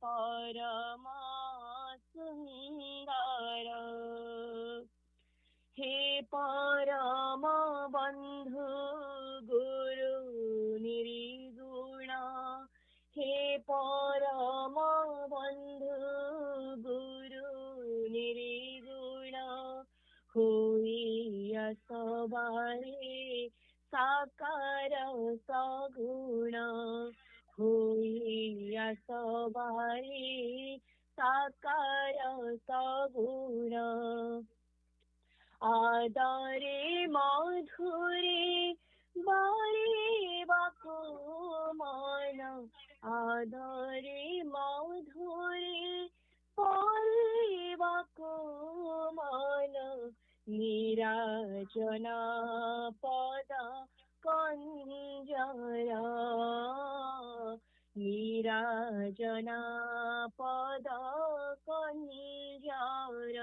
परमा सुन्दर हे परम बन्धु गुरु निर्गुण हे परम बन्धु गुरु निर्गुण होइया सबारे साकार सगुण होइया सबारे साकार सगुण आदरे मधुरे बारेबाको मन आदरे मधुरे बारेबाको मन निराजना पद कञ्जर निराजना पद कञ्जर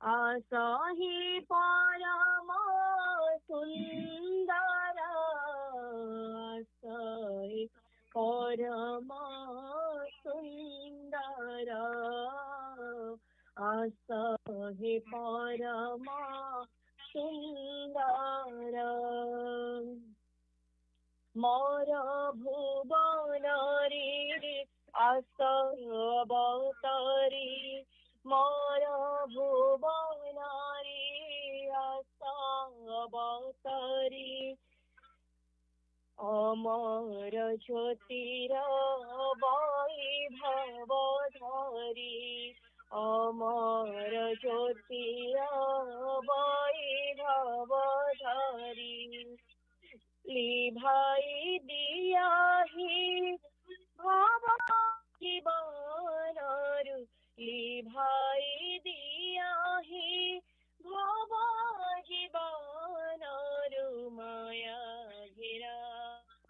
आसहि परम सुन्दर आसहि परम सुन्दर आसहि परम सुन्दर मोर भुवन रे आस अवतरी मोर भुवन रे आस अवतरी अमर ज्योतिर वैभव धरी अमर ज्योतिर वैभव धरी लिभाई दियाहि भव जीवनरु लिभाई दियाहि भव जीवनरु माया घेरा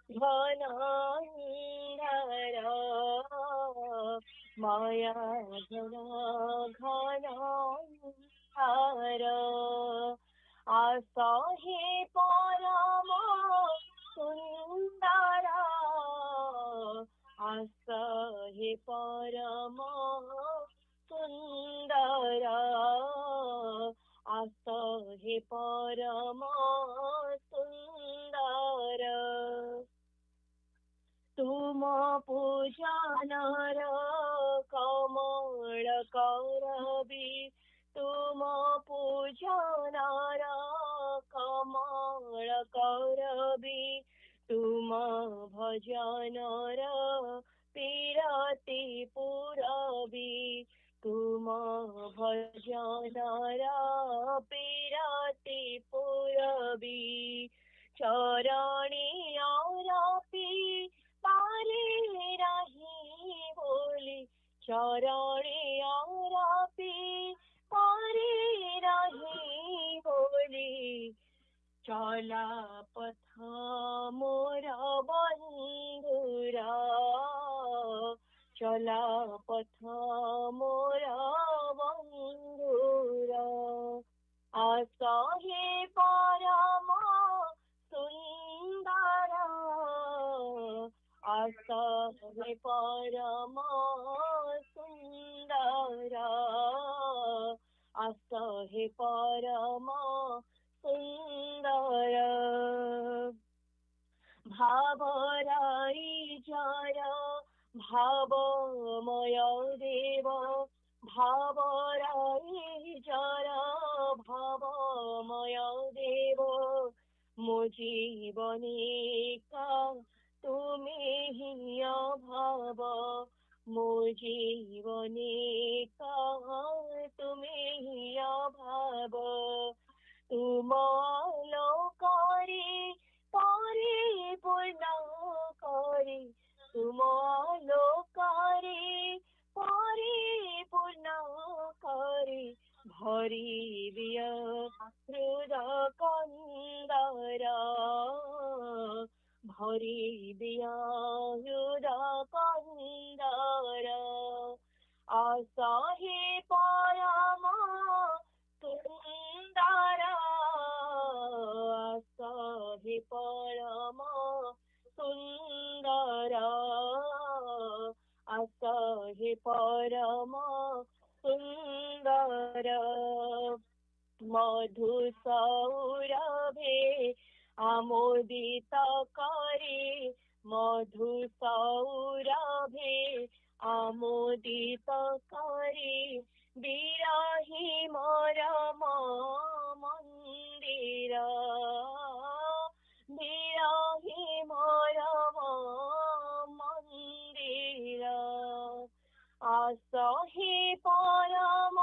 घन अन्धार माया घेरा घन अन्धार आसहि परम सुन्दर आसहि परम सुन्दर आसहि परम सुन्दर तुम पूजनर कमल करबी तुम पूजनर कमल करबी तुम भजनर पीरति पुरबी तुम भजनर पीरति पुरबी चरणी अरपी पाले रही बोली चरणी अरपी पारे रही बोली चला पथ मोर बन्धुरा चला पथ मोर बन्धुरा आसहि परम सुन्दर आसहि परम सुन्दर आसहि परम सुन्दर भावराई जर भावमय देव भावराई जर भावमय देव मो जीवने का तुमे ही अभाव मो जीवने का तुमे ही अभाव तुम लोकरे परिपूर्ण करे तुम लोकरे परिपूर्ण करे भरी दिया हृदय कंदर भरी दिया हृदय कंदर आसहि परम सुन्दर आसहि परम सुन्दर ଆସ ହେ ପରମ ସୁନ୍ଦର ମଧୁ ସୌରଭେ ଆମୋଦିତ କରି ମଧୁ ସୌରଭେ ଆମୋଦିତ କରି ବିରହି ମୋର ମନ୍ଦିର ବିରହି ମୋର ମନ୍ଦିର ଆସହି ପରମ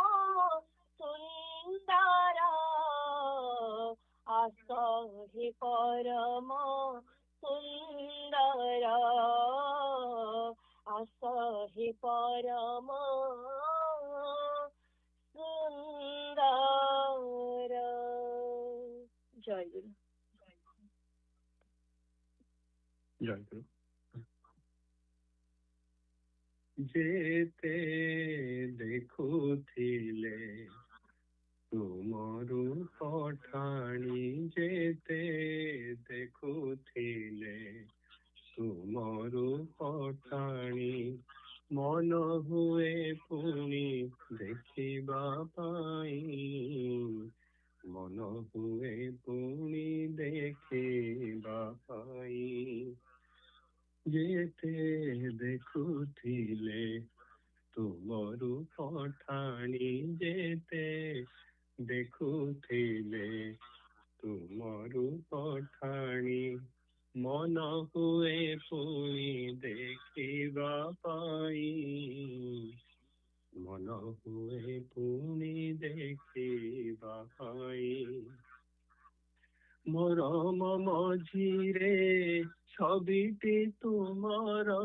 ସୁନ୍ଦର ଆସହି ପରମ ସୁନ୍ଦର ଆସହି ପରମ ସୁନ୍ଦର। ଜୟ ଗୁରୁ। ଜୟ ଗୁରୁ। ଯେତେ ଦେଖୁଥିଲେ ତୁମରୁ ପଠାଣି ଯେତେ ଦେଖୁଥିଲେ ତୁମରୁ ପଠାଣି ମନ ହୁଏ ପୁଣି ଦେଖିବା ପାଇଁ ମନ ହୁଏ ପୁଣି ଦେଖିବା ପାଇଁ ଯେତେ ଦେଖୁଥିଲେ ତୁମରୁ ପଠାଣି ଯେତେ ଦେଖୁଥିଲେ ତୁମରୁ ପଠାଣି ମନ ହୁଏ ପୁଣି ଦେଖିବା ପାଇଁ ମନ ହୁଏ ପୁଣି ଦେଖିବା ପାଇଁ ମରମ ମଝିରେ ଛବିଟି ତୁମର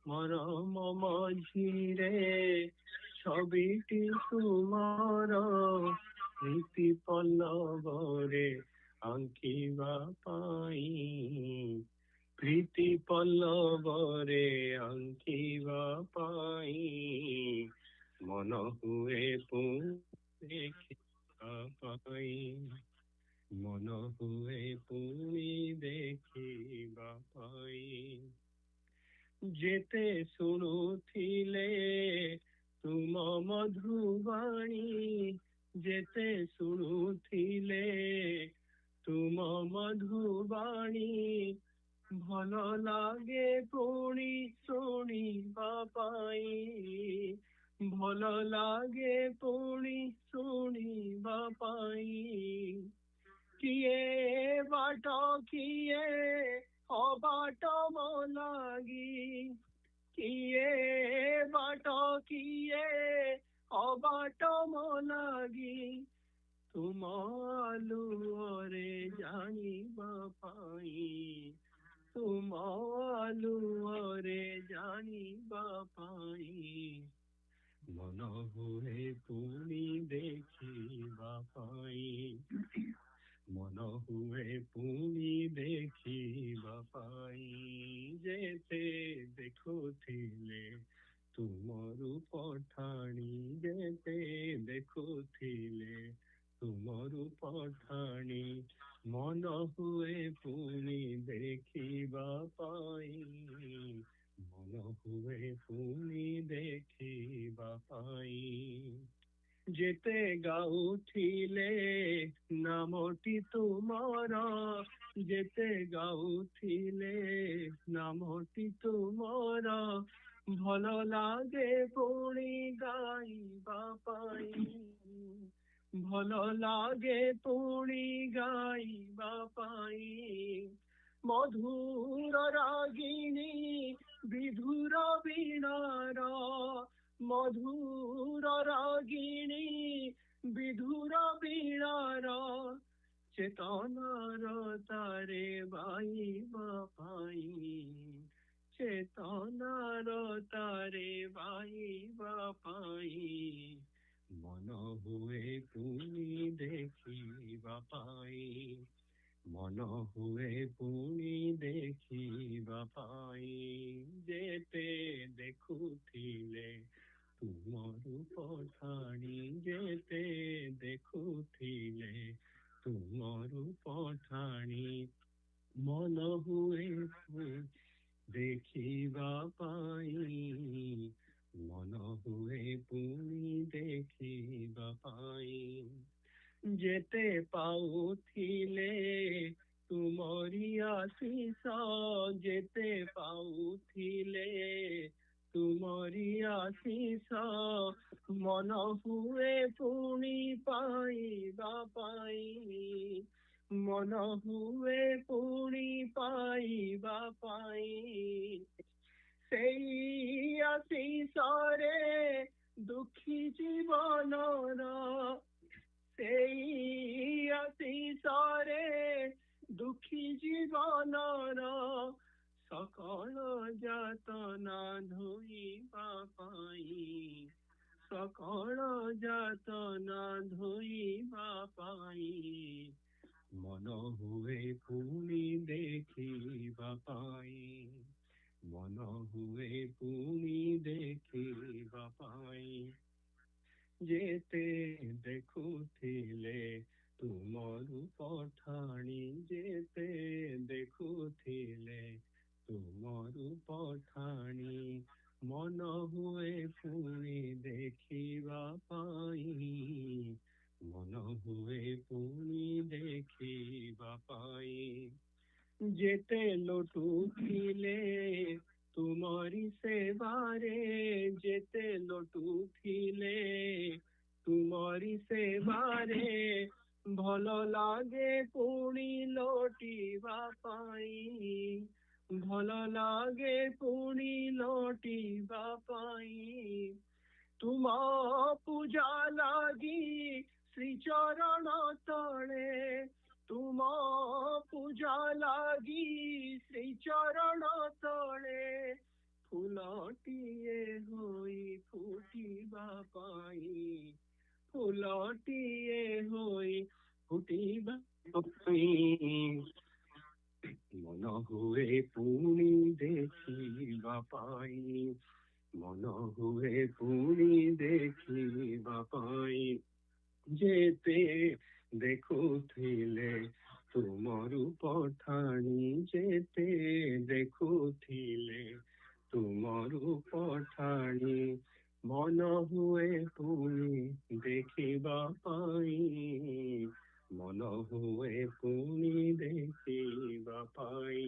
ମରମ ମଝିରେ ଛବିଟି ତୁମର ପ୍ରୀତି ପଲ୍ଲବରେ ଆଙ୍କିବା ପାଇଁ ପ୍ରୀତି ପଲ୍ଲବରେ ଆଙ୍କିବା ପାଇଁ ମନ ହୁଏ ପୁଣି ଦେଖିବା ପାଇଁ ମନ ହୁଏ ପୁଣି ଦେଖିବା ପାଇଁ ଯେତେ ଶୁଣୁଥିଲେ ତୁମ ମଧୁବାଣୀ ଯେତେ ଶୁଣୁଥିଲେ ତୁମ ମଧୁବାଣୀ ଭଲ ଲାଗେ ପୁଣି ଶୁଣିବା ପାଇଁ ଭଲ ଲାଗେ ପୁଣି ଶୁଣିବା ପାଇଁ କିଏ ବାଟ କିଏ ଅବାଟ ମୋ ଲାଗି କିଏ ବାଟ କିଏ ଅବାଟ ମୋ ଲାଗି ତୁମ ଆଲୁଅରେ ଜାଣିବା ପାଇଁ ତୁମ ଆଲୁଅରେ ଜାଣିବା ପାଇଁ ମନ ହୁଏ ପୁଣି ଦେଖିବା ପାଇଁ ମନ ହୁଏ ପୁଣି ଦେଖିବା ପାଇଁ ଯେତେ ଦେଖୁଥିଲେ ତୁମରୁ ପଠାଣି ଯେତେ ଦେଖୁଥିଲେ ତୁମରୁ ପଠାଣି ମନ ହୁଏ ପୁଣି ଦେଖିବା ପାଇଁ ମନ ହୁଏ ପୁଣି ଦେଖିବା ପାଇଁ ଯେତେ ଗାଉଥିଲେ ନାମଟି ତୁମର ଯେତେ ଗାଉଥିଲେ ନାମଟି ତୁମର ଭଲ ଲାଗେ ପୁଣି ଗାଇବା ପାଇଁ ଭଲ ଲାଗେ ପୁଣି ଗାଇବା ପାଇଁ ମଧୁର ରାଗିଣୀ ବିଧୁର ବୀଣାର ମଧୁର ରାଗିଣୀ ବିଧୁର ବୀଣାର ଚେତନାର ତାରେ ବାହିବା ପାଇଁ ଚେତନାର ତାରେ ବାହିବା ପାଇଁ ମନ ହୁଏ ପୁଣି ଦେଖିବା ପାଇଁ ମନ ହୁଏ ପୁଣି ଦେଖିବା ପାଇଁ ଯେତେ ଦେଖୁଥିଲେ ତୁମରୁ ପଠାଣି ଯେତେ ଦେଖୁଥିଲେ ତୁମରୁ ପଠାଣି ମନ ହୁଏ ଦେଖିବା ପାଇଁ ମନ ହୁଏ ପୁଣି ଦେଖିବା ପାଇଁ ଯେତେ ପାଉଥିଲେ ତୁମରି ଆଶିଷ ଯେତେ ପାଉଥିଲେ ତୁମରି ଆଶିଷ ମନ ହୁଏ ପୁଣି ପାଇବା ପାଇଁ ମନ ହୁଏ ପୁଣି ପାଇବା ପାଇଁ ସେଇ ଆଶିଷରେ ଦୁଃଖୀ ଜୀବନର ସେଇ ଆଶିଷରେ ଦୁଃଖୀ ଜୀବନର ସକଳ ଯାତନା ଧୋଇବା ପାଇଁ ସକଳ ଯାତନା ଧୋଇବା ପାଇଁ ମନ ହୁଏ ପୁଣି ଦେଖିବା ପାଇଁ ମନ ହୁଏ ପୁଣି ଦେଖିବା ପାଇଁ ଯେତେ ଦେଖୁଥିଲେ ତୁମରୁ ପଠାଣି ଯେତେ ଦେଖୁଥିଲେ ତୁମରୁ ପଠାଣି ମନ ହୁଏ ପୁଣି ଦେଖିବା ପାଇଁ ମନ ହୁଏ ପୁଣି ଦେଖିବା ପାଇଁ ଯେତେ ଲଟୁଥିଲେ ତୁମରି ସେବାରେ ଯେତେ ଲଟୁଥିଲେ ତୁମରି ସେବାରେ ଭଲ ଲାଗେ ପୁଣି ଲୋଟିବା ପାଇଁ ଭଲ ଲାଗେ ପୁଣି ଲୋଟିବା ପାଇଁ ତୁମ ପୂଜା ଲାଗି ଶ୍ରୀ ଚରଣ ତଳେ ତୁମ ପୂଜା ଲାଗି ଶ୍ରୀ ଚରଣ ତଳେ ଫୁଲଟିଏ ହୋଇ ଫୁଟିବା ପାଇଁ ଫୁଲଟିଏ ହୋଇ ଫୁଟିବା ପାଇଁ ମନ ହୁଏ ପୁଣି ଦେଖିବା ପାଇଁ ମନ ହୁଏ ପୁଣି ଦେଖିବା ପାଇଁ ଯେତେ ଦେଖୁଥିଲେ ତୁମରୁ ପଠାଣି ଯେତେ ଦେଖୁଥିଲେ ତୁମରୁ ପଠାଣି ମନ ହୁଏ ପୁଣି ଦେଖିବା ପାଇଁ ମନ ହୁଏ ପୁଣି ଦେଖିବା ପାଇଁ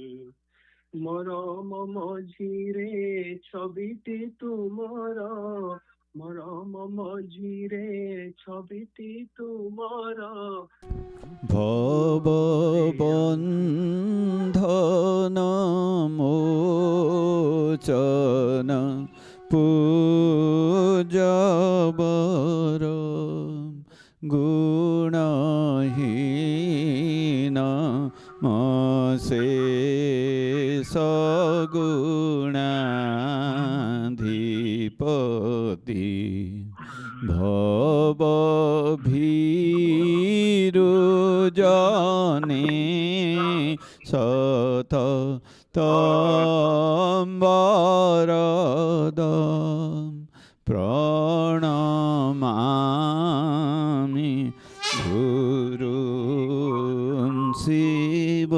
ମରମ ମଝିରେ ଛବିଟି ତୁମର ମରମ ମଝିରେ ଛବିଟି ତୁମର ଭବ ବନ୍ଧନ ମୋଚନ ପୂଜବର ଗୁଣହୀନ ସଗୁଣାଧିପତି ভব ভীরু জনে সত তম্বরদ প্রণমামি গুরু শিব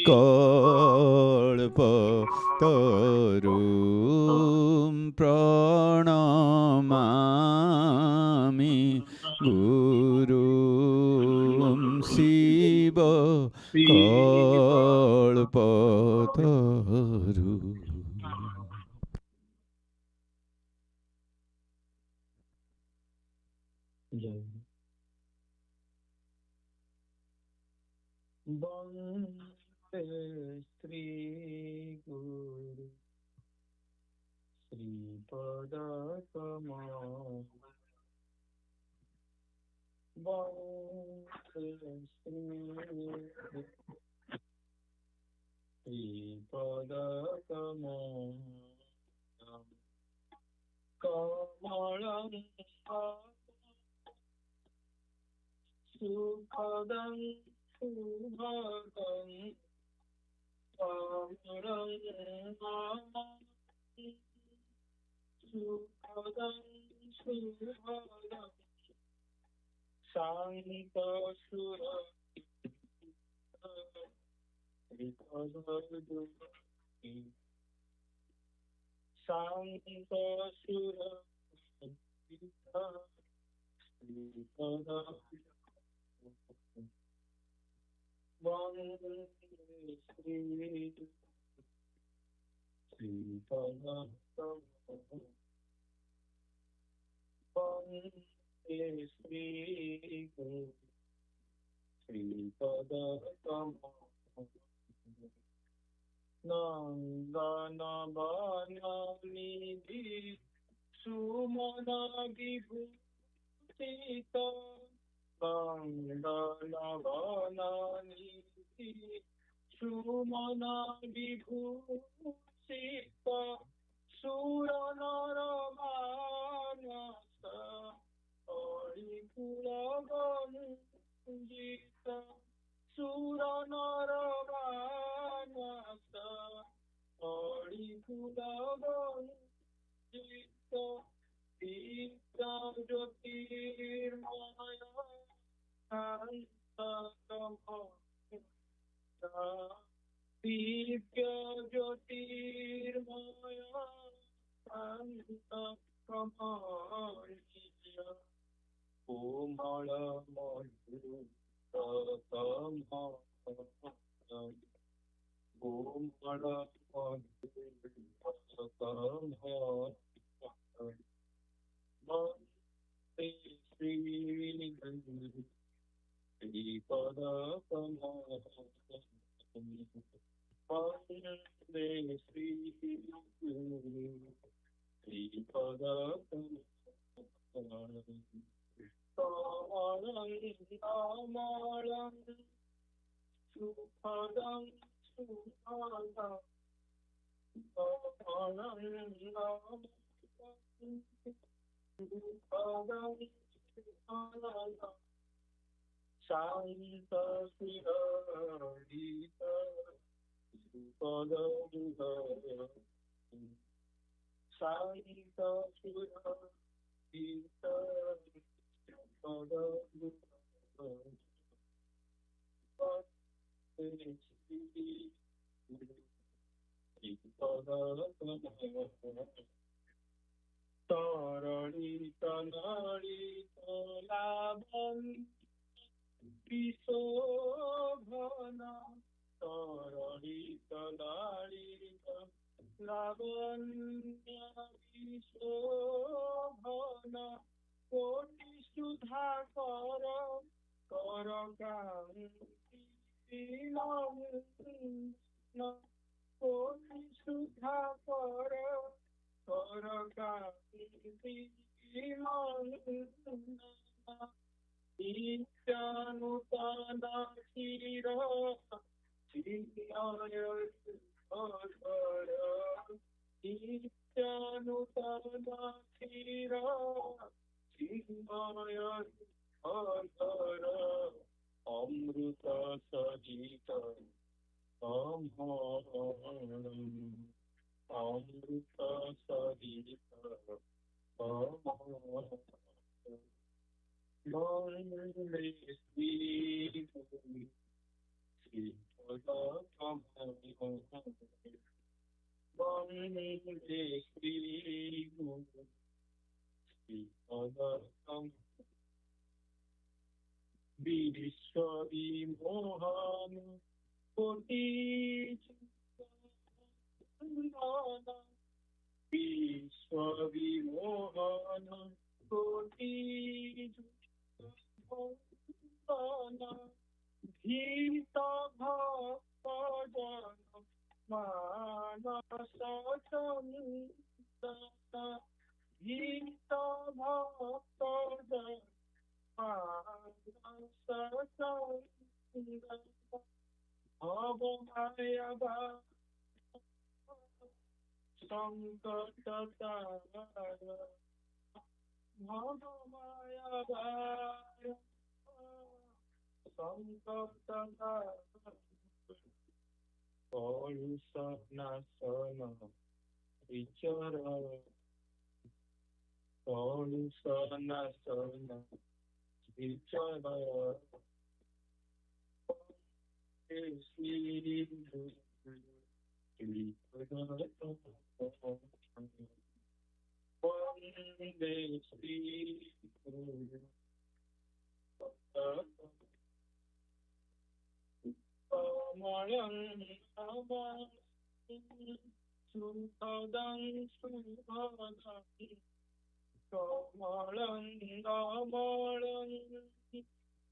কল্প তরু প্রণমামি গুরু শিব কল্পতরু বন্দে শ্রী গুরু শ্রীপদ কমল বন্দে শ্রী শ্রীপদ কমল কমলং সুখদং শুভদং কমলং সুখদং শুভদং শান্ত সুর Sangha Sura Gita Sripada Vande Sri Sripada Vande Sri Sripada Nandana Bananidhi Sumana Vibhusita Nandana Bananidhi Sumana Vibhusita Suranaramanasa Oripuravanjita Suranaramanasa Oripuravanjita Dita Jyotirmaya Antakamaya Divya Jyotirmaya Antakamaya Omala Madhu Tatamha Omala Madhu Tatamha Bhakti Sri Sri Pada Kama Bhakti Sri Sri Pada Kama Kamalam Kamalam Sukhadam Sukhadam Kamalam Kamalam Sukhadam Sukhadam Shanta Sirarita Sukhadam Shanta Sirarita Tararita narita labhan Visobhana Tararita narita labhanya Visobhana Koti Sudha Kara Kara Kanti Vilamna Koti Sudha Kara Kara Kanti Vilamna Nityanutana Shira Shiraya Shara Nityanutana Shira Shiraya Shara Amruta Sajita Amharanam Amruta Sajita Amharanam Vande Sri Sri Pada Kama Vande Sri Sri Pada Kama Vishwavi Mohan Koti Chundana Vishwavi Mohan Koti Chundana Dhita Bhakta Jana Manasa Chandana Dhita Bhakta Jana Manasa Chandana Abhaya Sankatara Bhavamaya Bhaya Sankatara Polusa Nasana Vichara Polusa Nasana Vichara Sri Sri Vande Sri Guru Kamalam Abam Sukadam Sukadam Kamalam Amalam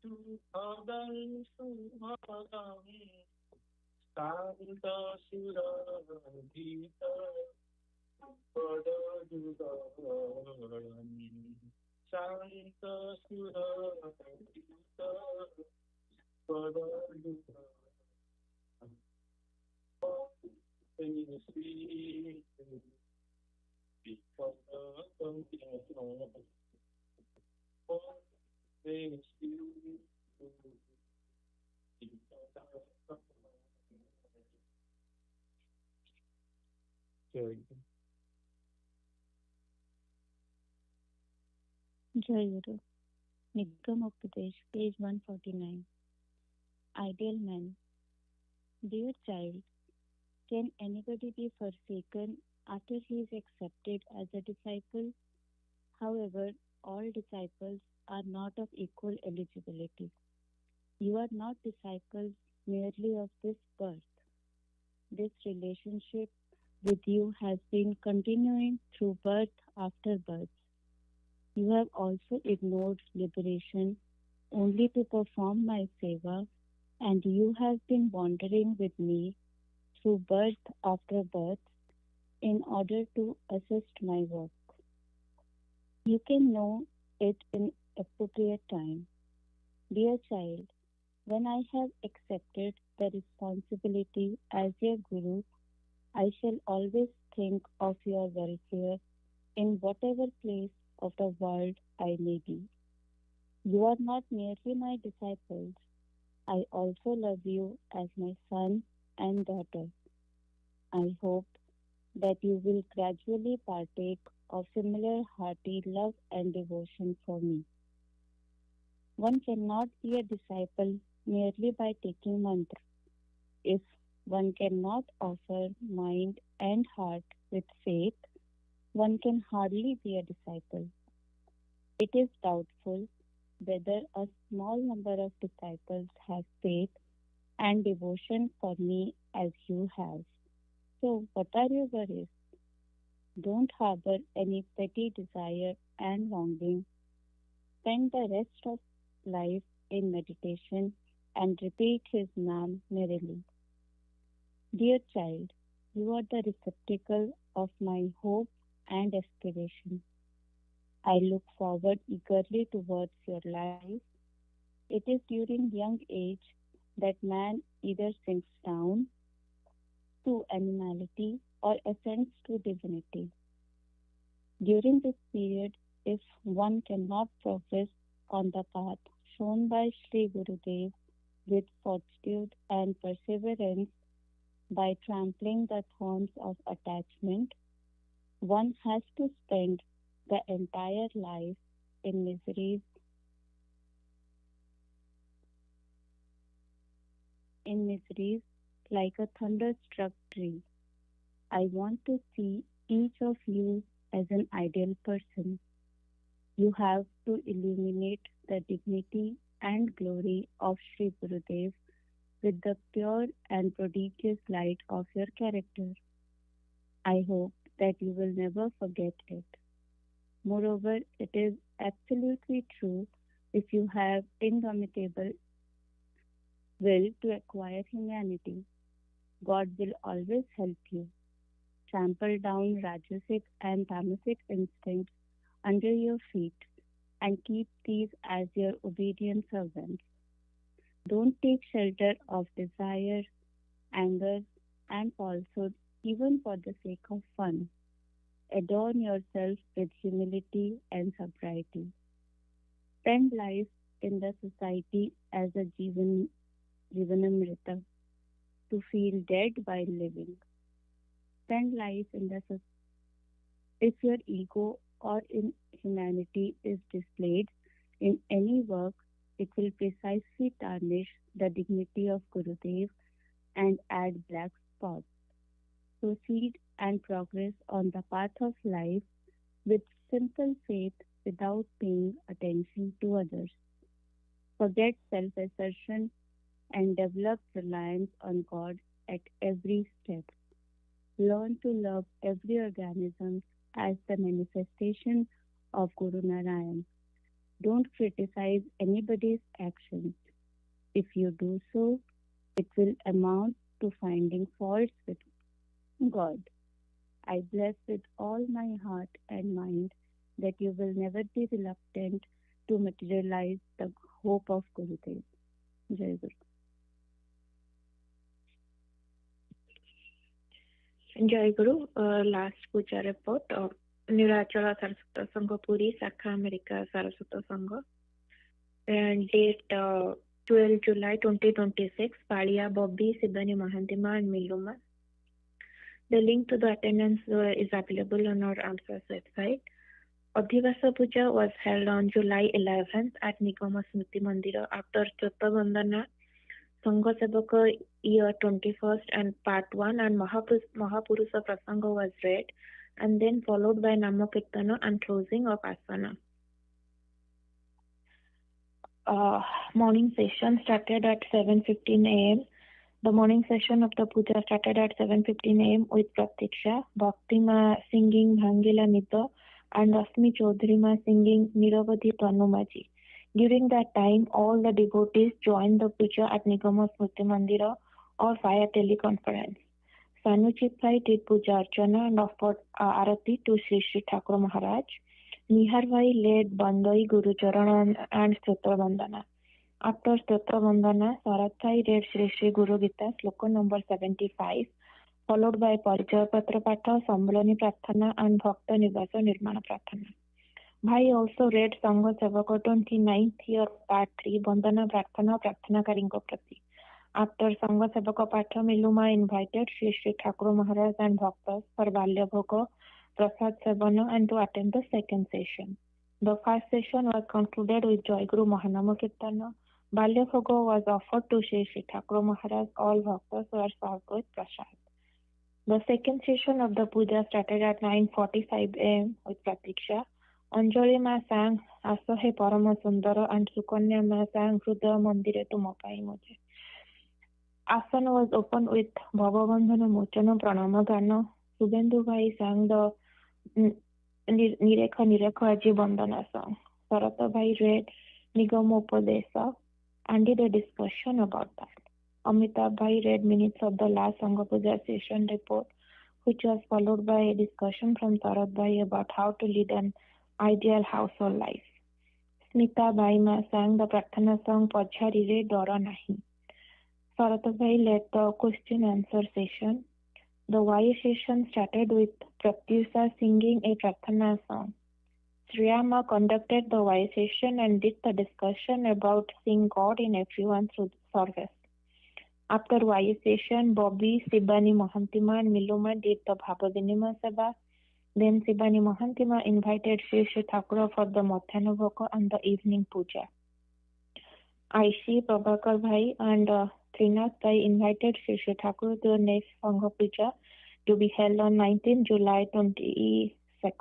Sukadam Sukadam Santa Sura Gita Padadudaram Santa Sura Gita Padadudaram Sri Jai Guru. Nikam Upadesh, page 149. Ideal man. Dear child, can anybody be forsaken after he is accepted as a disciple? However, all disciples are not of equal eligibility. You are not disciples merely of this birth. This relationship with you has been continuing through birth after birth. You have also ignored liberation only to perform my seva, and you have been wandering with me through birth after birth in order to assist my work. You can know it in appropriate time. Dear child, when I have accepted the responsibility as your guru, I shall always think of your welfare in whatever place of the world I may be. You are not merely my disciples, I also love you as my son and daughter. I hope that you will gradually partake of similar hearty love and devotion for me. One cannot be a disciple merely by taking mantra. If one cannot offer mind and heart with faith, one can hardly be a disciple. It is doubtful whether a small number of disciples have faith and devotion for me as you have. So, what are your worries? Don't harbor any petty desire and longing. Spend the rest of life in meditation and repeat his name merrily. Dear child, you are the receptacle of my hope and aspiration. I look forward eagerly towards your life. It is during young age that man either sinks down to animality or ascends to divinity. During this period, if one cannot progress on the path shown by Sri Gurudev with fortitude and perseverance by trampling the thorns of attachment, one has to spend the entire life in miseries like a thunderstruck tree. I want to see each of you as an ideal person. You have to illuminate the dignity and glory of Sri Gurudev with the pure and prodigious light of your character. I hope that you will never forget it. Moreover, it is absolutely true if you have indomitable will to acquire humanity, God will always help you. Trample down Rajasic and Tamasic instincts under your feet and keep these as your obedient servants. Don't take shelter of desire, anger, and falsehood even for the sake of fun. Adorn yourself with humility and sobriety. Spend life in the society as a Jivanamrita, to feel dead while living. Spend life in the society. If your ego or inhumanity is displayed in any work, it will precisely tarnish the dignity of Gurudev and add black spots. proceed and progress on the path of life with simple faith without paying attention to others. Forget self assertion and develop reliance on God at every step. Learn to love every organism as the manifestation of Guru Narayan. Don't criticize anybody's actions. If you do so, it will amount to finding faults with God. I bless with all my heart and mind that you will never be reluctant to materialize the hope of Gurudev. Jai Guru. जय गुरु last पूजा report Nilachal Saraswat संघ पुरी शाखा America Saraswat संघ date 12 July 2026 Palia Bobby Sibani Mahantima and Miluma. The link to the attendance is available on our AMSA's website. Adhivasa Puja was held on July 11th at Nigama Smriti Mandira after Chota Vandana Sangha Sevaka year 21st and part 1 and Mahapurusa Prasanga was read and then followed by Namakirtana and closing of Asana. Morning session started at 7:15 a.m. The morning session of the puja started at 7:15 a.m. with Pratiksha, Bhakti Ma singing Bhangila Nita and Rasmi Chaudhary Ma singing Niravati Tanumaji. During that time, all the devotees joined the puja at Nigama Smriti Mandira or via teleconference. Sanuchit Bhai did puja archana and offered arati to Sri Sri Thakur Maharaj. Nihar Bhai led Bandai Guru Charan and Stotra Vandana. After Stotra Vandana, Sarat Bhai read Sri Sri Guru Gita sloka number 75, followed by Paricaya Patra Patha, Sambalani Prarthana and Bhakta Nivasa Nirmana Prarthana. Bhai also read Sangha Sevaka 29th year part 3, Bandana Prarthana Prarthana Karingo Prati. After Sangha Sevaka Patha, Miluma invited Sri Sri Thakur Maharaj and Bhaktas for Balya Bhoga, Prasad Sevana and to attend the second session. The first session was concluded with Joy Guru Mahanama Kirtana. Balya Bhoga was offered to Sri Sri Thakur Maharaj. All Bhaktas were served with Prasad. The second session of the puja started at 9:45 a.m. with Pratiksha. Anjali Ma sang Asahe Parama Sundara and Sukanya Ma sang Hrudaya Mandire Tumapai Mujhe. Asana was opened with Bhavabandhana Mochana Pranama Gana. Subhendu Bhai sang the Nirekha Nirekha Aji Bandhana song. Sarata Bhai read Nigama Upadesa and did a discussion about that. Amitabh Bhai read minutes of the last Sangha Puja session report, which was followed by a discussion from Sarat Bhai about how to lead an ideal household life. Smita Bhai Ma sang the Prarthana song Pachhari Re Dora Nahi. Sarat Bhai led the question answer session. The Y session started with Pratyusa singing a Prarthana song. Sriyama conducted the Y session and did the discussion about seeing God in everyone through service. After Y session, Bobby, Sibani Mahantima and Miluma did the Bhavavinima Sabha. Then Sibani Mahantima invited Sri Sri Thakur for the Madhyana Bhoga and the evening puja. Aishi, Prabhakar Bhai and Trinath Bhai invited Sri Sri Thakur to the next Sangha Puja to be held on 19 July 26.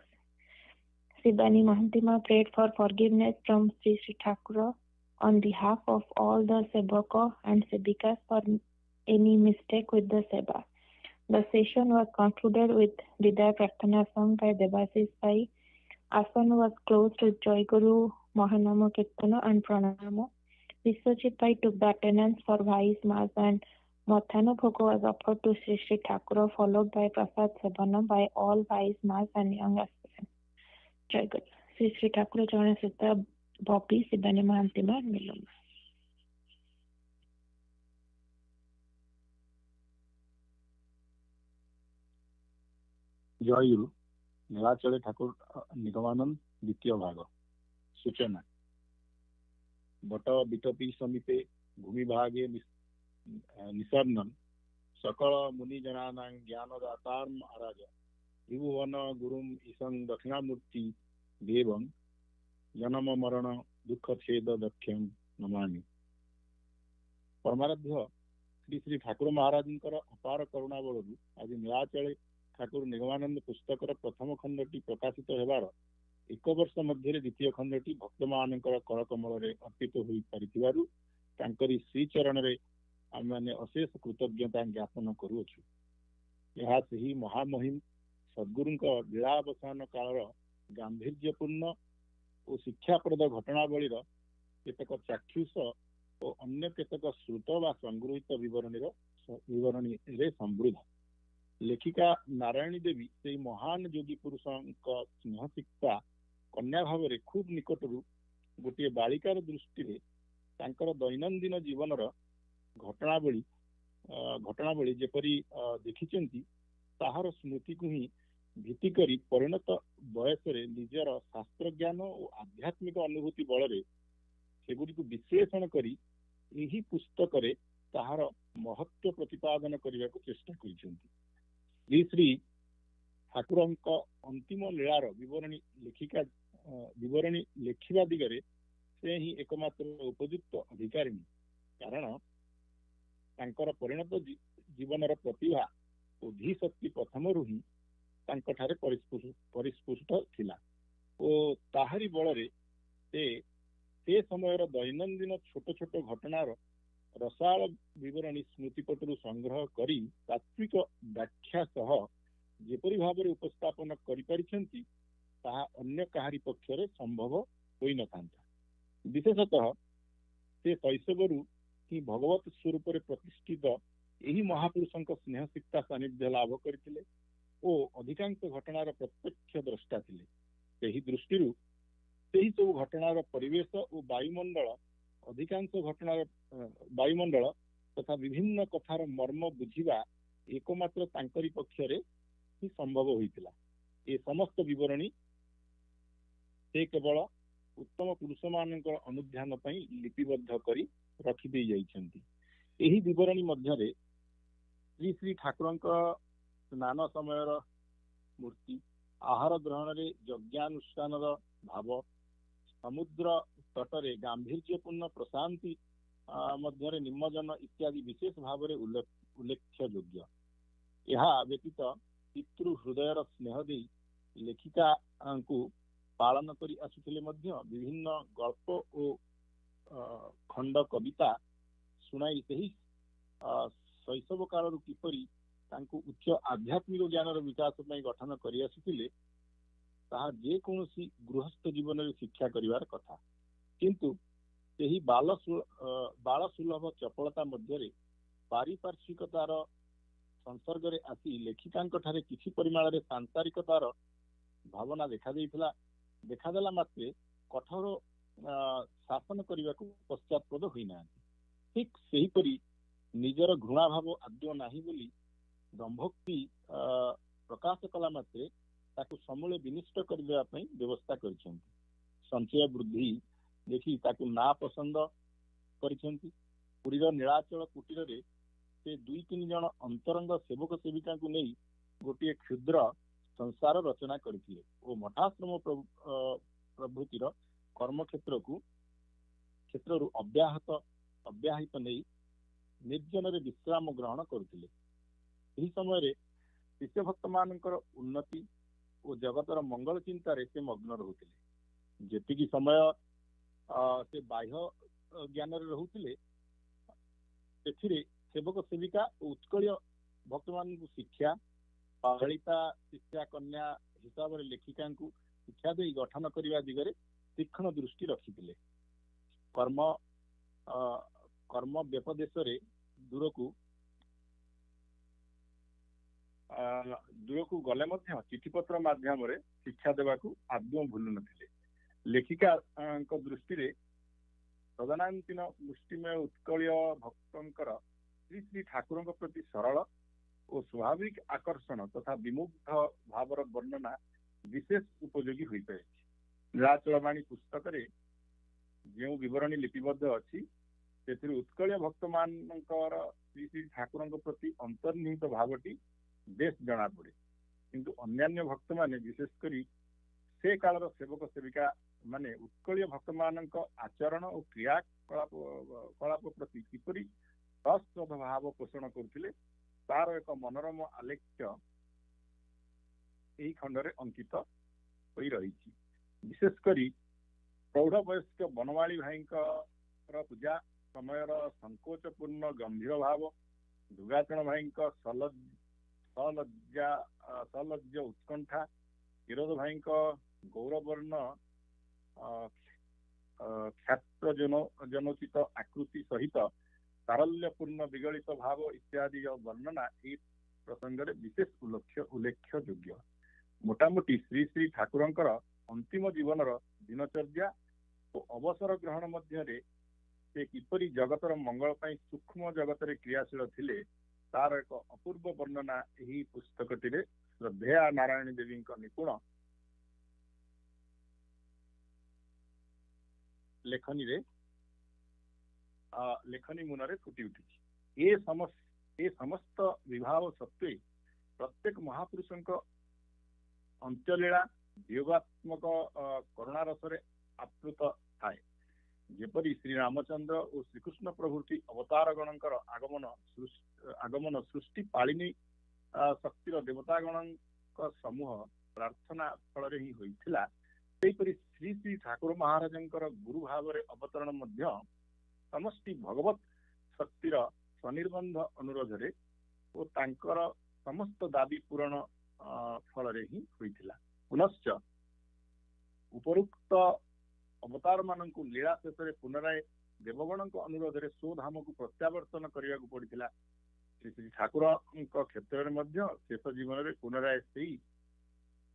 Sibani Mahantima prayed for forgiveness from Sri Sri Thakur on behalf of all the Sebaka and Sebikas for any mistake with the Seba. The session was concluded with Vidya Prarthana sung by Devasis Bhai. Asana was closed with Joy Guru, Mahanama Kirtana and Pranama. Vishwajit Bhai took the attendance for Bhai's Mass and Madhyana Bhoga was offered to Sri Sri Thakur, followed by Prasad Sevana by all Bhai's Mass and young aspirants. Jai Guru. Sri Sri Thakur Jana Sita Bobby Sibani Mahantima and Miluma. जय गुरु नीलाचल ठाकुर निगमानंद द्वितीय भाग सूचना but बिटपी समीपे भूमिभागे निसर्णन सकल मुनिजनानां ज्ञानदातारम् आराज त्रिभुवन गुरुम ईशं दक्षिणामूर्ति देवं जन्म मरण दुख छेद दक्षम नमामि। परमाराध्य श्री श्री ठाकुर महाराज अपार करुणा बलू आज नीलाचल ठाकुर निगमानंद पुस्तकर प्रथम खंडटी प्रकाशित होबार एक वर्ष मध्य द्वितीय खंडटी भक्त मान करकमल अर्पित हो पारिथिबारु तांकरी श्री चरण रे आम मैंने अशेष कृतज्ञता ज्ञापन करुअछु। यह सही महामहिम सद्गुरु लीलावसान काल गांधीर्यपूर्ण और शिक्षाप्रद घटनावलीर केतक चाक्षुष और अन्य केतक श्रुत व संगृहित विवरणी रे समृद्ध। लेखिका नारायणी देवी से महान योगी पुरुष स्नेहसिक्ता कन्या भाव में खूब निकटरू गोटे बालिकार दृष्टि दैनंदिन जीवनर घटनावली जेपरी देखिचंती ताहार स्मृति को ही भित्ति करी परिणत बयस निजर शास्त्र ज्ञान और आध्यात्मिक अनुभूति बल सेगुड़ी विश्लेषण करी यही पुस्तक रे ताहार महत्व प्रतिपादन करने को चेष्टा करिसेंती। श्री श्री ठाकुर अंतिम लीलार विवरणी लिखिबा दिगरे से ही एकमात्र उपयुक्त अधिकारी कारण तांकर परिणत जीवनर प्रतिभा और धी शक्ति प्रथमरु ही तांकठारे परिस्फुट थिला और ताहारी बल से समयर दैनंदिन छोट छोट घटनार रसाल विवरणी स्मृतिपटू संग्रह करी तात्विक व्याख्या सह जेपरि भाव में उपस्थापन करिपारिछंती ताहा अन्य काहारी पक्षरे संभव होई नथांता। विशेषतः से शैशवरु ही भगवत स्वरूप प्रतिष्ठित यही महापुरुषों स्नेहसिक्ता सानिध्य लाभ करथिले ओ अधिकांश घटनार प्रत्यक्ष द्रष्टा थिले। सेही दृष्टिरु सेही सब घटनार परिवेश और वायुमंडल अधिकांश घटनार वायुमंडल तथा विभिन्न कथार मर्म बुझिबा एकमात्र तांकरी पक्षरे ही संभव होइतिला। ए समस्त विवरणी से केवल उत्तम पुरुष मानकर अनुध्यान पई लिपिबद्ध करी रखी दे जाइछंती। एही विवरणी मध्यरे श्री श्री ठाकुरंक स्नान समयर मूर्ति आहार ग्रहण रे यज्ञानुष्ठान भाव समुद्र तटरे गांभीर्यपूर्ण प्रशांति मध्य निम्नजन इत्यादि विशेष भाव में उल्लेख्य योग्य। यह व्यतीत पितृ हृदयर स्नेह दे लेखिका को पालन करी आसुथिले मध्य विभिन्न गल्प और खंड कविता सुनाई सही शैशव काल किपरि उच्च आध्यात्मिक ज्ञान विकास गठन करि आसुथिले ताहा जे कौनसी गृहस्थ जीवन में शिक्षा करिवार कथा किंतु सेही बाल सुलभ चपलता मध्य पारिपार्श्विकतार संसर्ग रे आसी लेखिकांक ठारे किछि परिमाण रे सांसारिकतार भावना देखादेला मात्रे कठोर शासन करने को पश्चातपद होई नांती। ठीक सेहीपरि निजर घृणा भाव आद्य नाही बोली दंभोक्ति प्रकाश कला मात्रे ताकू समूले विनिष्ट कर देवा पई व्यवस्था करिसेंती। संचय वृद्धि देखी ताकू ना पसंद करिसेंती। पुरीर नीलाचल कुटीर रे से 2-3 जन अंतरंग सेवक सेविका को नहीं गोटे क्षुद्र संसार रचना करथिले ओ मठाश्रम प्रभृतिर कर्म क्षेत्ररु अव्याहित नहीं निर्जन रे विश्राम ग्रहण करथिले। एही समय रे शिष्य भक्त मानकर उन्नति और जगतर मंगल चिंतार से मग्न रोते। जेतिकी समय से बाह्य ज्ञान रोते सेवक सेविका और उत्कल भक्त मान शिक्षा पालिता शिक्षा कन्या हिसाब से लेखिका शिक्षा दे गठन करने दिगरे तीक्ष्ण दृष्टि रखी कर्म व्यपदेश दूर को गले चिठीपत्र माध्यम शिक्षा देवाकू आदौ भूलु नथिले। लेखिका दृष्टि तदनांतिन मुष्टिमय उत्कलीय भक्तंकर श्री श्री ठाकुर प्रति सरल और स्वाभाविक आकर्षण तथा विमुग्ध भावर वर्णना विशेष उपयोगी हो पाए। नीलाचलवाणी पुस्तक रे जो विवरणी लिपिबद्ध अच्छी से उत्कलीय भक्त मानकर श्री श्री ठाकुर प्रति अंतर्निहित भावटी बेस जना पड़े किंतु अन्यान्य भक्त माने विशेषकर से कालर सेवक सेविका माने उत्कलीय भक्त मानक आचरण और क्रियाकलाप प्रति किपरि ସଶ୍ରଦ୍ଧ ଭାବ ପୋଷଣ କରୁଥିଲେ ତାର ଏକ ମନୋରମ ଆଲେଖ୍ୟ ଏହି ଖଣ୍ଡରେ ଅଙ୍କିତ ହୋଇ ରହିଛି। ବିଶେଷ କରି ପ୍ରୌଢ଼ ବୟସ୍କ ବନମାଳୀ ଭାଇଙ୍କର ପୂଜା ସମୟର ସଂକୋଚପୂର୍ଣ୍ଣ ଗମ୍ଭୀର ଭାବ, ଦୁଗାଚରଣ ଭାଇଙ୍କ ସଲଜ୍ଜ ଉତ୍କଣ୍ଠା, କ୍ଷୀରୋଦ ଭାଇଙ୍କ ଗୌରବର୍ଣ୍ଣ କ୍ଷାତ୍ର ଜନୋଚିତ ଆକୃତି ସହିତ ତାରଲ୍ୟପୂର୍ଣ୍ଣ ବିଗଳିତ ଭାବ ଇତ୍ୟାଦି ବର୍ଣ୍ଣନା ଏହି ପ୍ରସଙ୍ଗରେ ବିଶେଷ ଉଲ୍ଲେଖ୍ୟ ଯୋଗ୍ୟ। ମୋଟାମୋଟି ଶ୍ରୀ ଶ୍ରୀ ଠାକୁରଙ୍କର ଅନ୍ତିମ ଜୀବନର ଦିନଚର୍ଯ୍ୟା ଓ ଅବସର ଗ୍ରହଣ ମଧ୍ୟରେ ସେ କିପରି ଜଗତର ମଙ୍ଗଳ ପାଇଁ ସୂକ୍ଷ୍ମ ଜଗତରେ କ୍ରିୟାଶୀଳ ଥିଲେ ତାର ଏକ ଅପୂର୍ବ ବର୍ଣ୍ଣନା ଏହି ପୁସ୍ତକଟିରେ ଶ୍ରଦ୍ଧେୟା ନାରାୟଣୀ ଦେବୀଙ୍କ ନିପୁଣ ଲେଖନୀ ମୁନରେ ଫୁଟି ଉଠିଛି। ଏ ସମସ୍ତ ବିଭାବ ସତ୍ତ୍ୱେ ପ୍ରତ୍ୟେକ ମହାପୁରୁଷଙ୍କ ଅନ୍ତ୍ୟଲୀଳା ବିୟୋଗାତ୍ମକ କରୁଣାରସରେ ଆପ୍ଲୁତ ଥାଏ। ଯେପରି ଶ୍ରୀରାମଚନ୍ଦ୍ର ଓ ଶ୍ରୀକୃଷ୍ଣ ପ୍ରଭୃତି ଅବତାରଗଣଙ୍କର ଆଗମନ ସୃଷ୍ଟି ପାଳିନୀ ଶକ୍ତିର ଦେବତାଗଣଙ୍କ ସମୂହ ପ୍ରାର୍ଥନା ଫଳରେ ହିଁ ହୋଇଥିଲା, ସେହିପରି ଶ୍ରୀ ଶ୍ରୀ ଠାକୁର ମହାରାଜଙ୍କର ଗୁରୁ ଭାବରେ ଅବତରଣ ମଧ୍ୟ ସମଷ୍ଟି ଭଗବତ ଶକ୍ତିର ସ୍ୱନିର୍ବନ୍ଧ ଅନୁରୋଧରେ ଓ ତାଙ୍କର ସମସ୍ତ ଦାବି ପୂରଣ ଫଳରେ ହିଁ ହୋଇଥିଲା। ପୁନଶ୍ଚ ଉପରୋକ୍ତ ଅବତାର ମାନଙ୍କୁ ଲୀଳା ଶେଷରେ ପୁନରାୟ ଦେବଗଣଙ୍କ ଅନୁରୋଧରେ ସ୍ୱଧାମକୁ ପ୍ରତ୍ୟାବର୍ତ୍ତନ କରିବାକୁ ପଡିଥିଲା। ଶ୍ରୀ ଶ୍ରୀ ଠାକୁରଙ୍କ କ୍ଷେତ୍ରରେ ମଧ୍ୟ ଶେଷ ଜୀବନରେ ପୁନରାୟ ସେଇ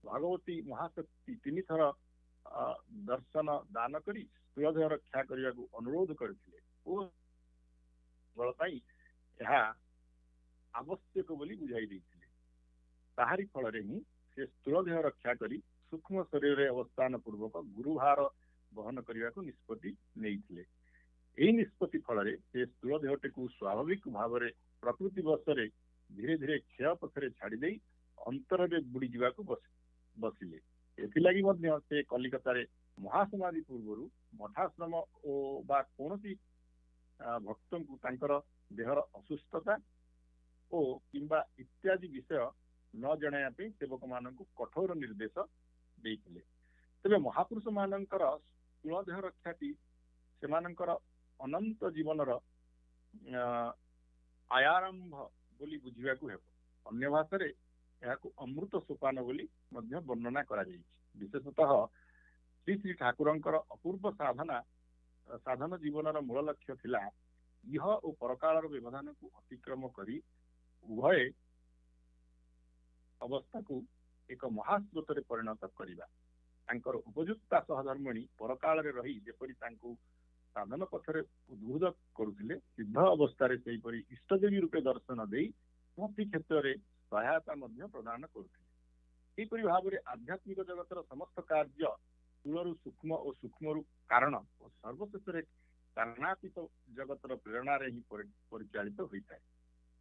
ଭାଗବତୀ ମହାଶକ୍ତି 3 ଥର ଦର୍ଶନ ଦାନ କରି ସ୍ଥିରଦେହ ରକ୍ଷା କରିବାକୁ ଅନୁରୋଧ କରିଥିଲେ ଓ ବଳ ପାଇଁ ଏହା ଆବଶ୍ୟକ ବୋଲି ବୁଝାଇ ଦେଇଥିଲେ। ତାହାରି ଫଳରେ ହିଁ ସେ ସ୍ଥୂଳ ଦେହ ରକ୍ଷା କରି ସୂକ୍ଷ୍ମ ଶରୀରରେ ଅବସ୍ଥାନ ପୂର୍ବକ ଗୁରୁଭାର ବହନ କରିବାକୁ ନିଷ୍ପତ୍ତି ନେଇଥିଲେ। ଏହି ନିଷ୍ପତ୍ତି ଫଳରେ ସେ ସ୍ଥୂଳ ଦେହଟିକୁ ସ୍ୱାଭାବିକ ଭାବରେ ପ୍ରକୃତି ବଶରେ ଧୀରେ ଧୀରେ କ୍ଷୟ ପଥରେ ଛାଡ଼ି ଦେଇ ଅନ୍ତରରେ ବୁଡି ଯିବାକୁ ବସିଲେ। ଏଥିଲାଗି ମଧ୍ୟ ସେ କଲିକତାରେ ମହାସମାଧି ପୂର୍ବରୁ ମଠାଶ୍ରମ ଓ ବା କୌଣସି ଭକ୍ତଙ୍କୁ ତାଙ୍କର ଦେହର ଅସୁସ୍ଥତା ଓ କିମ୍ବା ଇତ୍ୟାଦି ବିଷୟ ନ ଜଣାଇବା ପାଇଁ ସେବକ ମାନଙ୍କୁ କଠୋର ନିର୍ଦ୍ଦେଶ ଦେଇଥିଲେ। ତେବେ ମହାପୁରୁଷ ମାନଙ୍କର ସ୍ଥୂଳ ଦେହ ରକ୍ଷାଟି ସେମାନଙ୍କର ଅନନ୍ତ ଜୀବନର ଆୟାରମ୍ଭ ବୋଲି ବୁଝିବାକୁ ହେବ। ଅନ୍ୟ ଭାଷାରେ ଏହାକୁ ଅମୃତ ସୋପାନ ବୋଲି ମଧ୍ୟ ବର୍ଣ୍ଣନା କରାଯାଇଛି। ବିଶେଷତଃ ଶ୍ରୀ ଶ୍ରୀ ଠାକୁରଙ୍କର ଅପୂର୍ବ ସାଧନ ଜୀବନର ମୂଳ ଲକ୍ଷ୍ୟ ଥିଲା ଇହ ଓ ପରକାଳର ବ୍ୟବଧାନକୁ ଅତିକ୍ରମ କରି ଉଭୟ ଅବସ୍ଥାକୁ ଏକ ମହାସ୍ରୋତରେ ପରିଣତ କରିବା। ତାଙ୍କର ଉପଯୁକ୍ତା ସହଧର୍ମିଣୀ ପରକାଳରେ ରହି ଯେପରି ତାଙ୍କୁ ସାଧନ ପଥରେ ଉଦ୍ବୁଦ୍ଧ କରୁଥିଲେ, ସିଦ୍ଧ ଅବସ୍ଥାରେ ସେହିପରି ଇଷ୍ଟଦେବୀ ରୂପେ ଦର୍ଶନ ଦେଇ ପ୍ରତି କ୍ଷେତ୍ରରେ ସହାୟତା ମଧ୍ୟ ପ୍ରଦାନ କରୁଥିଲେ। ଏହିପରି ଭାବରେ ଆଧ୍ୟାତ୍ମିକ ଜଗତର ସମସ୍ତ କାର୍ଯ୍ୟ ସ୍ଥୂଳରୁ ସୂକ୍ଷ୍ମ ଓ ସୂକ୍ଷ୍ମରୁ କାରଣ ଓ ସର୍ବଶେଷରେ କାରଣାତୀତ ଜଗତର ପ୍ରେରଣାରେ ହିଁ ପରିଚାଳିତ ହୋଇଥାଏ।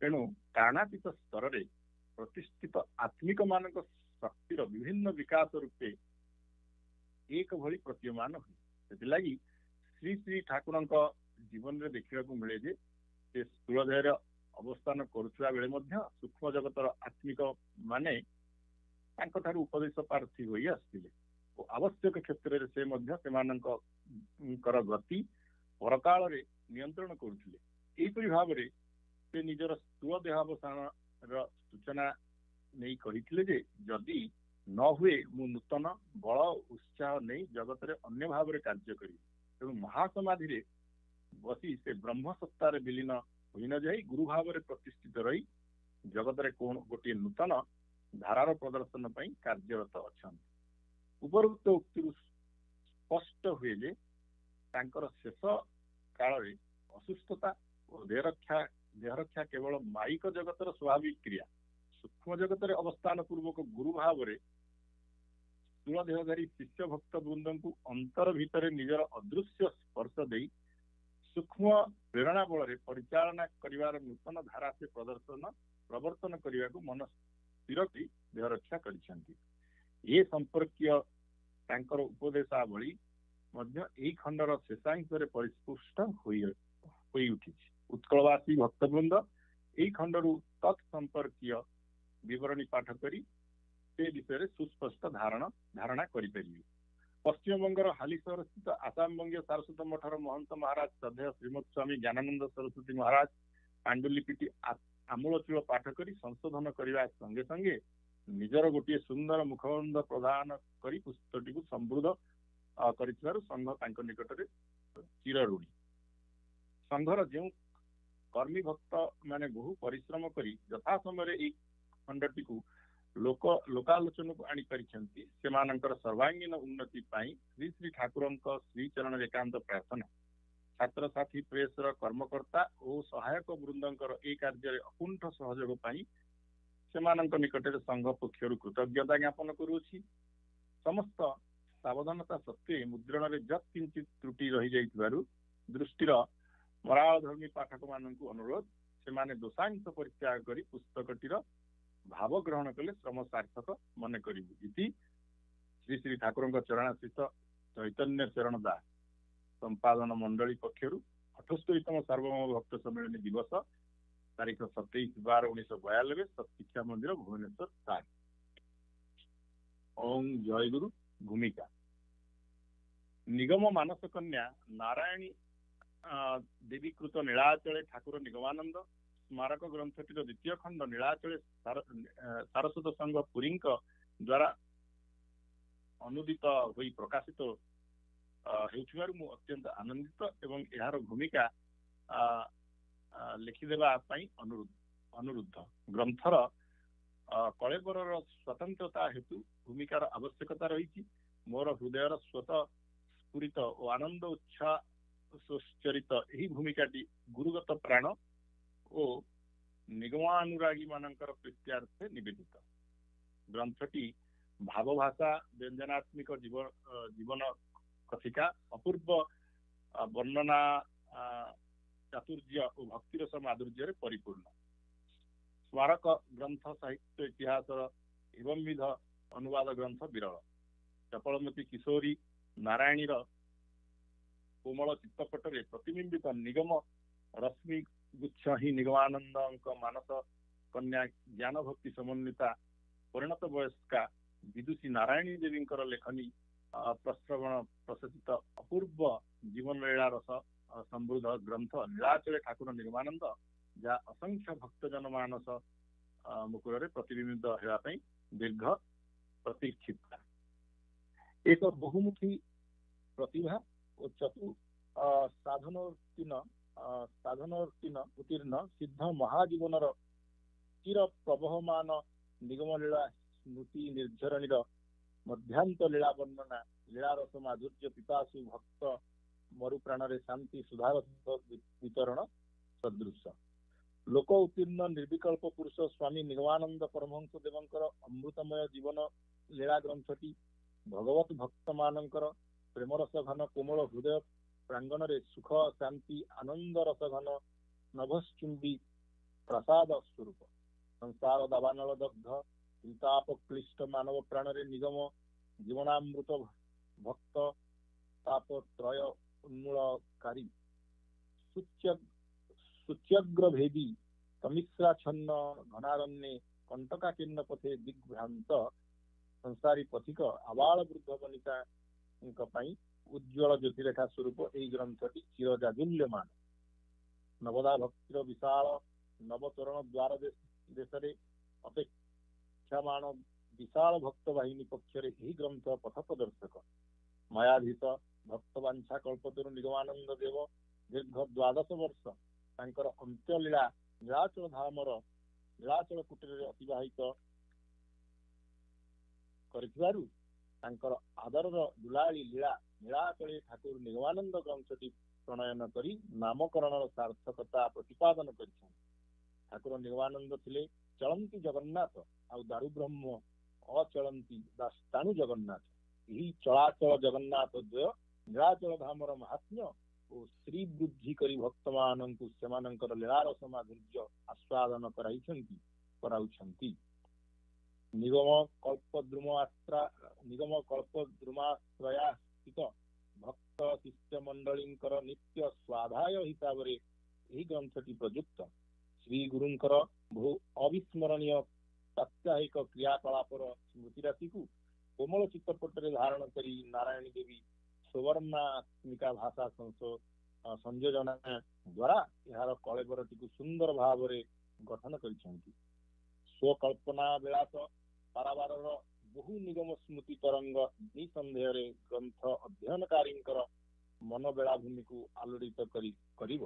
ତେଣୁ କାରଣାତୀତ ସ୍ତରରେ ପ୍ରତିଷ୍ଠିତ ଆତ୍ମିକ ମାନଙ୍କ ଶକ୍ତିର ବିଭିନ୍ନ ବିକାଶ ରୂପେ ଏକ ଭଳି ପ୍ରତୀୟମାନ ହୁଏ। ସେଥିଲାଗି ଶ୍ରୀ ଶ୍ରୀ ଠାକୁରଙ୍କ ଜୀବନରେ ଦେଖିବାକୁ ମିଳେ ଯେ ସେ ସ୍ଥୂଳ ଦେହରେ ଅବସ୍ଥାନ କରୁଥିବା ବେଳେ ମଧ୍ୟ ସୂକ୍ଷ୍ମ ଜଗତର ଆତ୍ମିକ ମାନେ ତାଙ୍କ ଠାରୁ ଉପଦେଶ ପ୍ରାର୍ଥୀ ହୋଇ ଆସିଥିଲେ ଓ ଆବଶ୍ୟକ କ୍ଷେତ୍ରରେ ସେ ମଧ୍ୟ ସେମାନଙ୍କର ଗତି ପରକାଳରେ ନିୟନ୍ତ୍ରଣ କରୁଥିଲେ। ଏହିପରି ଭାବରେ ସେ ନିଜର ସ୍ଥୂଳ ଦେହାବସାନର ସୂଚନା ନେଇ କହିଥିଲେ ଯେ ଯଦି ନ ହୁଏ ମୁଁ ନୂତନ ବଳ ଉତ୍ସାହ ନେଇ ଜଗତରେ ଅନ୍ୟ ଭାବରେ କାର୍ଯ୍ୟ କରିବି। ତେଣୁ ମହାସମାଧିରେ ବସି ସେ ବ୍ରହ୍ମ ସତ୍ତାରେ ବିଲୀନ ହୋଇ ନ ଯାଇ ଗୁରୁ ଭାବରେ ପ୍ରତିଷ୍ଠିତ ରହି ଜଗତରେ ଗୋଟିଏ ନୂତନ ଧାରାର ପ୍ରଦର୍ଶନ ପାଇଁ କାର୍ଯ୍ୟରତ ଅଛନ୍ତି। ଉପରୋକ୍ତ ଉକ୍ତିରୁ ସ୍ପଷ୍ଟ ହୁଏ ଯେ ତାଙ୍କର ଶେଷ କାଳରେ ଅସୁସ୍ଥତା ଓ ଦେହରକ୍ଷା କେବଳ ମାଇକ ଜଗତର ସ୍ୱାଭାବିକ କ୍ରିୟା। ସୂକ୍ଷ୍ମ ଜଗତରେ ଅବସ୍ଥାନ ପୂର୍ବକ ଗୁରୁ ଭାବରେ ସ୍ଥୂଳ ଦେହଧାରୀ ଶିଷ୍ୟ ଭକ୍ତ ବୃନ୍ଦଙ୍କୁ ଅନ୍ତର ଭିତରେ ନିଜର ଅଦୃଶ୍ୟ ସ୍ପର୍ଶ ଦେଇ ସୂକ୍ଷ୍ମ ପ୍ରେରଣା ବଳରେ ପରିଚାଳନା କରିବାର ନୂତନ ଧାରା ସେ ପ୍ରବର୍ତ୍ତନ କରିବାକୁ ମନ ସ୍ଥିର କରି ଦେହ ରକ୍ଷା କରିଛନ୍ତି। ଏ ସମ୍ପର୍କୀୟ ତାଙ୍କର ଉପଦେଶାବଳୀ ମଧ୍ୟ ଏହି ଖଣ୍ଡର ଶେଷାଂଶରେ ପରିସ୍ପୃଷ୍ଟ ହୋଇ ଉଠିଛି। उत्कलवासी भक्तवृंद यही खंडरू तत्संपर्कीय विवरणी पाठ करी से विषय सुस्पष्ट धारणा करिपारिबे। पश्चिम बंगर हालीसहर स्थित आसाम बंगीय सारस्वत मठर महंत महाराज श्रद्धेय श्रीमद स्वामी ज्ञानानंद सरस्वती महाराज पांडुलिपिटी आमूलचूल पाठ करी संशोधन करने संगे संगे निजर गोटे सुंदर मुखबंध प्रदान करी पुस्तकटी समृद्ध कर संघ तांक निकट में चिर ऋणी। संघर जो कर्मी भक्त माने बहु परिश्रम करी यथा समय खंडटी को लोकालोचन को आनी परिछंती सेमानंकर सर्वांगीन उन्नति पाई श्री श्री ठाकुर श्री चरण एकांत प्रार्थना। छात्र साथी प्रेस कर्मकर्ता और सहायक वृंदर ए कार्य अकुंठ सहयोग पाई सेमानंक निकट संघ पक्षर कृतज्ञता ज्ञापन करुछि। समस्त सावधानता सत्वे मुद्रण में जत किंचित त्रुटि रही जाइथिबारु दृष्टिर मरालधर्मी पाठक मानक अनुरोध से दोषांश परित्याग करी पुस्तकटीर भाव ग्रहण कले श्रम सार्थक मन करिबु इति श्री श्री ठाकुर चरणाश्रित चैतन्य चरण दास संपादन मंडली पक्षर 78तम सार्वभौम भक्त सम्मेलन दिवस तारीख 27/12/1992 सत्शिक्षा मंदिर भुवनेश्वर 7। ओम जय गुरु। भूमिका निगम मानस कन्या नारायणी देवीकृत नीलाचले ठाकुर निगमानंद स्मारक ग्रंथटीर द्वितीय खंड नीलाचले सारस्वत संघ पुरी द्वारा अनुदित होई प्रकाशित हेउथिबारु मु अत्यंत आनंदित एवं यार भूमिका लिखिदेबा पई अनुरुद्ध। ग्रंथर कलेबर स्वतंत्रता हेतु भूमिकार आवश्यकता रही। मोर हृदयर स्वत स्फुरित और आनंद उत्साहचरित यही भूमिकाटी गुरुगत प्राण और निगमानुरागी मानकर प्रीत्यार्थे निवेदित। ग्रंथटी भावभाषा व्यंजनात्मक जीवन कथिका अपूर्व वर्णना चातुर्य और भक्तिरस माधुर्य परिपूर्ण। स्मारक ग्रंथ साहित्य इतिहास एवं विध अनुवाद ग्रंथ विरल। चपलमती किशोरी नारायणी कोमल चित्तपटरे प्रतिबिंबित निगम रश्मि गुच्छ ही निगमानंद मानस कन्या ज्ञान भक्ति समन्विता परिणत वयस्का विदुषी नारायणी देवी लेखनी प्रश्रवण प्रसचित अपूर्व जीवन लीला रस समृद्ध ग्रंथ नीलाचले ठाकुर निर्मानंद जहाँ असंख्य भक्तजन मानस मुकुर प्रतिबिंबित होगापी दीर्घ प्रतीक्षित एक बहुमुखी प्रतिभा और चतु साधनोत्तीर्ण उत्तीर्ण सिद्ध महाजीवन चिर प्रवहमान निगम लीला स्मृति निर्झरणीर मध्यांत लीला वर्णना लीलारस माधुर्य पिपासु भक्त मरुप्राण शांति सुधार वितरण सदृश लोक उत्तीर्ण निर्विकल्प पुरुष स्वामी निगमानंद परमहंस देवंकर अमृतमय जीवन लीला ग्रंथटी भगवत भक्त मानकर प्रेमरस घन कोमल हृदय प्रांगण रे सुख शांति आनंद रस घन नभश्चुंबी प्रसाद स्वरूप संसार दावानल दग्ध हिताप क्लिष्ट मानव प्राण रे निगम जीवनामृत भक्त ताप त्रय उन्मूलकारी सुच्यग्र भेदी तमिश्राछन्न घनारण्ये कंटकाकीर्ण पथे दिग्भ्रांत संसारी पथिक आबाल वृद्ध वनिता उज्ज्वल ज्योतिरेखा स्वरूप यही ग्रंथटी चिर जाजुल्यमान। नवदा भक्तिर विशाल नवचरण द्वार देश अपेक्षामान विशाल भक्त बाहिनी पक्षरे यही ग्रंथ पथ प्रदर्शक मायाधीश भक्तवांछा कल्पतरु निगमानंद देव दीर्घ 12 वर्ष तांकर अंत्यलीला नीलाचल धामर नीलाचल कुटीर अतिवाहित करिथिबारु तांकर आदरर दुलाली लीला नीलाचले ठाकुर निगमानंद ग्रंथटी प्रणयन करी नामकरण सार्थकता प्रतिपादन करिछन। ठाकुर निगमानंद थिले चलंती जगन्नाथ आउ दारु ब्रह्म अचलंती दास्तानु जगन्नाथ। यही चलाचल जगन्नाथ द्वय नीलाचल धामर महात्म्य और श्री वृद्धि करी भक्त मानंकु सेमानंकर लीलारस माधुर्य आस्वादन कराउछंती। निगम कल्पद्रुमाश्रया स्थित भक्त शिष्य मंडलींकर नित्य स्वाधाय हिसाब रे ଏହି ଗ୍ରନ୍ଥଟି ପ୍ରଯୁକ୍ତ ଶ୍ରୀଗୁରୁଙ୍କର ବହୁ ଅବିସ୍ମରଣୀୟ ସାପ୍ତାହିକ କ୍ରିୟାକଳାପର ସ୍ମୃତିରାଶିକୁ କୋମଳ ଚିତ୍ତପଟରେ ଧାରଣ କରି ନାରାୟଣୀ ଦେବୀ ସୁବର୍ଣ୍ଣାତ୍ମିକା ଭାଷା ସଂଯୋଜନା ଦ୍ୱାରା ଏହାର କଳେବରଟିକୁ ସୁନ୍ଦର ଭାବରେ ଗଠନ କରିଛନ୍ତି। ସ୍ୱକଳ୍ପନା ବିଳାସ ପାରାବାରର ବହୁ ନିଗମ ସ୍ମୃତି ତରଙ୍ଗ ନିଃସନ୍ଦେହରେ ଗ୍ରନ୍ଥ ଅଧ୍ୟୟନକାରୀଙ୍କର ମନବେଳାଭୂମିକୁ ଆଲୋଡ଼ିତ କରିବ।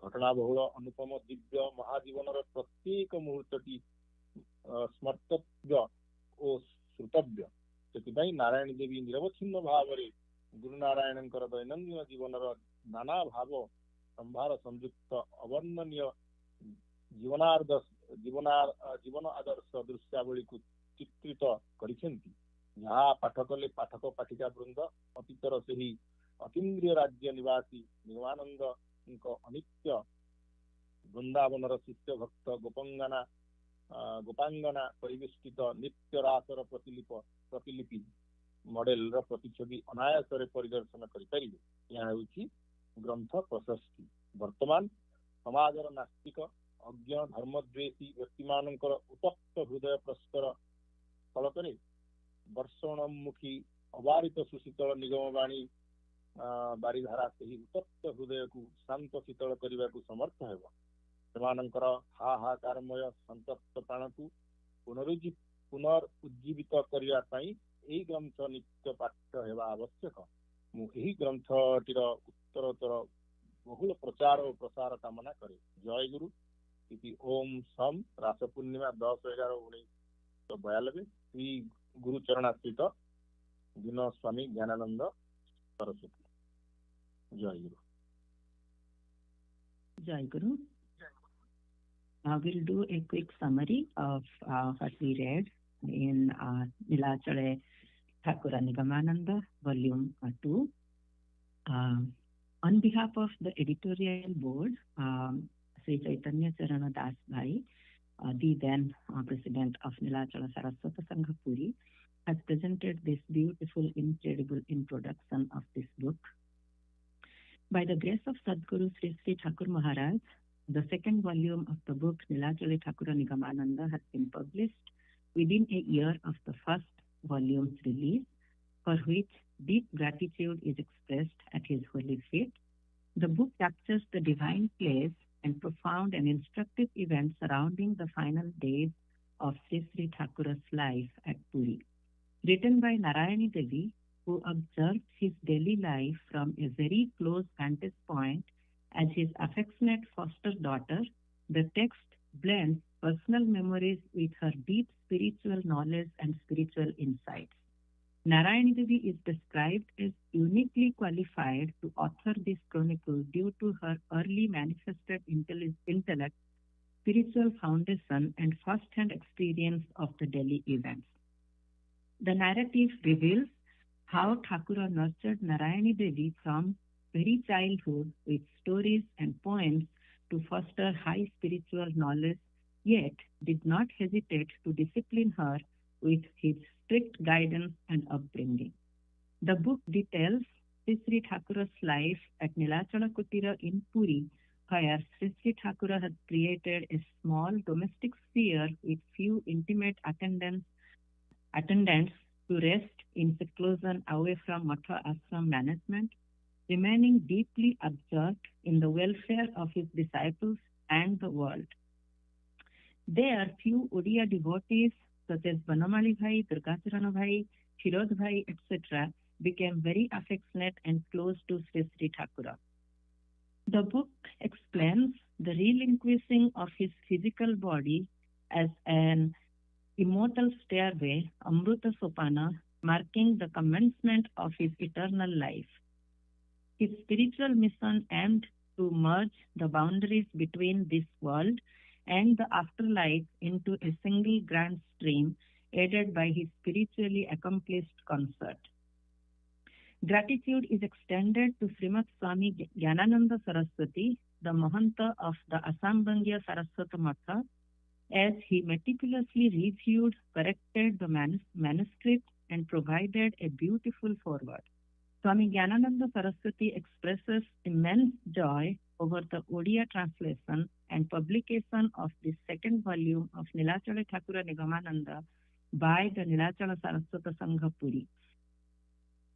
ଘଟଣାବହୁଳ ଅନୁପମ ଦିବ୍ୟ ମହାଜୀବନର ପ୍ରତ୍ୟେକ ମୁହୂର୍ତ୍ତଟି ସ୍ମର୍ତ୍ତବ୍ୟ ଓ ଶ୍ରୁତବ୍ୟ। ସେଥିପାଇଁ ନାରାୟଣୀ ଦେବୀ ନିରବଚ୍ଛିନ୍ନ ଭାବରେ ଗୁରୁ ନାରାୟଣଙ୍କର ଦୈନନ୍ଦିନ ଜୀବନର ନାନା ଭାବ ସମ୍ଭାର ସଂଯୁକ୍ତ ଅବର୍ଣ୍ଣନୀୟ ଜୀବନ ଆଦର୍ଶ ଦୃଶ୍ୟାବଳୀକୁ ଚିତ୍ରିତ କରିଛନ୍ତି, ଯାହା ପାଠ କଲେ ପାଠକ ପାଠିକା ବୃନ୍ଦ ଅତୀତର ସେହି ଅତୀନ୍ଦ୍ରିୟ ରାଜ୍ୟ ନିବାସୀ ନିର୍ମାନନ୍ଦଙ୍କ ଅନିତ୍ୟ ବୃନ୍ଦାବନର ଶିଷ୍ୟ ଭକ୍ତ ଗୋପାଙ୍ଗନା ପରିବେଷ୍ଟିତ ନିତ୍ୟ ରାସର ପ୍ରତିଲିପି ମଡେଲର ପ୍ରତିଛବି ଅନାୟାସରେ ପରିଦର୍ଶନ କରିପାରିବେ। ଏହା ହେଉଛି ଗ୍ରନ୍ଥ ପ୍ରଶସ୍ତି। ବର୍ତ୍ତମାନ ସମାଜର ନାସ୍ତିକ ଅଜ୍ଞ ଧର୍ମଦ୍ୱେଷୀ ବ୍ୟକ୍ତିମାନଙ୍କର ଉତ୍ତପ୍ତ ହୃଦୟ ପ୍ରସ୍ତର ଫଳକରେ ବର୍ଷଣୋନ୍ମୁଖୀ ଅବାରିତ ସୁଶୀତଳ ନିଗମବାଣୀ ବାରିଧାରା ସେହି ଉତ୍ତପ୍ତ ହୃଦୟକୁ ଶାନ୍ତ ଶୀତଳ କରିବାକୁ ସମର୍ଥ ହେବ। ସେମାନଙ୍କର ହାହାକାରମୟ ସନ୍ତପ୍ତ ପ୍ରାଣକୁ ପୁନରୁଜ୍ଜୀବିତ କରିବା ପାଇଁ ଏହି ଗ୍ରନ୍ଥ ନିତ୍ୟ ପାଠ୍ୟ ହେବା ଆବଶ୍ୟକ। ମୁଁ ଏହି ଗ୍ରନ୍ଥଟିର ଉତ୍ତରୋତ୍ତର ବହୁଳ ପ୍ରଚାର ଓ ପ୍ରସାର କାମନା କରେ। ଜୟ ଗୁରୁ। ଇତି ଓମ୍ ସମ୍ ରାସ ପୂର୍ଣ୍ଣିମା 10/11/1992 ଶ୍ରୀ ଗୁରୁଚରଣାଶ୍ରିତ ଦୀନ ସ୍ୱାମୀ ଜ୍ଞାନାନନ୍ଦ ସରସ୍ୱତୀ। ଜୟ ଗୁରୁ। Jai Guru. We'll do a quick summary of what we read in Nilachale Thakura Nigamananda, Volume 2. On behalf of the editorial board, Sri Chaitanya Charana Das Bhai, the then president of Nilachala Saraswata Sangha Puri, has presented this beautiful, incredible introduction of this book. By the grace of Sadguru Sri Sri Thakur Maharaj, the second volume of the book Nilachale Thakura Nigamananda has been published within a year of the first volume's release, for which deep gratitude is expressed at his holy feet. The book captures the divine place and profound and instructive events surrounding the final days of Sri Sri Thakura's life at Puri. Written by Narayani Devi, who observed his daily life from a very close vantage point as his affectionate foster daughter, the text blends personal memories with her deep spiritual knowledge and spiritual insights. Narayani Devi is described as uniquely qualified to author this chronicle due to her early manifested intellect, spiritual foundation, and first-hand experience of the daily events. The narrative reveals how Thakura nurtured Narayani Devi from very childhood with stories and poems to foster high spiritual knowledge, yet did not hesitate to discipline her with his strict guidance and upbringing. The book details Sri Sri Thakura's life at Nilachala Kutira in Puri, where Sri Sri Thakura had created a small domestic sphere with few intimate attendants to rest in seclusion away from Matha Ashram management, remaining deeply absorbed in the welfare of his disciples and the world. There, few Odia devotees such as Banamali Bhai, Durgacharana Bhai, Firod Bhai, etc., became very affectionate and close to Sri Sri Thakura. The book explains the relinquishing of his physical body as an immortal stairway, Amruta Sopana, marking the commencement of his eternal life. His spiritual mission aimed to merge the boundaries between this world and the afterlife into a single grand stream, aided by his spiritually accomplished consort. Gratitude is extended to Srimad Swami Jnanananda Saraswati, the Mahanta of the Assambangya Saraswata Matha, as he meticulously reviewed, corrected the manuscript and provided a beautiful foreword. Swami Jnanananda Saraswati expresses immense joy over the Odia translation and publication of the second volume of Nilachala Thakura Nigamananda by the Nilachala Saraswata Sangha Puri.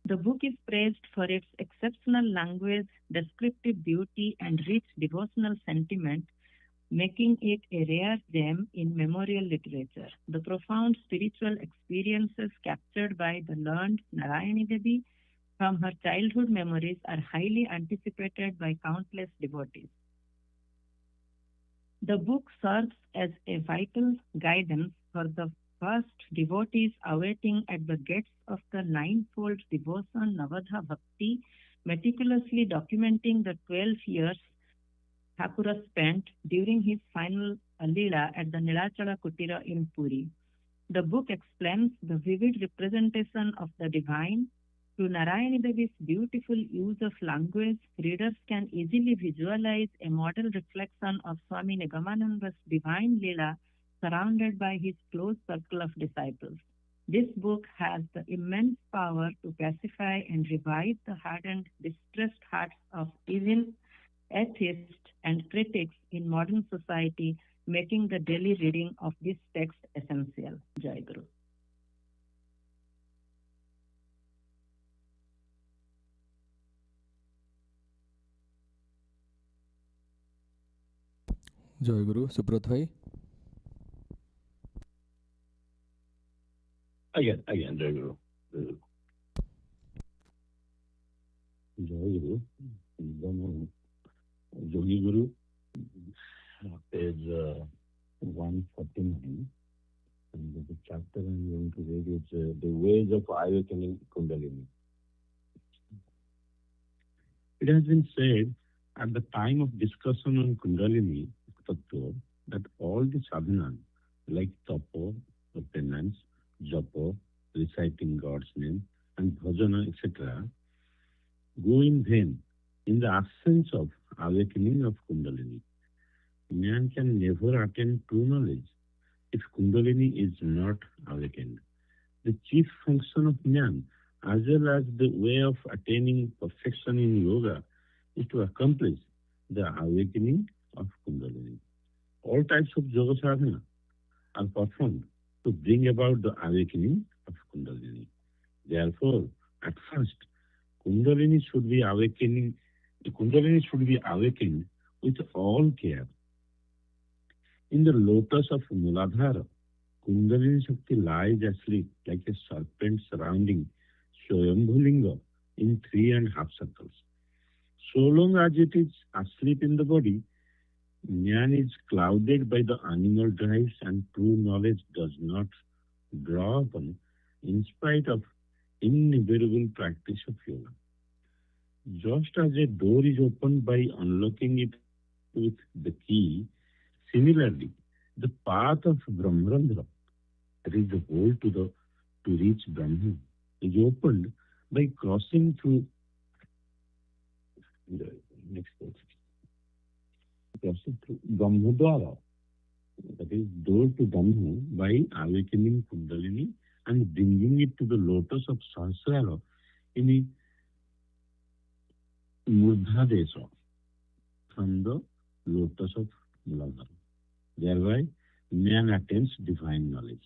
The book is praised for its exceptional language, descriptive beauty, and rich devotional sentiment, making it a rare gem in memorial literature. The profound spiritual experiences captured by the learned Narayani Devi from her childhood memories are highly anticipated by countless devotees. The book serves as a vital guidance for the first devotees awaiting at the gates of the ninefold devotion Navadha Bhakti, meticulously documenting the 12 years Thakura spent during his final Leela at the Nilachala Kutira in Puri. The book explains the vivid representation of the divine. Through Narayani Devi's beautiful use of language, readers can easily visualize a model reflection of Swami Nigamananda's divine Leela surrounded by his close circle of disciples. This book has the immense power to pacify and revive the hardened, distressed hearts of even atheists and critics in modern society, making the daily reading of this text essential. Jai Guru. Jai Guru. Subrat bhai. Again, Jai Guru. Jai Guru. Yogi Guru, page 149. And the chapter I'm going to read is The Ways of Awakening Kundalini. It has been said at the time of discussion on Kundalini Tattva that all the sadhanas like tapo, penance, japa, reciting God's name, and bhajana, etc., go in vain in the absence of awakening of Kundalini. Man can never attain true knowledge if Kundalini is not awakened. The chief function of man, as well as the way of attaining perfection in yoga, is to accomplish the awakening of Kundalini. All types of yoga sadhana are performed to bring about the awakening of Kundalini. Therefore, at first, Kundalini should be awakened with all care. In the lotus of Muladhara, Kundalini Shakti lies asleep like a serpent surrounding Swayambhulinga in 3.5 circles. So long as it is asleep in the body, man is clouded by the animal drives and true knowledge does not draw upon in spite of innumerable practice of yoga. Just as a door is opened by unlocking it with the key, similarly, the path of Brahmarandhra, that is the hole to reach Brahman, is opened by crossing through the next page. Crossing through Brahmadwara, that is door to Brahma, by awakening Kundalini and bringing it to the lotus of Sahasrara in a Murdhadesa from the lotus of Muladhara. Thereby, man attains divine knowledge.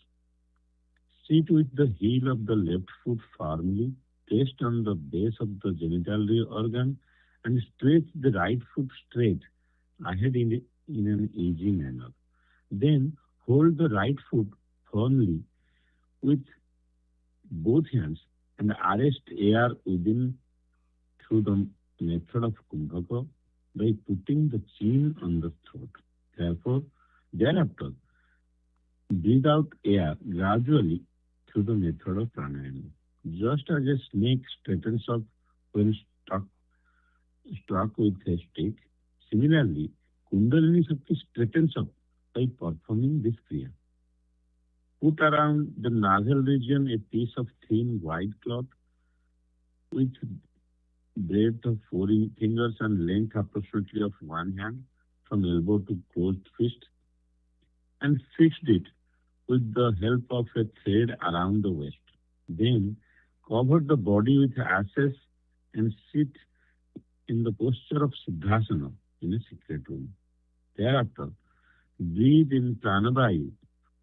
Sit with the heel of the left foot firmly placed on the base of the genital organ and stretch the right foot straight ahead in an easy manner. Then hold the right foot firmly with both hands and arrest air within through the method of Kumbhaka by putting the chin on the throat. Thereafter, breathe out air gradually through the method of pranayama. Just as a snake straightens up when struck with a stick, similarly, Kundalini Shakti straightens up by performing this kriya. Put around the nasal region a piece of thin white cloth with breadth of 4 fingers and length approximately of 1 hand from elbow to closed fist, and fixed it with the help of a thread around the waist. Then cover the body with ashes and sit in the posture of Siddhasana in a secret room. Thereafter, breathe in pranavayu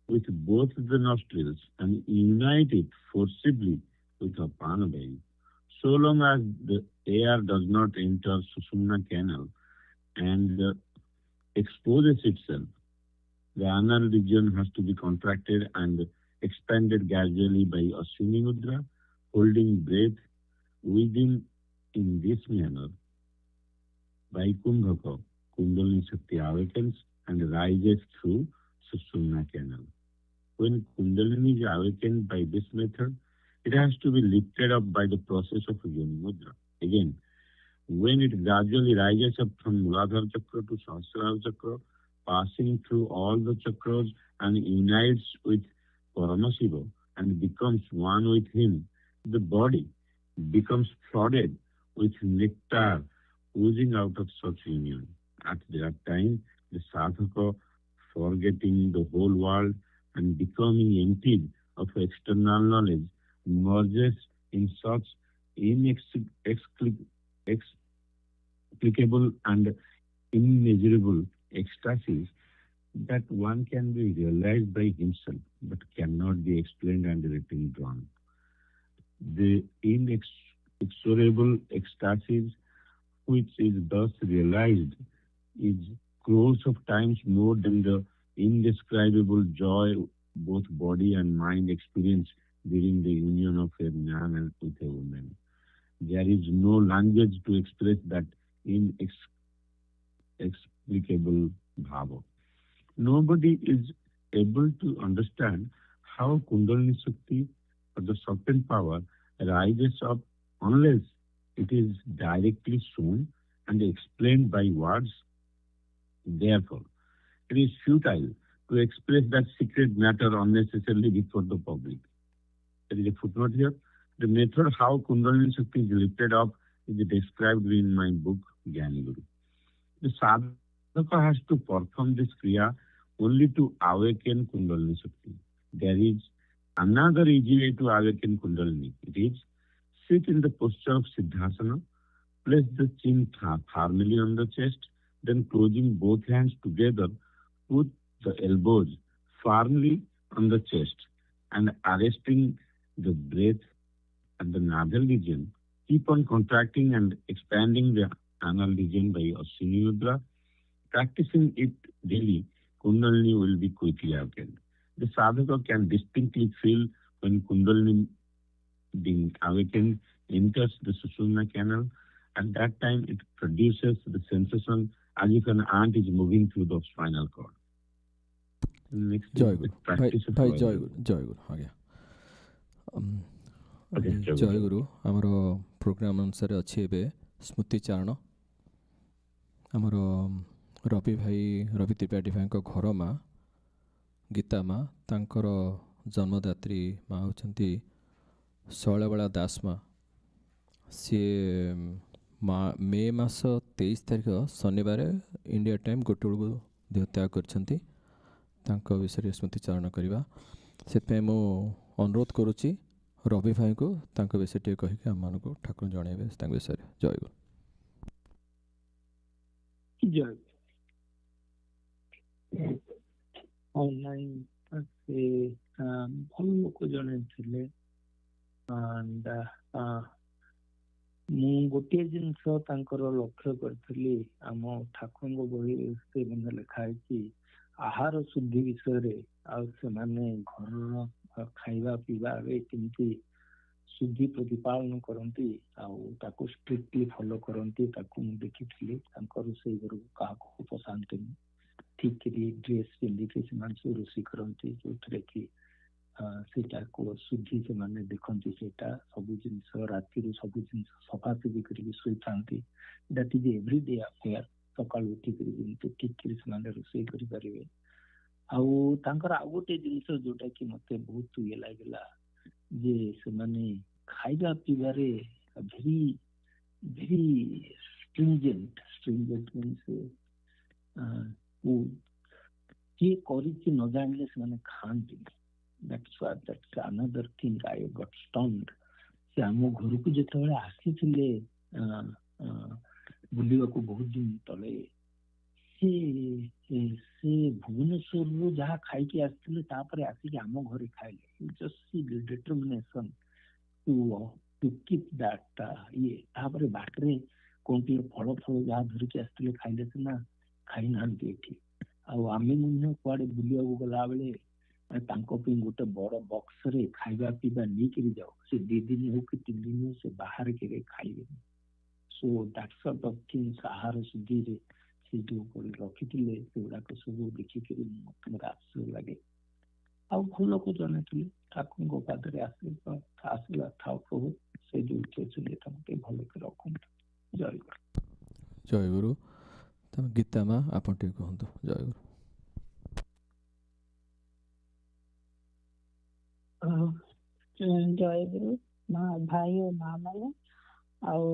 with both the nostrils and unite it forcibly with apanavayu. So long as the air does not enter Sushumna canal and exposes itself, the anal region has to be contracted and expanded gradually by Ashwini Mudra, holding breath within in this manner. Vaikumbhaka, Kundalini Shakti awakens and rises through Sushumna canal. When Kundalini is awakened by this method, it has to be lifted up by the process of Yoni Mudra. Again, when it gradually rises up from Muladhara Chakra to Sahasrara Chakra, passing through all the chakras and unites with Paramashiva and becomes one with him, the body becomes flooded with nectar oozing out of such union. At that time, the sadhaka, forgetting the whole world and becoming emptied of external knowledge, merges in such inexplicable and immeasurable ecstasies that one can be realized by himself but cannot be explained and written down. The inexorable ecstasies which is thus realized is crores of times more than the indescribable joy both body and mind experience during the union of a man and with a woman. There is no language to express that inexplicable bhava. Nobody is able to understand how Kundalini Shakti or the serpent power rises up unless it is directly shown and explained by words. Therefore, it is futile to express that secret matter unnecessarily before the public. There is a footnote here. The method how Kundalini Shakti is lifted up is described in my book, Jnani Guru. The sadhaka has to perform this kriya only to awaken Kundalini Shakti. There is another easy way to awaken Kundalini. It is sit in the posture of Siddhasana, place the chin firmly on the chest, then closing both hands together, put the elbows firmly on the chest and arresting the breath at the nasal region. Keep on contracting and expanding the anal region by Ashwini Mudra. Practicing it daily, Kundalini will be quickly awakened. The sadhaka can distinctly feel when Kundalini being awakened enters the Sushumna canal. At that time, it produces the sensation as if an ant is moving through the spinal cord. Next जय is the Guru practice of भाई जय Vajra. गुरु जय गुरु आज्ञा Okay, जय जय गुरु. गुरु आमर programme अनुसार अच्छी एबे स्मृति चारण आमर रवि भाई रवि त्रिपाठी भाई घर माँ गीता माँ तांकर जन्मदात्री माँ होचंती शैलबाला दास माँ सी मे मास 23 तारिख शनिवार इंडिया टाइम गोटे बेलू देह त्याग करछंती तांको विषय स्मृति चारण करवा से अनुरोध करुच्ची रवि भाई को तांको विषय टे कहीकि आम मानक ठाकुर जनइबे तांको विषय जय गुरु जय ऑनलाइन से भल लोक जड़े थे मु गोटे जिनस लक्ष्य करी आम ठाकुर बही से लिखाई आहार शुद्धि विषय से घर खाइबा पीवा केमती शुद्धि प्रतिपालन करती स्ट्रिक्टली फॉलो करती देखी रोषे घर क्या पसाते ठीक ड्रेस पिंधिकी से रोषे करती जो थे कि शुद्धि से देखती से सब जिन राति सब जिन सफासफी करके शोई था दैट इज एवरीडे अफेयर सका उठिक ठीक रोषे करें आउ गोटे जिनस जोटा कि मत बहुत ये लगला जे से खाइबा पीबारे वेरी वेरी स्ट्रिंजेंट मीन्स किए करी न जाने से खाती that's another thing I got stunned से आम घर को जिते आसी बुलवा को बहुत दिन तले ସେ ଭୁବନେଶ୍ୱରରୁ ଯାହା ଖାଇକି ଆସିଥିଲେ ତାପରେ ଆସିକି ଆମ ଘରେ ଖାଇଲେ just determination to keep that ଇଏ। ତାପରେ ବାଟରେ କଣ ଟିକେ ଫଳ ଯାହା ଧରିକି ଆସିଥିଲେ ଖାଇଲେ ସିନା, ଖାଇନାହାନ୍ତି ଏଠି। ଆଉ ଆମେ ମଧ୍ୟ କୁଆଡେ ବୁଲିବାକୁ ଗଲାବେଳେ ତାଙ୍କ ପାଇଁ ଗୋଟେ ବଡ ବକ୍ସରେ ଖାଇବା ପିଇବା ନେଇକିରି ଯାଉ। ସେ 2 ଦିନ ହଉ କି 3 ଦିନ ହଉ ସେ ବାହାରେ କେବେ ଖାଇବେନି। So that short of things ଆହାର ସୁଧିରେ ସେ ଯୋଉ କରି ରଖିଥିଲେ ସେଗୁଡାକ ସବୁ ଦେଖିକିରି ମତେ ଆଶ୍ଚର୍ଯ୍ୟ ଲାଗେ। ଆଉ ଭଲ ଲୋକ ଜଣେ ଥିଲେ, ଠାକୁରଙ୍କ ପାଦରେ ଆସିଲା ଥାଉ ପ୍ରଭୁ, ସେ ଯୋଉଠି ଅଛନ୍ତି ତାଙ୍କୁ ଭଲକି ରଖନ୍ତୁ। ଜୟ ଗୁରୁ। ଜୟ ଗୁରୁ। ତମେ ଗୀତା ମା ଆପଣ ଟିକେ କୁହନ୍ତୁ। ଜୟ ଗୁରୁ। ଜୟ ଗୁରୁ ମା ଭାଇ ଓ ମା ମାନେ। ଆଉ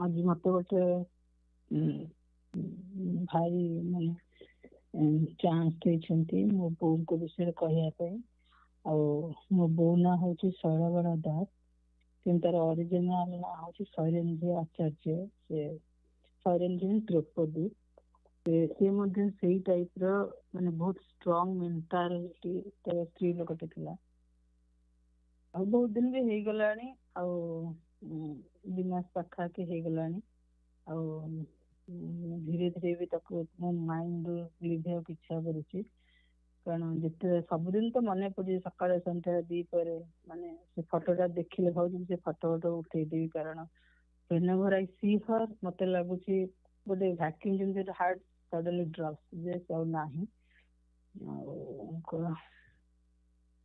ଆଜି ମତେ ଗୋଟେ ଭାଇ ମାନେ ଚାନ୍ସ ଦେଇଛନ୍ତି ମୋ ବୋଉଙ୍କ ବିଷୟରେ କହିବା ପାଇଁ। ଆଉ ମୋ ବୋଉ ନାଁ ହଉଛି ଶୈଳବାଳା ଦାସ, କିନ୍ତୁ ତାର ଅରିଜିନାଲ ନାଁ ହଉଛି ଶୈଳେନ୍ଦ୍ର ଆଚାର୍ଯ୍ୟ। ସେ ଶୈଳେନ୍ଦ୍ର ଦ୍ରୌପଦୀ। ସେ ମଧ୍ୟ ସେଇ ଟାଇପର ମାନେ ବହୁତ ଷ୍ଟ୍ରଙ୍ଗ ମେଣ୍ଟାଲିଟି ସ୍ତ୍ରୀ ଲୋକଟେ ଥିଲା। ଆଉ ବହୁତ ଦିନ ବି ହେଇଗଲାଣି, ଆଉ 2 ମାସ ପାଖାପାଖି ହେଇଗଲାଣି। ଆଉ ଧୀରେ ଧୀରେ ବି ତାକୁ ମୋ ମାଇଣ୍ଡରୁ ଲିଭେଇବାକୁ ଇଚ୍ଛା କରୁଛି, କାରଣ ଯେତେ ସବୁଦିନ ତ ମନେ ପଡୁଛି ସକାଳେ ସନ୍ଧ୍ୟାରେ ଦ୍ୱିପହରେ, ମାନେ ସେ ଫଟୋଟା ଦେଖିଲେ ଭାବୁଛି ସେ ଫଟୋ ଉଠେଇଦେବି। କାରଣ whenever I see her ମତେ ଲାଗୁଛି ଗୋଟେ ଭ୍ୟାକ୍ୟୁମ ଯେମିତି ହାର୍ଟ ସଡନଲି ଡ୍ରପ୍ସ, ଯେ ଆଉ ନାହିଁ।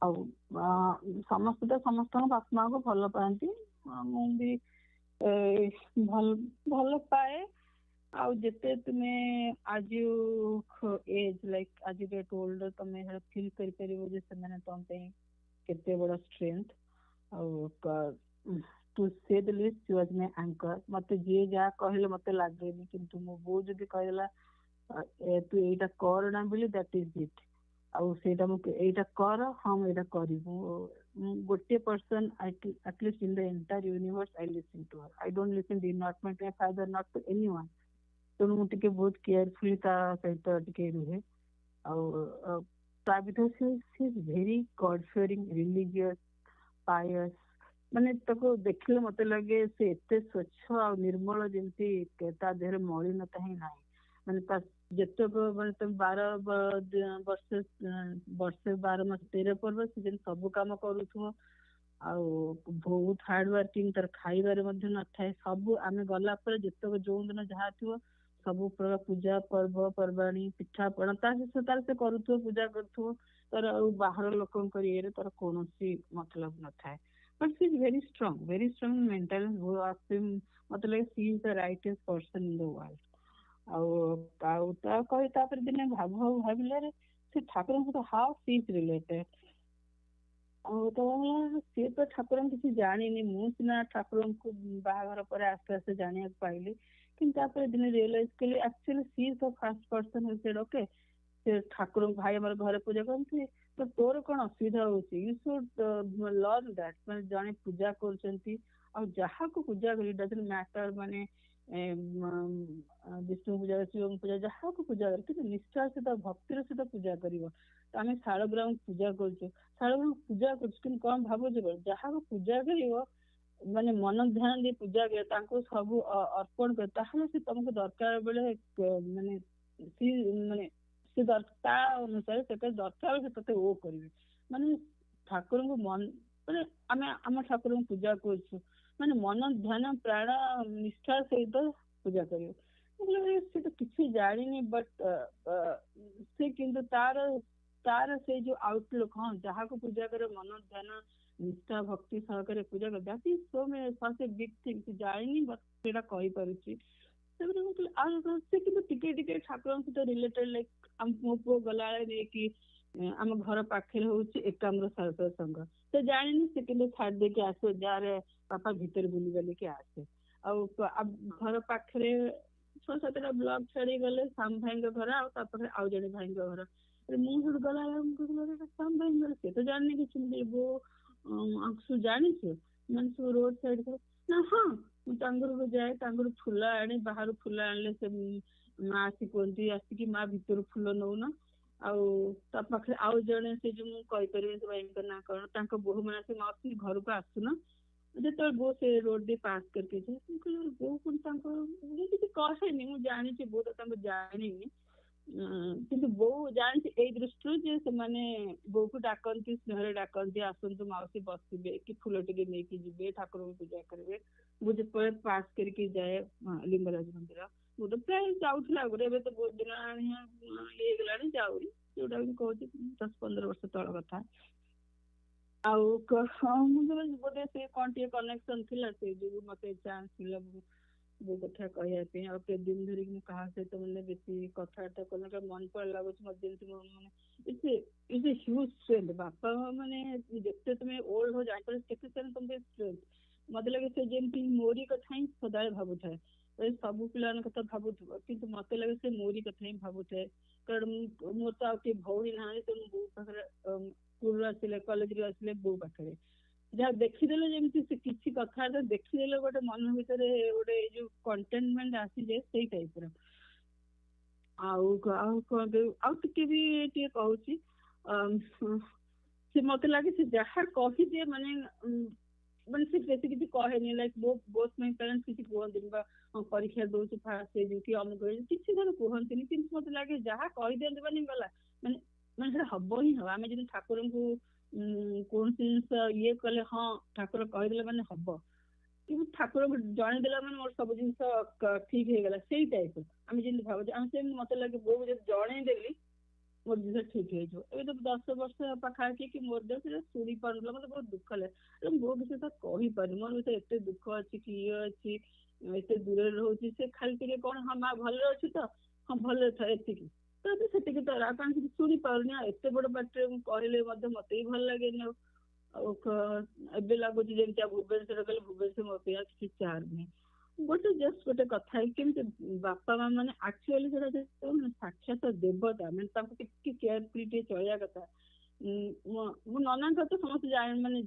ଆଉ ସମସ୍ତେ ତ ସମସ୍ତଙ୍କ ବାପା ମାଆଙ୍କୁ ଭଲ ପାଆନ୍ତି, ମୁଁ ବି ଭଲ ପାଏ। ଆଉ ଯେତେ ତୁମେ ଆଜି ଏଜ୍ ଲାଇକ୍ ଆଜି ଡେଟ୍ ଓଲ୍ଡର ତମେ ଫିଲ୍ କରିପାରିବ ଯେ ସେମାନେ ତମ ପାଇଁ କେତେ ବଡ ଷ୍ଟ୍ରେନ୍ଥ। ଆଉ ଟୁ ସେ ଦ ଲିଷ୍ଟ ସି ୱାଜ ମାଇ ଆଙ୍କର। ମତେ ଯିଏ ଯାହା କହିଲେ ମତେ ଲାଗେନି, କିନ୍ତୁ ମୋ ବୋଉ ଯଦି କହିଲା ତୁ ଏଇଟା କର ନା ବୋଲି ଦ୍ୟାଟ୍ ଇଜ ଇଟ୍। ଆଉ ସେଇଟା ମୁଁ ଏଇଟା କର, ହଁ ମୁଁ ଏଇଟା କରିବୁ। ଗୋଟିଏ person at least in the entire universe I listen to her. I don't listen not my father, not to anyone. ତେଣୁ ମୁଁ ଟିକେ ବହୁତ କେୟାରଫୁଲି ତା ସହିତ ଟିକେ ରୁହେ। ଆଉ ତା ଭିତରେ ସେ ଭେରି ଗଡ୍ ଫିୟରିଂ, ରିଲିଜିୟସ୍, ପାୟସ୍। ମାନେ ତାକୁ ଦେଖିଲେ ମତେ ଲାଗେ ସେ ଏତେ ସ୍ୱଚ୍ଛ ଆଉ ନିର୍ମଳ, ଯେମିତି ତା ଦେହରେ ମଳିନତା ହିଁ ନାହିଁ। ମାନେ ତା ଯେତେକ ମାନେ ତମେ 12 ବର୍ଷେ 12 ମାସ 13 ପର୍ବ ସେ ଯେମିତି ସବୁ କାମ କରୁଥିବ। ଆଉ ବହୁତ ହାର୍ଡ ୱାର୍କିଂ, ତାର ଖାଇବାରେ ମଧ୍ୟ ନଥାଏ। ସବୁ ଆମେ ଗଲା ପରେ ଯେତେକ ଯୋଉ ଦିନ ଯାହା ଥିବ ସବୁ ପ୍ରକାର ପୂଜା ପର୍ବ ପର୍ବାଣୀ ପିଠା ପଣା ତାର ସେ କରୁଥିବ, ପୂଜା କରୁଥିବ। ତାର ଆଉ ବାହାର ଲୋକଙ୍କ ଇଏରେ ତାର କୌଣସି ମତଲବ ନଥାଏ। But she is very strong mentally. ମତେ ଲାଗେ she is the rightest person in the world. ଆଉ ତାପରେ ଦିନେ ଭାବିଲାରେ ସେ ଠାକୁରଙ୍କ ସହିତ ହାଉ ସି ଇଜ ରିଲେଟେଡ୍। ଆଉ ତ ସିଏ ତ ଠାକୁରଙ୍କୁ କିଛି ଜାଣିନି, ମୁଁ ସିନା ଠାକୁରଙ୍କୁ ବାହାଘର ପରେ ଆସ୍ତେ ଆସ୍ତେ ଜାଣିବାକୁ ପାଇଲି। କିନ୍ତୁ ତାପରେ ଦିନେ ରିୟଲାଇଜ କଲି actually she is the first person who said okay, ସେ ଠାକୁରଙ୍କୁ ଭାଇ ଆମର ଘରେ ପୂଜା କରନ୍ତି, ତ ତୋର କଣ ଅସୁବିଧା ହଉଛି, ୟୁ ସୁଡ୍ ଲର୍ନ ଦ୍ୟାଟ୍। ମାନେ ଜଣେ ପୂଜା କରୁଛନ୍ତି, ଆଉ ଯାହାକୁ ପୂଜା କରି ଡଜଣ୍ଟ ମ୍ୟାଟର, ମାନେ ବିଷ୍ଣୁ ପୂଜା, ଶିବଙ୍କ ପୂଜା, ଯାହାକୁ ପୂଜା କରେ କିନ୍ତୁ ନିଷ୍ଠାର ସହିତ ଭକ୍ତିର ସହିତ ପୂଜା କରିବ। ତ ଆମେ ଶାଳଗ୍ରାମକୁ ପୂଜା କରୁଛୁ, କିନ୍ତୁ କଣ ଭାବୁଛୁ, ଯାହାକୁ ପୂଜା କରିବ ମାନେ ମନ ଧ୍ୟାନ ଦେଇ ପୂଜା କରିବ, ତାଙ୍କୁ ସବୁ ଅର୍ପଣ କରିବ, ତାହେଲେ ସେ ତମକୁ ଦରକାର ବେଳେ ମାନେ ସେ ତା ଅନୁସାରେ ସେଟା ଦରକାର ସେ ତତେ ଓ କରିବେ। ମାନେ ଠାକୁରଙ୍କୁ ମାନେ ଆମେ ଆମ ଠାକୁରଙ୍କୁ ପୂଜା କରୁଛୁ, ମାନେ ମନ ଧ୍ୟାନ ପ୍ରାଣ ନିଷ୍ଠାର ସହିତ ପୂଜା କରିବ। ସେ ତ କିଛି ଜାଣିନି, ବଟ୍ ସେ କିନ୍ତୁ ତାର ସେଇ ଯୋଉ ଆଉଟଲୁକ୍, ହଁ ଯାହାକୁ ପୂଜା କରିବ ମନ ଧ୍ୟାନ ନିଷ୍ଠା ଭକ୍ତି ସହକାରେ ପୂଜା କରିବ, that is so big thing. ସେ ଜାଣିନି ବଟ୍ ସେଇଟା କହିପାରୁଛି। ଆଉ ସେ କିନ୍ତୁ ଟିକେ ଟିକେ ଠାକୁରଙ୍କ ସହିତ ରିଲେଟେଡ୍, ଲାଇକ୍ ମୋ ପୁଅ ଗଲାବେଳେ ନେଇକି ଆମ ଘର ପାଖରେ ହଉଛି ଏକାମ୍ର ସାରସ୍ୱତ ସଂଘ, ସେ ଜାଣିନି, ସେ କିନ୍ତୁ ଛାଡି ଦେଇକି ଆସିବ, ଯାରେ ବାପା ଭିତରେ ବୁଲି ବାଲିକି ଆସେ। ଆଉ ଘର ପାଖରେ 6-7ଟା ବ୍ଲକ ଛାଡି ଗଲେ ସାମ ଭାଇଙ୍କ ଘର, ଆଉ ତାପରେ ଆଉ ଜଣେ ଭାଇଙ୍କ ଘର। ମୁଁ ସେଠୁ ଗଲାବେଳେ ସାମ ଭାଇଙ୍କ ଘର, ସେ ତ ଜାଣିନି କିଛି। ଆଂଶୁ ଜାଣିଛୁ ମାନେ ସବୁ ରୋଡ ସାଇଡ ନା? ହଁ, ମୁଁ ତାଙ୍କ ଘରକୁ ଯାଏ, ତାଙ୍କର ଫୁଲ ଆଣେ, ବାହାରୁ ଫୁଲ ଆଣିଲେ ସେ ମା ଆସି କୁହନ୍ତି ଆସିକି ମା ଭିତରୁ ଫୁଲ ନଉନ ଆଉ ତା ପାଖରେ ଆଉ ଜଣେ ସେ ଯୋଉ ମୁଁ କହିପାରିବିନି ସେ ଭାଇଙ୍କ ନାଁ କଣ ତାଙ୍କ ବୋହୂ ମାନେ ଆସି ମାଉସୀ ଘରକୁ ଆସୁନ ଯେତେବେଳେ ବୋଉ ସେ ରୋଡ ଦେଇ ପାସ୍ କରିକି ଯାଏ ବୋଉ ପୁଣି ତାଙ୍କ କିଛି କହେନି ମୁଁ ଜାଣିଛି ବୋଉ ତ ତାଙ୍କୁ ଜାଣିନି କିନ୍ତୁ ବୋଉ ଜାଣିଛି ଏଇ ଦୃଷ୍ଟିରୁ ଯେ ସେମାନେ ବୋଉକୁ ଡାକନ୍ତି ସ୍ନେହରେ ଡାକନ୍ତି ଆସନ୍ତୁ ମାଉସୀ ବସିବେ କି ଫୁଲ ଟିକେ ନେଇକି ଯିବେ ଠାକୁରଙ୍କୁ ପୂଜା କରିବେ। ମୁଁ ଯେତେବେଳେ ପାସ୍ କରିକି ଯାଏ ଲିଙ୍ଗରାଜ ମନ୍ଦିର ମୁଁ ତ ପ୍ରାୟ ଯାଉଥିଲା ଆଗରୁ ଏବେ ତ ବହୁତ ଦିନ ଇଏ ହେଇଗଲାଣି ଯାଉନି ଯୋଉଟା ମୁଁ କହୁଛି 10-15 ବର୍ଷ ତଳ କଥା। ଆଉ ମୁଁ ବୋଧେ ସେ କଣ ଟିକେ କନେକ୍ସନ ଥିଲା ସେ ଯୋଗୁଁ ମତେ ଚାନ୍ସ ମିଳିଲା ବୋଉ କଥା କହିବା ପାଇଁ ଆଉ କେତେ ଦିନ ଧରିକି ମୁଁ କାହା ସହିତ ମାନେ ବେଶୀ କଥାବାର୍ତ୍ତା କଲେ ମନେ ପଡି ଲାଗୁଛି ମତେ ଯେମିତି ମାନେ ଇଟ୍ସ ଏ ହ୍ୟୁଜ ଷ୍ଟ୍ରେନ୍ଥ ବାପା ମା ମାନେ ଯେତେ ତମେ ଓଲ୍ଡ ହଉ ଜାଣିପାର କେତେ ତମେ ଷ୍ଟ୍ରେନ୍ଥ ମତେ ଲାଗେ ସେ ଯେମିତି ମୋରି କଥା ହିଁ ସଦାବେଳେ ଭାବୁଥାଏ ସବୁ ପିଲାମାନଙ୍କ କଥା ଭାବୁଥିବ କିନ୍ତୁ ମତେ ଲାଗେ ସେ ମୋରି କଥା ହିଁ ଭାବୁଥାଏ କାରଣ ମୋର ତ ଆଉ କିଏ ଭଉଣୀ ନାହାନ୍ତି ତ ମୁଁ ବୋଉ ପାଖରେ ସ୍କୁଲରୁ ଆସିଲେ କଲେଜରୁ ଆସିଲେ ବୋଉ ପାଖରେ ଯାହା ଦେଖିଦେଲେ ଯେମିତି ସେ କିଛି କଥାବାର୍ତ୍ତା ଦେଖିଦେଲେ ଗୋଟେ ମନ ଭିତରେ ଗୋଟେ ଏଇ ଯୋଉ କଣ୍ଟେନମେଣ୍ଟ ଆସିଯାଏ ସେଇ ଟାଇପର ଆଉ ଟିକେ ବି ଟିକେ କହୁଛି ସେ ମତେ ଲାଗେ ସେ ଯାହା କହିଦିଏ ମାନେ ସେ ବେଶୀ କିଛି କହେନି ଲାଇକ୍ ବୋଥ୍ ମାଇ ପ୍ୟାରେଣ୍ଟସ୍ କିଛି କୁହନ୍ତିନି ବା ପରୀକ୍ଷା ଦଉଛି ଫାଷ୍ଟ ହେଇଯିବ କି ଅମୁକ କିଛି ଜଣ କୁହନ୍ତିନି କିନ୍ତୁ ମତେ ଲାଗେ ଯାହା କହିଦିଅନ୍ତି ମାନେ ଗଲା ମାନେ ମାନେ ସେଟା ହବ ହିଁ ହବ ଆମେ ଯଦି ଠାକୁରଙ୍କୁ କୌଣସି ଜିନିଷ ଇଏ କଲେ ହଁ ଠାକୁର କହିଦେଲେ ମାନେ ହବ କିନ୍ତୁ ଠାକୁରଙ୍କୁ ଜଣେଇଦେଲା ମାନେ ମୋର ସବୁ ଜିନିଷ ଠିକ ହେଇଗଲା ସେଇ ଟାଇପ ଆମେ ଯେମିତି ଭାବୁଛେ ଆମେ ସେମିତି ମତେ ଲାଗେ ବୋଉ ଯଦି ଜଣେଇଦେଲି ମୋର ଜିନିଷ ଠିକ ହେଇଯିବ ଏବେ ତ 10 ବର୍ଷ ପାଖାପାଖି କି ମୋର ଦେହ ସେଟା ଶୁଣି ପାରୁନଥିଲା ମତେ ବହୁତ ଦୁଃଖ ଲାଗେ ବୋଉ କିଛି ତ କହିପାରୁନି ମୋର ଭିତରେ ଏତେ ଦୁଃଖ ଅଛି କି ଇଏ ଅଛି ଏତେ ଦୂରରେ ରହୁଛି ସେ ଖାଲି ଟିକେ କଣ ହଁ ମା ଭଲରେ ଅଛି ତ ହଁ ଭଲରେ ଥାଏ ଏତିକି ତ ସେତିକି ତ ଆପଣ କିଛି ଶୁଣି ପାରୁନି ଆଉ ଏତେ ବଡ ପାଟିରେ ମୁଁ କହିଲେ ମଧ୍ୟ ମତେ ବି ଭଲ ଲାଗେନି ଆଉ ଏବେ ଲାଗୁଛି ଯେମିତି ଆଉ ଭୁବନେଶ୍ୱର ଗଲେ ଭୁବନେଶ୍ୱର ମୋ ପାଇଁ କିଛି ଚାର୍ଜ ନାହିଁ ଗୋଟେ ଜଷ୍ଟ ଗୋଟେ କଥା କେମିତି ବାପା ମା ମାନେ ଆକ୍ଚୁଆଲି ସେଟା ସାକ୍ଷାତ ଦେବତା ମାନେ ତାଙ୍କୁ ଟିକେ କେୟାରଫୁଲି ଟିକେ ଚଳିବା କଥା ମୋ ନନାଙ୍କ ତ ସମସ୍ତେ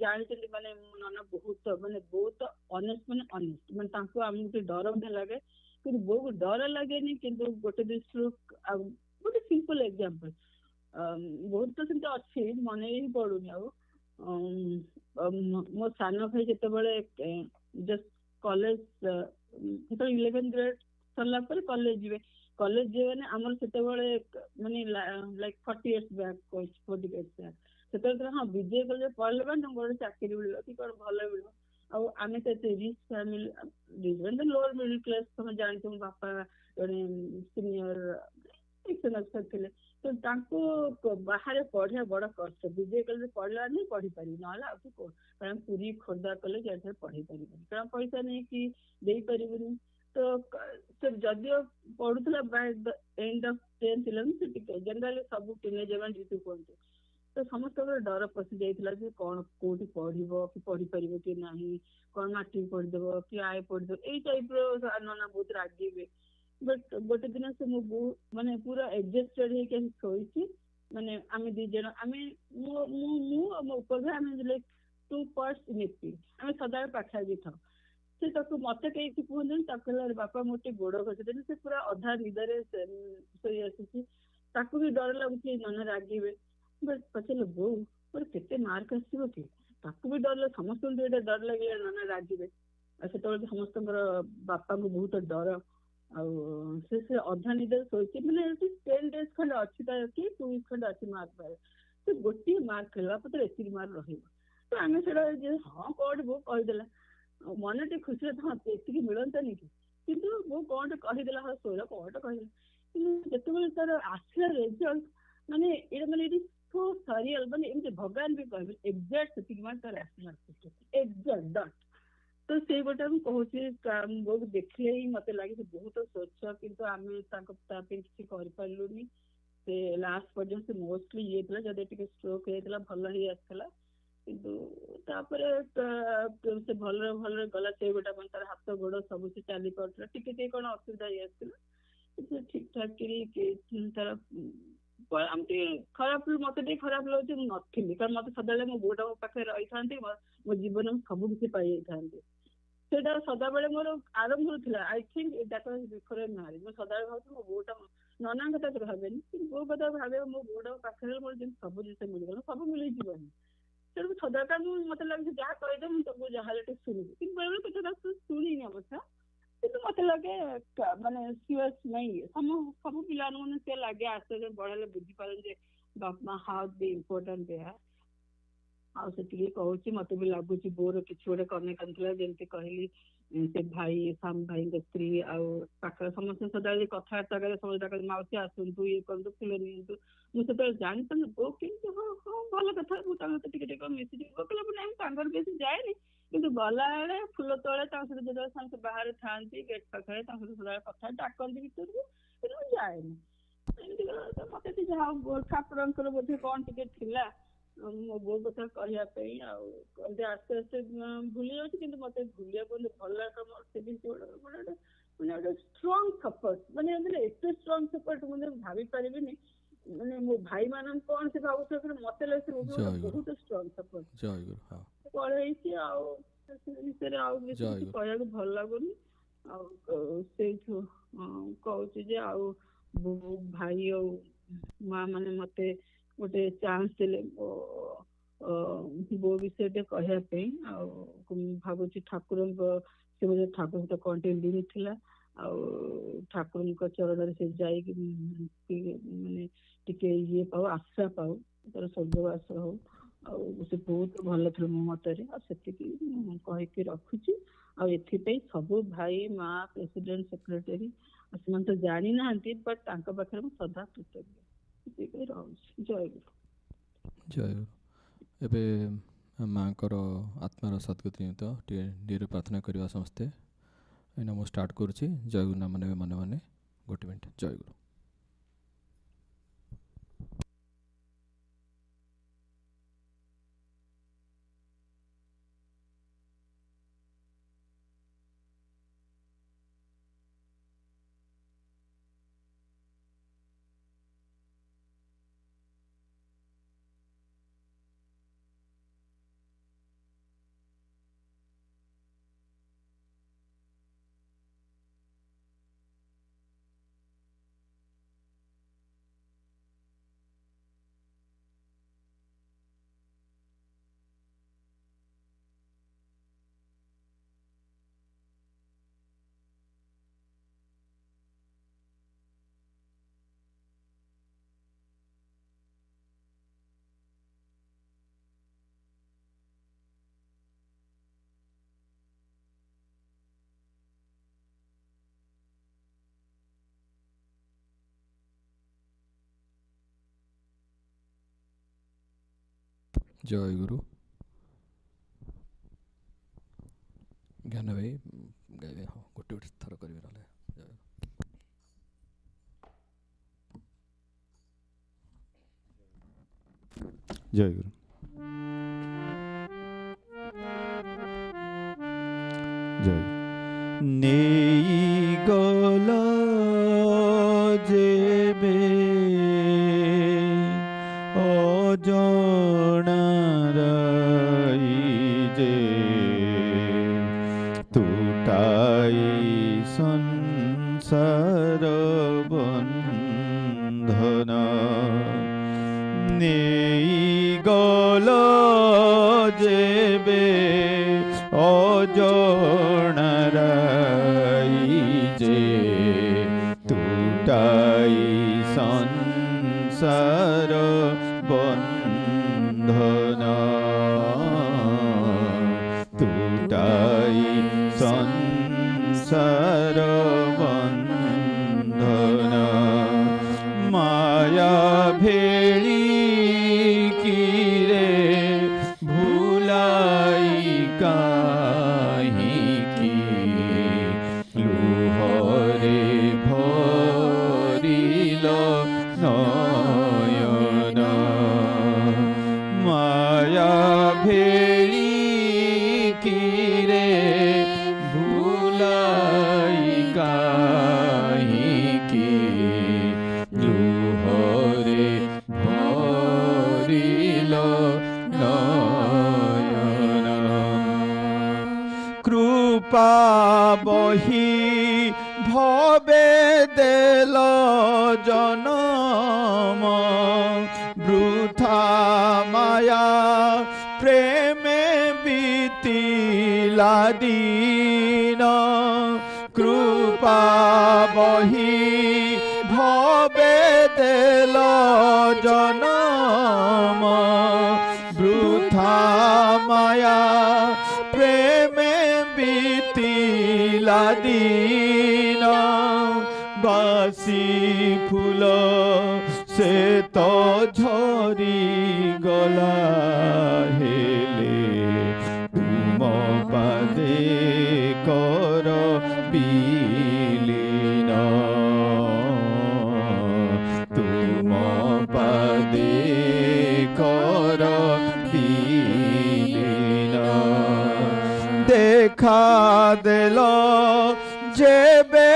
ଜାଣିଛନ୍ତି ମାନେ ମୋ ନନା ବହୁତ ଅନେଷ୍ଟ ମାନେ ତାଙ୍କୁ ଆମକୁ ଟିକେ ଡର ମଧ୍ୟ ଲାଗେ କିନ୍ତୁ ବୋଉକୁ ଡର ଲାଗେନି କିନ୍ତୁ ଗୋଟେ ଦୃଷ୍ଟିରୁ ଆଉ ଗୋଟେ ସିମ୍ପଲ ଏକ୍ସାମ୍ପଲ ବହୁତ ତ ସେମିତି ଅଛି ମନେ ହିଁ ପଡୁନି ଆଉ ମୋ ସାନ ଭାଇ ଯେତେବେଳେ ଜଷ୍ଟ କଲେଜ ଯେତେବେଳେ 11th ଗ୍ରେଡ ସରିଲା ପରେ କଲେଜ ଯିବେ ମାନେ ଆମର ସେତେବେଳେ ମାନେ like 40 years back 40 years back ସେତେବେଳେ ହଁ ବିଜୟ କଲେଜ ପଢିଲେ ମାନେ ତାଙ୍କୁ ଗୋଟେ ଚାକିରି ମିଳିବ କି କଣ ଭଲ ମିଳିବ ଆଉ ଆମେ ତ ଏତେ rich family lower middle class ତମେ ଜାଣିଛ ମୋ ବାପା ଜଣେ ସିନିୟର ଥିଲେ ତ ତାଙ୍କୁ ବାହାରେ ପଢିବା ବଡ କଷ୍ଟ ବିଜୟ କଲେଜ ପଢିଲା ହିଁ ପଢିପାରିବି ନହେଲେ ଆଉ କି କାରଣ ପୁରୀ ଖୋର୍ଦ୍ଧା କଲେଜ ଏଠାରେ ପଢେଇ ପାରିବନି କାରଣ ପଇସା ନେଇକି ଦେଇପାରିବୁନି ତ ଯଦିଓ ପଢୁଥିଲା Bai and of 10th 11th ସେ ଟିକେ ଜେନେରାଲି ସବୁ ଟିନେଜର ମାନେ ଯେହେତୁ କୁହନ୍ତି ତ ସମସ୍ତଙ୍କର ଡର ପଶି ଯାଇଥିଲା ଯେ କଣ କୋଉଠି ପଢିବ କି ପଢିପାରିବ କି ନାହିଁ କଣ ମାଟ୍ରିକ ପଢିଦବ କି ଆଏ ପଢିଦବ ଏଇ ଟାଇପର ନନା ବହୁତ ରାଗିବେ ବଟ୍ ଗୋଟେ ଦିନ ସେ ମୋ ବୋଉ ମାନେ ପୁରା ଏଡଜଷ୍ଟେଡ ହେଇକି ଆମେ ଶୋଇଛି ମାନେ ଆମେ ଦି ଜଣ ଆମେ ମୁଁ ଆଉ ମୋ ଉପର ଆମେ ଟୁ ପାର୍ଟସ ଇନ୍ ଆମେ ସଦାବେଳେ ପାଖାପାଖି ଥାଉ ସେ ତାକୁ ମତେ କେହି କୁହନ୍ତିନି ତାକୁ ହେଲା ବାପା ମୋର ଟିକେ ଗୋଡ ଘଷିଦେଲି ସେ ପୁରା ଅଧା ନିଦରେ ଶୋଇ ଆସିଛି ତାକୁ ବି ଡର ଲାଗୁଛି ନନା ରାଗିବେ ବଟ୍ ପଚାରିଲେ ବୋଉ ମୋର କେତେ ମାର୍କ ଆସିବ କି ତାକୁ ବି ଡର ସମସ୍ତଙ୍କୁ ଏଇଟା ଡର ଲାଗିଲା ନନା ରାଗିବେ ଆଉ ସେତେବେଳେ ସମସ୍ତଙ୍କର ବାପାଙ୍କୁ ବହୁତ ଡର ଆଉ ସେ ଅଧା ନିଦରେ ଶୋଇଛି ମାନେ 10 days ଖଣ୍ଡେ ଅଛି ତାର କି 2 weeks ଖଣ୍ଡେ ଅଛି ମାର୍କ ପାଇ ସେ ଗୋଟିଏ ମାର୍କ ହେଲା ପରେ ଏତିକି ମାର୍କ ରହିବ ତ ଆମେ ସେଟା ହଁ କୋଉଠି ବୋଉ କହିଦେଲା ମନେ ଟିକେ ଖୁସିରେ ହଁ ଏତିକି ମିଳନ୍ତାନି କି କିନ୍ତୁ ବୋଉ କଣଟେ କହିଦେଲା ହଁ ଶୋଇଲା କଣଟେ କହିଦେଲା କିନ୍ତୁ ଯେତେବେଳେ ତାର ଆସିଲା ରେଜଲ୍ଟ ମାନେ ଏଇଟା ମାନେ ଏଠି ସରିଆଲ ମାନେ ଏମିତି ଭଗବାନ ବି କହିବେ ଏକ୍ଜାକ୍ଟ ସେତିକି ମାର୍କ ତାର ଆସିଲା ଏକ୍ଜାକ୍ଟ ଡଟ୍ ତ ସେଇ ଗୋଟେ ମୁଁ କହୁଛି ବୋଉକୁ ଦେଖିଲେ ହିଁ ମତେ ଲାଗେ ସେ ବହୁତ ସ୍ୱଚ୍ଛ କିନ୍ତୁ ଆମେ ତା ପାଇଁ କିଛି କରିପାରିଲୁନି ସେ ଲାଷ୍ଟ ପର୍ଯ୍ୟନ୍ତ ସେ ମୋଷ୍ଟଲି ଇଏ ଥିଲା ଯଦି ଟିକେ ଷ୍ଟ୍ରୋକ୍ ହେଇଥିଲା ଭଲ ହେଇ ଆସିଥିଲା କିନ୍ତୁ ତାପରେ ସେ ଭଲରେ ଗଲା ସେ ଗୋଟେ ମାନେ ତାର ହାତ ଗୋଡ ସବୁ ସେ ଚାଲି ପାରୁଥିଲା ଟିକେ କଣ ଅସୁବିଧା ହେଇ ଆସିଥିଲା ସେ ଠିକ ଠାକ କରି ତାର ଆମ ଟିକେ ଖରାପ ମତେ ଟିକେ ଖରାପ ଲାଗୁଛି ମୁଁ ନଥିଲି କାରଣ ମତେ ସଦାବେଳେ ମୋ ବୋଉଟା ମୋ ପାଖରେ ରହିଥାନ୍ତି ମୋ ଜୀବନ ସବୁ କିଛି ପାଇଯାଇଥାନ୍ତି ସେଇଟା ସଦାବେଳେ ମୋର ଆରମ୍ଭରୁ ଥିଲା। I think that was before marriage. ମୁଁ ସଦାବେଳେ ଭାବୁଛି ମୋ ବୋଉଟା, ନନାଙ୍କ କଥା ତ ଭାବେନି କିନ୍ତୁ ବୋଉ କଥା ଭାବେ, ମୋ ବୋଉଟା ପାଖରେ ମୋର ଯେମିତି ସବୁ ଜିନିଷ ମିଳିଗଲା, ସବୁ ମିଳିଯିବନି। ତେଣୁ ସଦାବେଳେ ମୁଁ ମତେ ଲାଗୁଛି ଯାହା କହିଦେ ମୁଁ ତମକୁ ଯାହା ହେଲେ ଟିକେ ଶୁଣିବି, କିନ୍ତୁ ବେଳେବେଳେ କେତେଟା ଶୁଣିନି ଅବଶ୍ୟ। କିନ୍ତୁ ମତେ ଲାଗେ ମାନେ ସିରିୟସ୍ ନାଇଁ, ସବୁ ପିଲାମାନଙ୍କୁ ସେ ଲାଗେ ଆସ୍ତେ ଆସ୍ତେ ବଡ ହେଲେ ବୁଝିପାରନ୍ତି ଯେ ବାପା ମା ହାଉ ଦି ଇମ୍ପୋର୍ଟାଣ୍ଟ ଦେ ଆର୍। ଆଉ ସେତିକି କହୁଛି, ମତେ ବି ଲାଗୁଛି ବୋଉର କିଛି ଗୋଟେ କମି କାନ୍ଦୁଥିଲା। ଯେମିତି କହିଲି ସେ ଭାଇ ସାମ ଭାଇଙ୍କ ସ୍ତ୍ରୀ ଆଉ ପାଖରେ ସମସ୍ତେ ସଦାବେଳେ କଥାବାର୍ତ୍ତା କଲେ, ସମସ୍ତେ ଡାକନ୍ତି ମାଉସୀ ଆସନ୍ତୁ, ଇଏ କରନ୍ତୁ, ଫୁଲ ନିଅନ୍ତୁ। ମୁଁ ସେତେବେଳେ ଜାଣିପାରୁନି ବୋଉ କେମିତି, ହଁ ହଁ ଭଲ କଥା, ମୁଁ ତାଙ୍କ ସହିତ ଟିକେ ଟିକେ ମିଶିଛି। ବୋଉ କହିଲା ମୁଁ ନାହିଁ ତାଙ୍କର ବେଶୀ ଯାଏନି, କିନ୍ତୁ ଗଲାବେଳେ ଫୁଲ ତଳେ ତାଙ୍କ ସହିତ ଯେତେବେଳେ ସମସ୍ତେ ବାହାରେ ଥାଆନ୍ତି ଗେଟ୍ ପାଖରେ ତାଙ୍କ ସହିତ ସଦାବେଳେ କଥା ଡାକନ୍ତି ଭିତରକୁ, କିନ୍ତୁ ମୁଁ ଯାଏନି। ଏମିତି ମତେ ଟିକେ ଯାହା ଠାକୁରଙ୍କର ବୋଧେ କ'ଣ ଟିକେ ଥିଲା ମୋ ବୋଉ କଥା କହିବା ପାଇଁ। ଆଉ ଆସ୍ତେ ଆସ୍ତେ ଭୁଲି ଯାଉଛି, କିନ୍ତୁ ମତେ ଭୁଲିବାକୁ ଭଲ ଲାଗେ। ମୋର ସେ ଜିନିଷ ଗୋଟେ ଷ୍ଟ୍ରଙ୍ଗ ସପୋର୍ଟ, ମାନେ ଏତେ ଷ୍ଟ୍ରଙ୍ଗ ସପୋର୍ଟ ମୁଁ ଭାବି ପାରିବିନି। ମାନେ ମୋ ଭାଇ ମାନଙ୍କୁ କ'ଣ ସେ ଭାବୁଥିବ, ମତେ ଲାଗୁଛି ବହୁତ ଷ୍ଟ୍ରଙ୍ଗ ସପୋର୍ଟ ପଳେଇଛି। ଆଉ ସେ ବିଷୟରେ ଆଉ ବେଶୀ କିଛି କହିବାକୁ ଭଲ ଲାଗୁନି। ଆଉ ସେଇଠୁ କହୁଛି ଯେ ଆଉ ଭାଇ ଆଉ ମା ମାନେ ମତେ ଗୋଟେ ଚାନ୍ସ ଦେଲେ ବୋଉ ବିଷୟରେ କହିବା ପାଇଁ। ଆଉ ଭାବୁଛି ଠାକୁରଙ୍କ ସେ ବୋଧେ ଠାକୁର ସହିତ କ'ଣ ଟିକେ ଲିଙ୍କ୍ ଥିଲା। ଆଉ ଠାକୁରଙ୍କ ଚରଣରେ ସେ ଯାଇକି ମାନେ ଟିକେ ଇଏ ପାଉ, ଆଶ୍ରା ପାଉ, ତାର ସ୍ୱର୍ଗବାସ ହଉ। ଆଉ ସେ ବହୁତ ଭଲ ଥିଲା ମୋ ମତରେ। ଆଉ ସେତିକି ମୁଁ କହିକି ରଖୁଛି। ଆଉ ଏଥିପାଇଁ ସବୁ ଭାଇ ମା, ପ୍ରେସିଡେଣ୍ଟ, ସେକ୍ରେଟାରୀ ସେମାନେ ତ ଜାଣିନାହାନ୍ତି, ବଟ୍ ତାଙ୍କ ପାଖରେ ମୁଁ ସଦା କୃତଜ୍ଞ ରହୁଛି। ଜୟ ଗୁରୁ। ଜୟ ଗୁରୁ। ଏବେ ମାଙ୍କର ଆତ୍ମାର ସଦ୍ଗତି ନିମିତ୍ତ ଟିକେ ଧୀରେ ପ୍ରାର୍ଥନା କରିବା ସମସ୍ତେ। ଏଇନା ମୁଁ ଷ୍ଟାର୍ଟ କରୁଛି। ଜୟ ଗୁରୁ ନାମ ନେବେ ମନେ ମନେ 1 ମିନିଟ୍। ଜୟ ଗୁରୁ। ଜୟ ଗୁରୁ। ଜ୍ଞାନ ଭାଇ ଗାଇବେ। ହଁ, ଗୋଟେ ଥର କରିବେ ନହେଲେ। ଜୟ ଗୁରୁ। ଜୟ ନେଇ ଗଲ ଯେବେ ଅଜଣାରାଇ ଯେ ତୁଟାଇ ସଂସାର ବନ୍ଧନ ନେଇ ଗଲ ଯେବେ ଅଜଣାରାଇ ଯେ ତୁଟାଇ ସଂସାର ବନ୍ଧନ ତୁଟାଇ ସଂସାର ବନ୍ଧନ ମାୟା ଭେଳି କିରେ ଭୁলাই କାହିଁକି ଲୁହରେ ଭରିଲ ନୟନ ମାୟା ଭେଳି କିରେ ଭୁলাই କାହିଁକି ଲୁହରେ ଭରିଲ ନୟନ କୃପା বহি ভবে দেল জনম বৃথা মায়া প্রেমে বিতিলা দিন কৃপা বহি ভবে দেল জনম বৃথা মায়া প্রেমে বিতিলা দিন বাসি ফুল সে তো ঝরি গলা হেলে তুম পাদে কর বিলীন তুম পাদে কর বিলীন দেখা দেল যেবে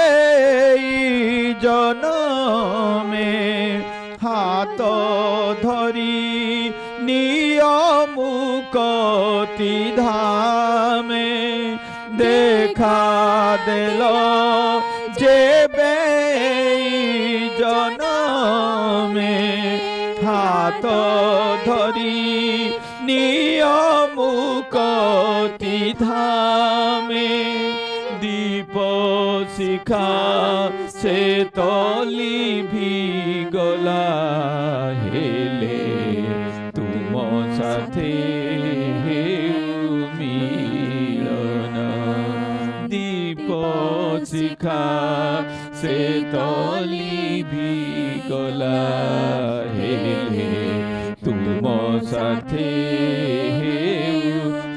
জনমে হাত ধরি নিয়মুকতি ধামে দেখা দেল যেবে জনমে হাত ধরি নিয়মুকতি ধামে দীপ শিখা সে তলি গলা হেলে তুম সাথে মিলন দীপ শিখা সে তলি গলা হেলে তুম সাথে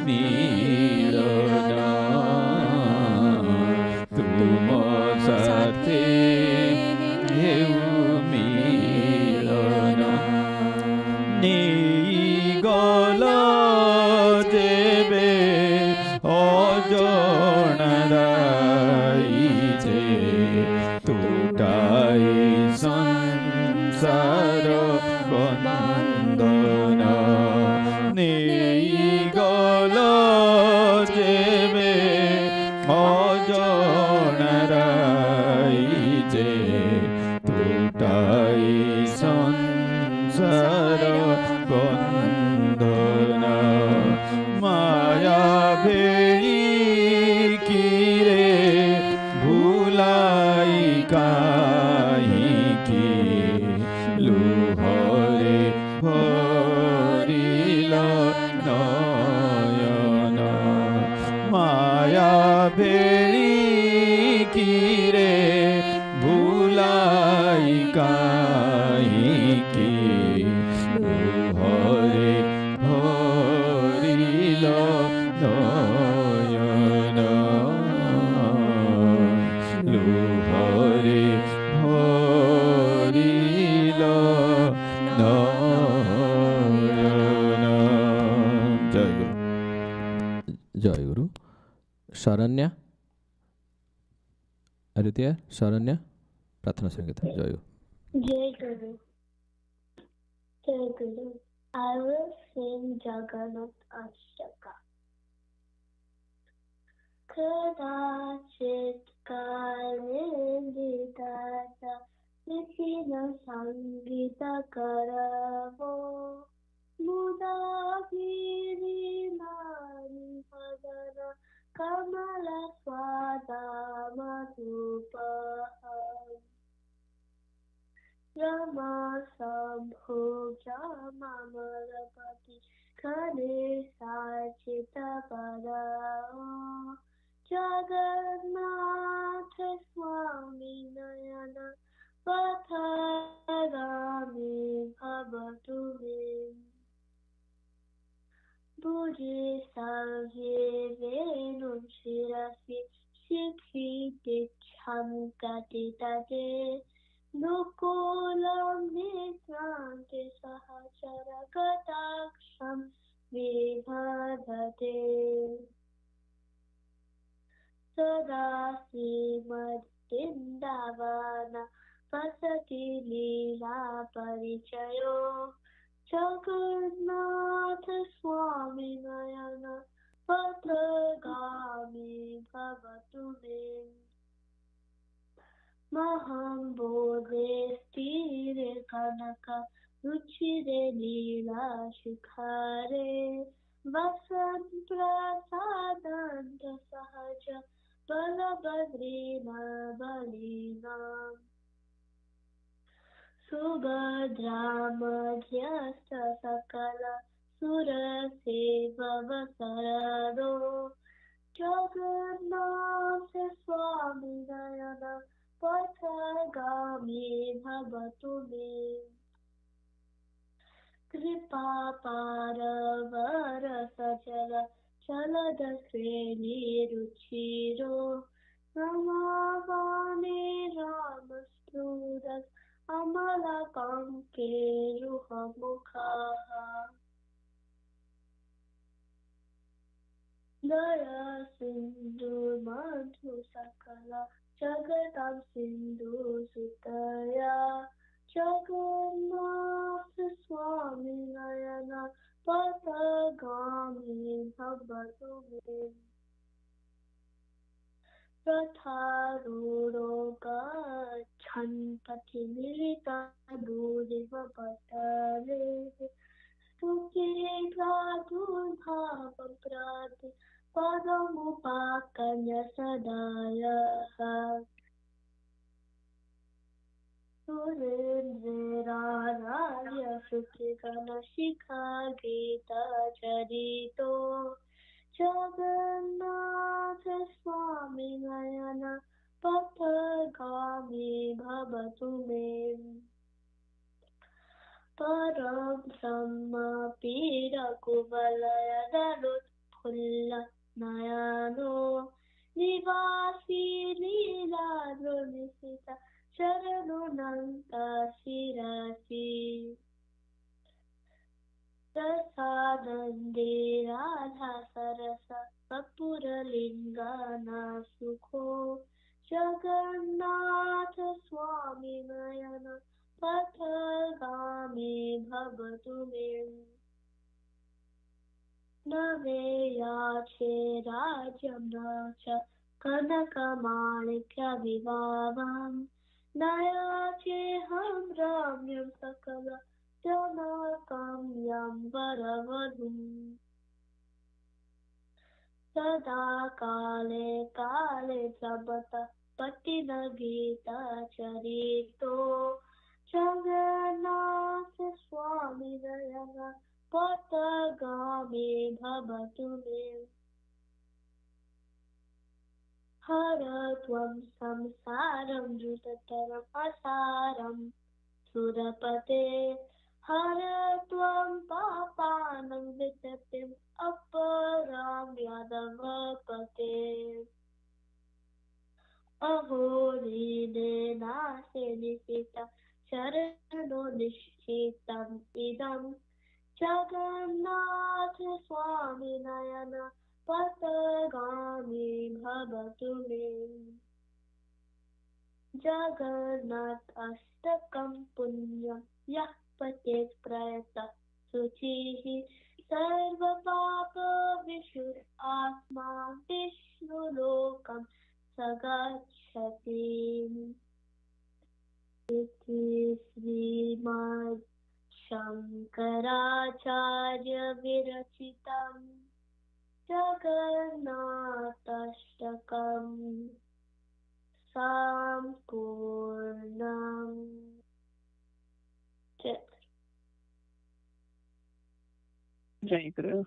মিলন তুম সাথে মিলন নেই গল যেবে অজনারাই যে তুটাই সংসার বন্দন নেই গল যেবে অজনারাই যে তুটাই সংসার বন্দন মায়া ভেড়ি কিরে ভুলাই কাহিকি লুহরে ভরিল নয়ন মায়া ভেড়ি কিরে ভুলাই কাহিকি লুহরে ভরিল নয়ন লুহরে ভরিল নয়ন। জয় গুরু জয় গুরু। শরণ্য আদিত্য শরণ্য প্রার্থনা সঙ্গীত জয় গুরু। Jai Guru. Jai Guru. I will sing Jagannath Ashtaka. Kadachit kalenditata Nipina Sangita Karavo Muda Giri Mani Padana Kamala Swada Madhupa Rama Sambhuja Mamalapati Kane Sachita Parao Jagannath Swami Nayana Patharami Bhavatu Me Bhuji Salve Venum Shirasi Shikhi Dichham Katitate Nukulam Nitranti Sahachara Kataksham Vibhadate Sadasi Madindavana Pasati Lila Parichayo Jagannath Swami Nayana पथगामी भवतु मे महं बोधे स्थिरे कनक रुचिरे लीला शिखारे वसन् प्रसादन्त सहज बलभद्रेण बलिनाम् सुभद्रा मध्यस्थ सकल सुरसेववसरदो जगन्नाथ स्वामी नयन पथगामी भवतु मे कृपा पारवर सचल चलद श्रेणी रुचिरो रमावाणे राम स्फुरत् अमलकङ्केरुहमुखाः दया सिन्धु मधु सकल जगतां सिन्धु सुतया जगन्नाथ स्वामी नयन पथगामी भवतु मे रथारूढो गच्छन् पथिमिलितभूरिव पटले स्तुते प्रादुर्भावं प्रति पदमुपाकर्ण्य सदायः सुरेन्द्रराय श्रुतिगणशिखा गीतचरितो जगन्नाथ स्वामी नयन पथगामी भवतु मे परं ब्रह्मपीडकुवलयदरुत्फुल्ल नयनो निवासी लीलाद्रुनिसित शरणुनन्त शिरसि रसानन्दे राधा सरस कपूरलिङ्गाना सुखो जगन्नाथ स्वामी नयन पथगामी भवतु मे न मे याचे राज्यं न च कनकमाणिक्यविभावं न याचेऽहं रम्यं सकल जनकाम्यं वरवधूम् सदा काले काले प्रभत पतिन गीतचरितो जगन्नाथ स्वामी नयन पथगामी भवतु मे हर त्वं संसारं द्रुततरम् असारं सुरपते हर त्वं पापानं विततिम् अपरां यादवपते अहो लीलेनासे निशिता शरणो निश्चितम् इदम् जगन्नाथ स्वामी नयन पथगामी भवतु मे जगन्नाथ अष्टकं पुण्यं यः पठेत् प्रयतः शुचिः सर्वपापविशुद्ध आत्मा विष्णुलोकं स गच्छति इति श्रीमद् शङ्कराचार्य विरचितं जगन्नाथाष्टकम् सम्पूर्णम् Jai Guru.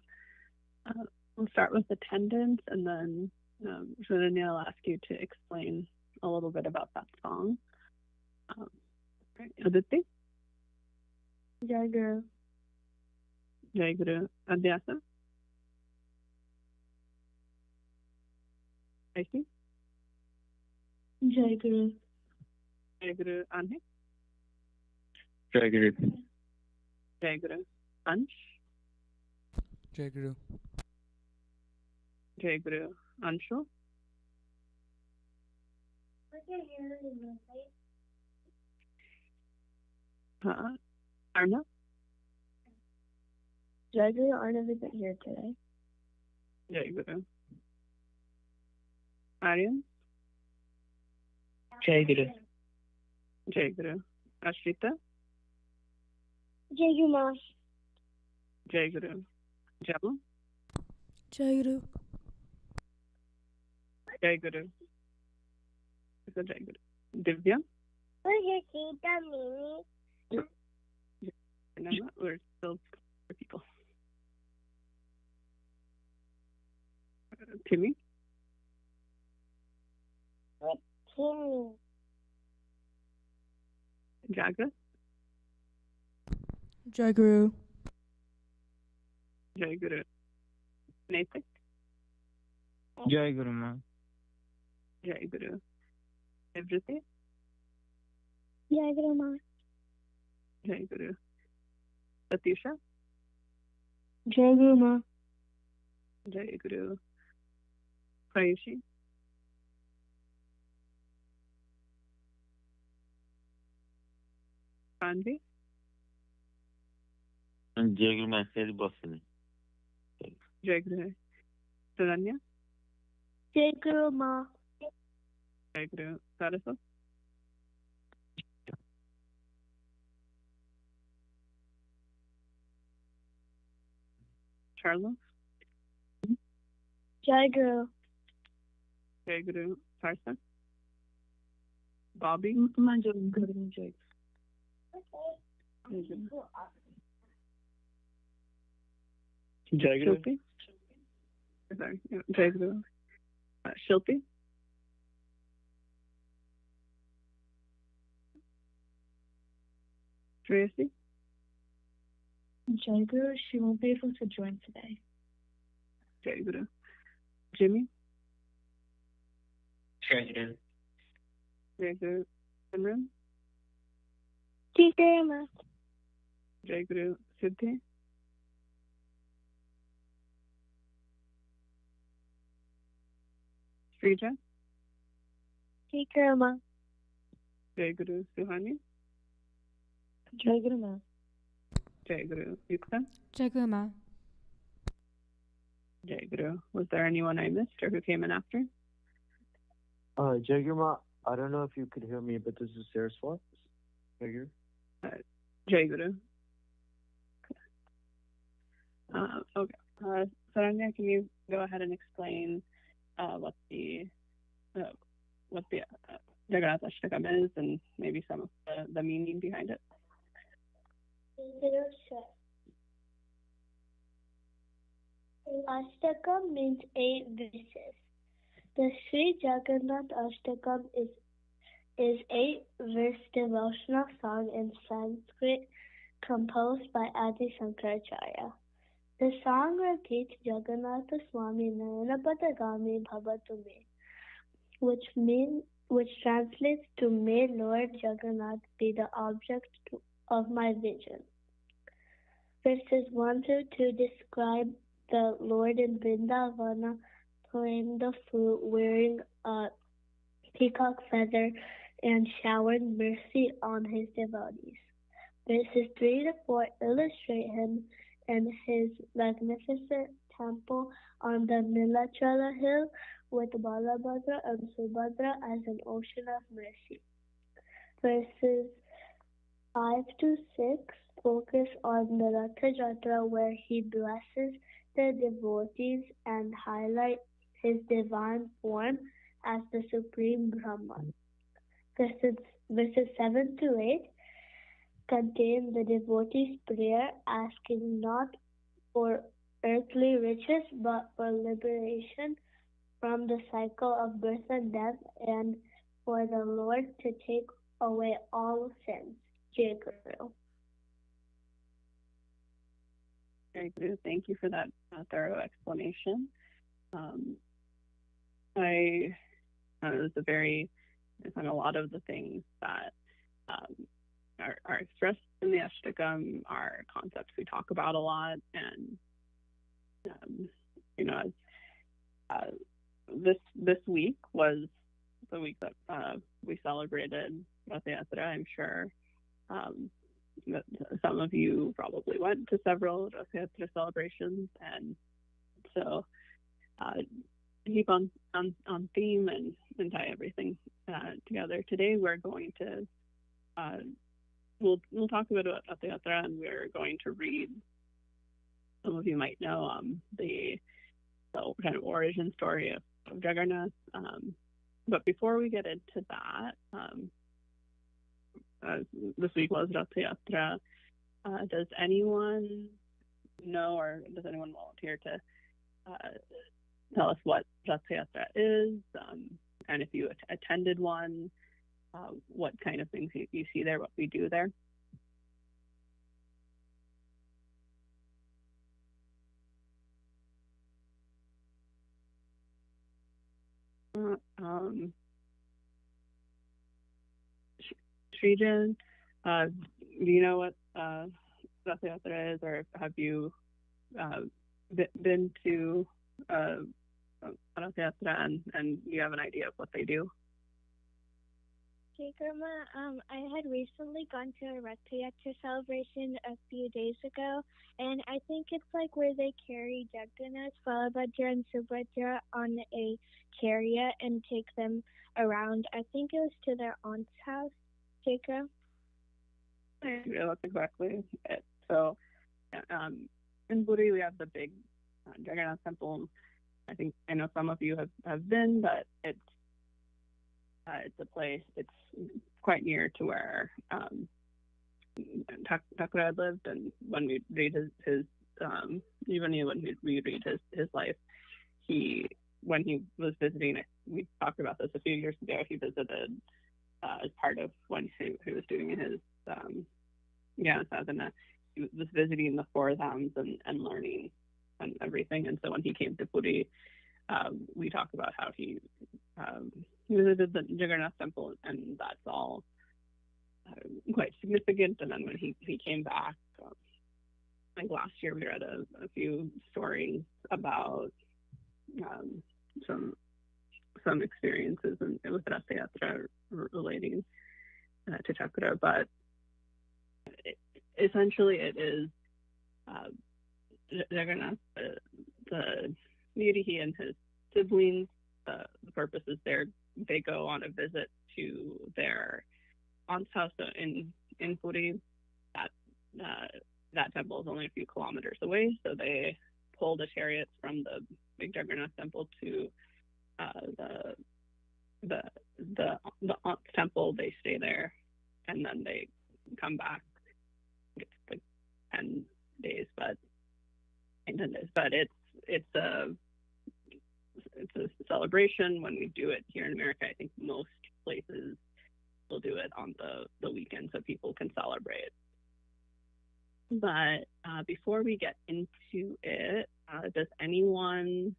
We'll start with attendance, and then Shananya will ask you to explain a little bit about that song. Aditi? Jai Guru. Jai Guru. Adhyasa? Aiki? Jai Guru. Jai Guru. Anhe? Jai Guru. Jai Guru. Ansh? Jai Guru. Jai Guru. Anshu? Arna? Jai Guru. Arna isn't here today. Jai Guru. Aryan? Jai Guru. Jai Guru. Ashrita? Jai Guru Ma. Jai Guru. Jama? Jai Guru. Jai Guru. So Jai Guru. Divya? We're still for people. Timmy? Timmy. Jaga? Jai Guru. Jai Guru. Nathan? Jai Guru Ma. Jai Guru. Everything? Jai Guru Ma. Jai Guru. Satisha? Jai Guru Ma. Jai Guru. Prayushi? Andy? Jai Guru Ma said Boston. Jai Guru. Saranya? Jai Guru Ma. Jai Guru. Saraswat? Charlo? Jai Guru. Jai Guru. Sarsa? Bobby? Jai Guru. Jai. Jai Guru. Shilpi? Sorry. Jai Guru. Shilpi? Tracy? Jai Guru, she won't be able to join today. Jai Guru. Jimmy? Jai Guru. Jai Guru. Simran? Jai Guru Ma. Jai Guru. Siddhi? Srija? Jai Guru Ma. Jai Guru. Suhani? Jai Guru Ma. Jai Guru. Yukta? Jai Guru Ma. Jai Guru. Was there anyone I missed or who came in after? Jai Guru Ma, I don't know if you could hear me, but this is Saraswat. Jai Guru. Jai Guru. Okay. Saranya, can you go ahead and explain what the Jagannath Ashtakam is and maybe some of the meaning behind it? Ashtakam means 8 verses. The Sri Jagannath Ashtakam is 8-verse devotional song in Sanskrit composed by Adi Shankaracharya. The song repeats Jagannatha Swami Nayanapatagami Bhavatu Me, which translates to May Lord Jagannath be the object of my vision. Verses 1 through 2 describe the Lord in Vrindavana playing the flute, wearing a peacock feather, and showering mercy on his devotees. Verses 3 to 4 illustrate him and his magnificent temple on the Nilachala hill with Balabhadra and Subhadra as an ocean of mercy. Verses 5 to 6 focus on the Ratha Jatra, where he blesses the devotees and highlight his divine form as the Supreme Brahman. Verses 7 to 8 contain the devotee's prayer, asking not for earthly riches but for liberation from the cycle of birth and death, and for the Lord to take away all sins. Jai Guru. Very good. Thank you for that thorough explanation. A lot of the things that are expressed in the Ashtakam are concepts we talk about a lot, and this week was the week that we celebrated Rath Yatra. I'm sure that some of you probably went to several Rath Yatra celebrations, and so keep on theme and tie everything together. Today we're going to we'll talk a bit about Ratha Yatra, and we're going to read. Some of you might know the kind of origin story of Jagannath. But before we get into that, this week was Ratha Yatra. Does anyone know, or does anyone volunteer to tell us what Ratha Yatra is, and if you attended one, what kind of things you see there, what we do there? Srijan, do you know what Ratha Yatra is, or have you been to Ratha Yatra, and you have an idea of what they do? Hey, Grandma, I had recently gone to a Ratha Yatra celebration a few days ago, and I think it's like where they carry Jagannath, Balabhadra, and Subhadra on a chariot and take them around. I think it was to their aunt's house. Jacob? Yeah, that's exactly it. So, in Puri, we have the big Jagannath temple. I know some of you have been, but it's a place. It's quite near to where Thakur had lived, and when we read his even when we read his life, when he was visiting, we talked about this a few years ago. He visited as part of when he was doing his sadhana. He was visiting the four dhams and learning and everything. And so when he came to Puri, we talked about how he visited the Jagannath temple, and that's all quite significant. And then when he came back, I think last year we read a few stories about some experiences with Ratha Yatra relating to Chakra, but essentially it is Jagannath, the deity, he and his siblings. The purpose is they go on a visit to their aunt's house in Puri. That temple is only a few kilometers away, so they pull the chariots from the big Jagannath temple to the aunt's temple. They stay there, and then they come back. It's like 10 days, but it's a celebration. When we do it here in America, I think most places will do it on the weekend so people can celebrate. But before we get into it, does anyone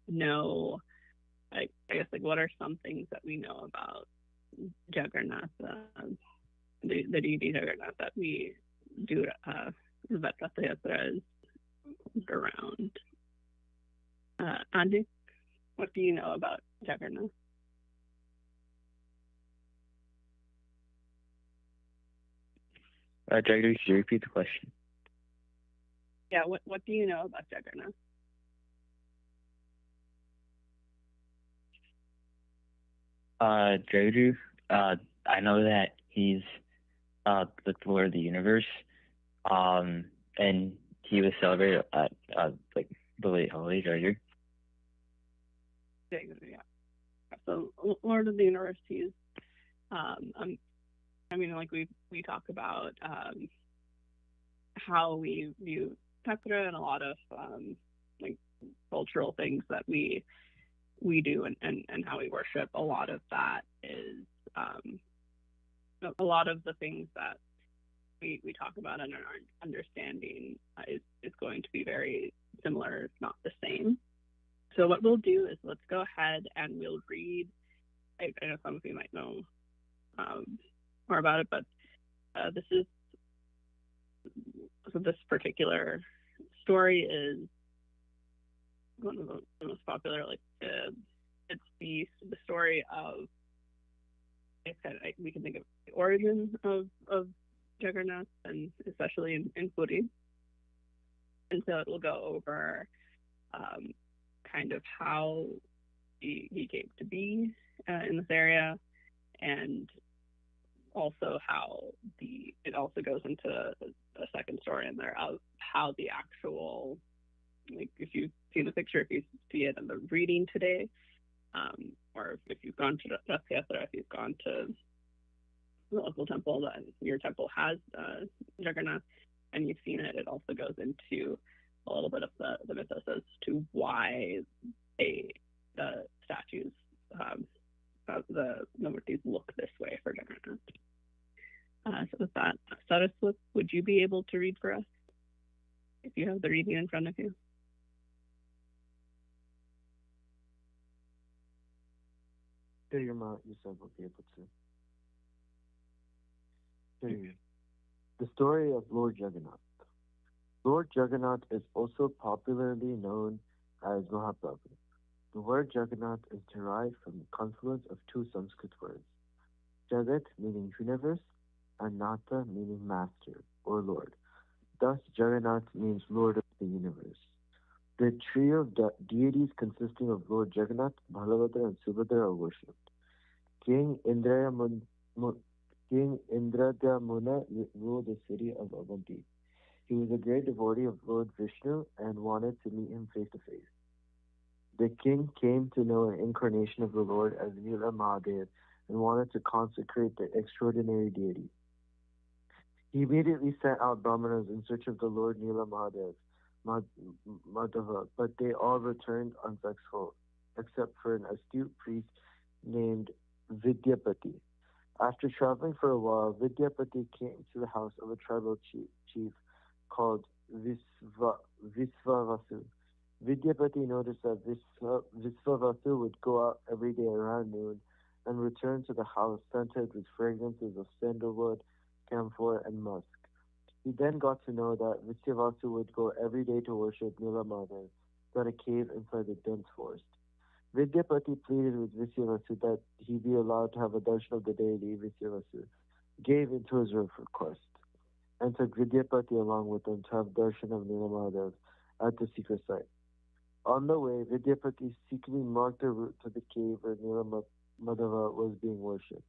know, I guess, like, what are some things that we know about Jagannath, the deity Jagannath, that we do that Ratha Yatra is around? Andy, what do you know about Jagannath? Jagger, could you repeat the question? Yeah, what do you know about Jagannath? Jagger, I know that he's the Lord of the universe, and he was celebrated at like the late holiday, Jagger. Yeah. So Lord of the universe, he's I mean, like we talk about how we view Chakra and a lot of like cultural things that we do and how we worship. A lot of that is a lot of the things that we talk about and our understanding is going to be very similar, if not the same. So what we'll do is let's go ahead and we'll read. I know some of you might know more about it, but this particular story is one of the most popular. Like it's the story of, we can think of the origin of Jagannath, and especially in Puri. And so it will go over kind of how he came to be in this area, and also how it also goes into a second story in there of how the actual, like if you see the picture, if you see it in the reading today, or if you've gone to Rath Yatra, if you've gone to the local temple, that your temple has Jagannath, and you've seen it, it also goes into a little bit of the mythos as to why the statues, the murtis look this way for Jagannath. So with that, Saraswat, would you be able to read for us if you have the reading in front of you? Your mouth, you said will be able to. The story of Lord Jagannath. Lord Jagannath is also popularly known as Mahaprabhu. The word Jagannath is derived from the confluence of two Sanskrit words, Jagat meaning universe and Natha meaning master or Lord. Thus Jagannath means Lord of the universe. The trio of deities consisting of Lord Jagannath, Balabhadra and Subhadra are worshipped. King Indradhyamuna ruled the city of Avanti. He was a great devotee of Lord Vishnu and wanted to meet him face to face. The king came to know an incarnation of the Lord as Nila Mahadev and wanted to consecrate the extraordinary deity. He immediately sent out brahmanas in search of the Lord Nila Mahadev, Madhava, but they all returned unsuccessful, except for an astute priest named Vidyapati. After traveling for a while, Vidyapati came to the house of a tribal chief called Visvavasu. Vidyapati noticed that Visvavasu would go out every day around noon and return to the house scented with fragrances of sandalwood, camphor, and musk. He then got to know that Visvavasu would go every day to worship Nilamadev at a cave inside the dense forest. Vidyapati pleaded with Visvavasu that he be allowed to have a darshan of the deity. Visvavasu gave into his request and took Vidyapati along with him to have darshan of Nilamadev at the secret site. On the way, Vidyapati secretly marked the route to the cave where Nilamadeva was being worshipped.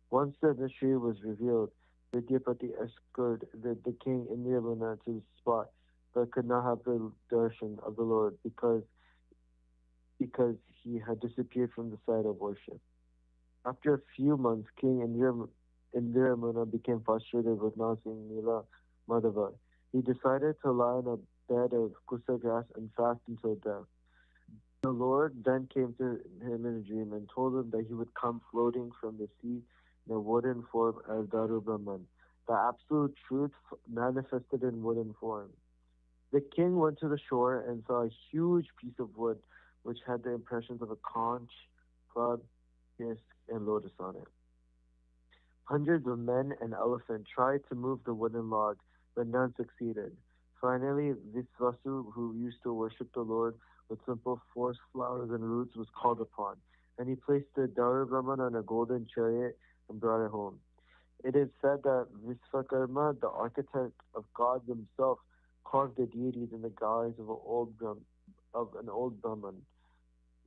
Once the mystery was revealed, Vidyapati escorted the king Indramuna to the spot, but could not have the darshan of the Lord because he had disappeared from the site of worship. After a few months, King Indramuna became frustrated with not seeing Nila Madhava. He decided to lie on a bed of kusa grass and fast until death. The Lord then came to him in a dream and told him that he would come floating from the sea in a wooden form as Daru Brahman, the absolute truth manifested in wooden form. The king went to the shore and saw a huge piece of wood which had the impressions of a conch, club, disc, and lotus on it. Hundreds of men and elephants tried to move the wooden log, but none succeeded. Finally, Visvasu, who used to worship the Lord with simple forest flowers and roots, was called upon, and he placed the Daru Brahman on a golden chariot and brought it home. It is said that Visvakarma, the architect of gods himself, carved the deities in the guise of an old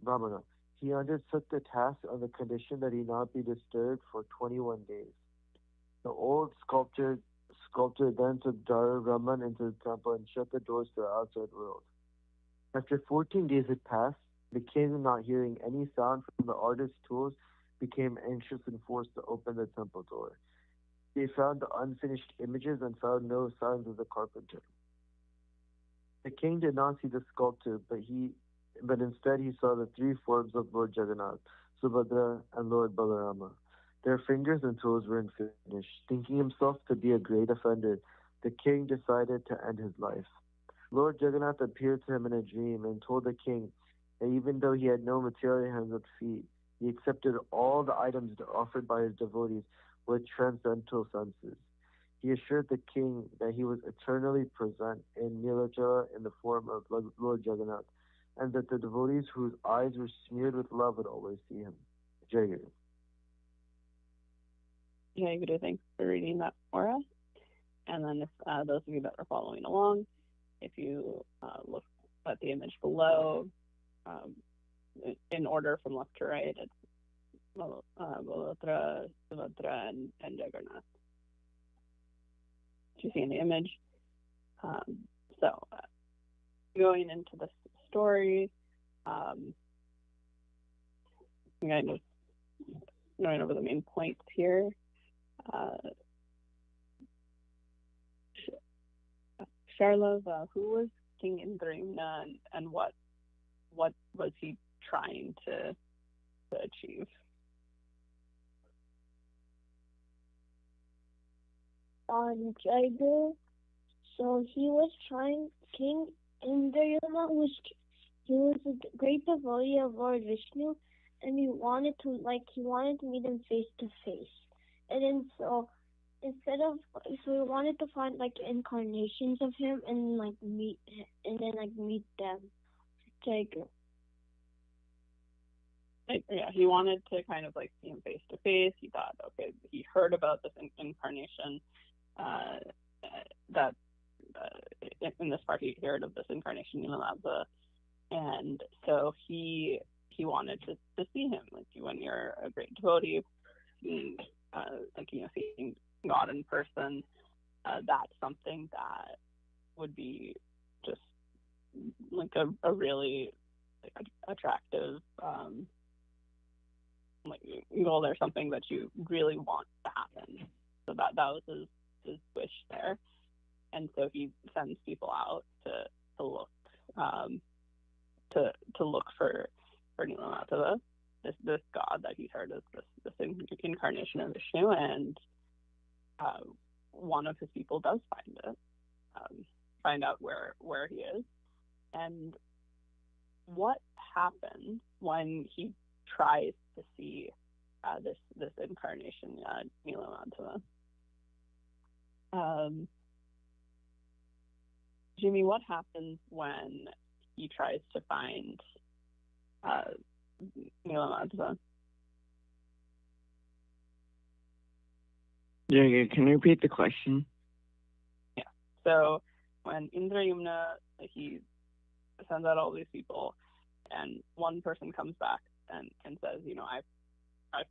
Brahmana. He undertook the task on the condition that he not be disturbed for 21 days. The old sculptor then took Daru Brahman into the temple and shut the doors to the outside world. After 14 days had passed, the king, not hearing any sound from the artist's tools, became anxious and forced to open the temple door. They found the unfinished images and found no signs of the carpenter. The king did not see the sculptor, but instead he saw the three forms of Lord Jagannath, Subhadra, and Lord Balarama. Their fingers and toes were unfinished. Thinking himself to be a great offender, the king decided to end his life. Lord Jagannath appeared to him in a dream and told the king that even though he had no material hands or feet, he accepted all the items offered by his devotees with transcendental senses. He assured the king that he was eternally present in Nilachala in the form of Lord Jagannath, and that the devotees whose eyes were smeared with love would always see him. Jai Guru. Jai Guru, thanks for reading that for us. And then if those of you that are following along, if you look at the image below, in order from left to right, it's Balotra, Subhadra, and Jagannath. You see in the image. So going into the story, kind of going over the main points here. Sharlov, who was King Indrayumna, and what was he trying to achieve? Jagar. So he was trying. King Indrayumna was a great devotee of Lord Vishnu, and he wanted to meet him face to face. And then he wanted to find incarnations of him and meet them. Jagar. Yeah, he wanted to kind of see him face to face. He thought, okay, he heard about this incarnation. That in this part he heard of this incarnation in Nilamabha, and so he wanted to see him. When you're a great devotee, seeing God in person, that's something that would be just a really attractive goal, or something that you really want to happen. So that was his wish there, and so he sends people out to look to look for Nilamadeva, this god that he's heard is this incarnation of Vishnu, and one of his people does find out where he is. And what happens when he tries to see this incarnation, Nilamadeva? Jimmy, what happens when he tries to find Nilamadeva? Jagar, can you repeat the question? Yeah. So when Indrayumna, he sends out all these people, and one person comes back and says, I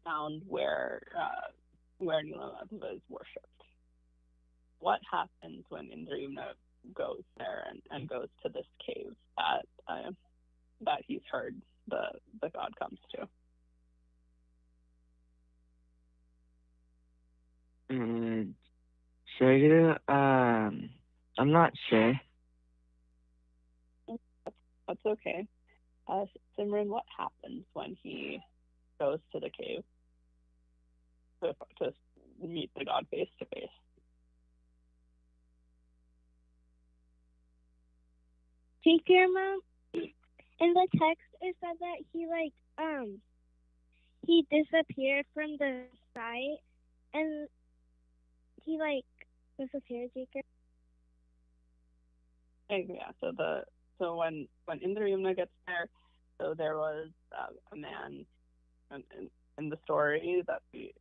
found where Nilamadeva is worshipped. What happens when Indrayumna goes there and goes to this cave that he's heard the god comes to? Jagar, I'm not sure. That's okay. Simran, what happens when he goes to the cave to meet the god face to face? Teacher, Mom, in the text it said that he disappeared from the site, and he disappeared, Teacher. Yeah. So when Indrayumna gets there, so there was a man in the story that we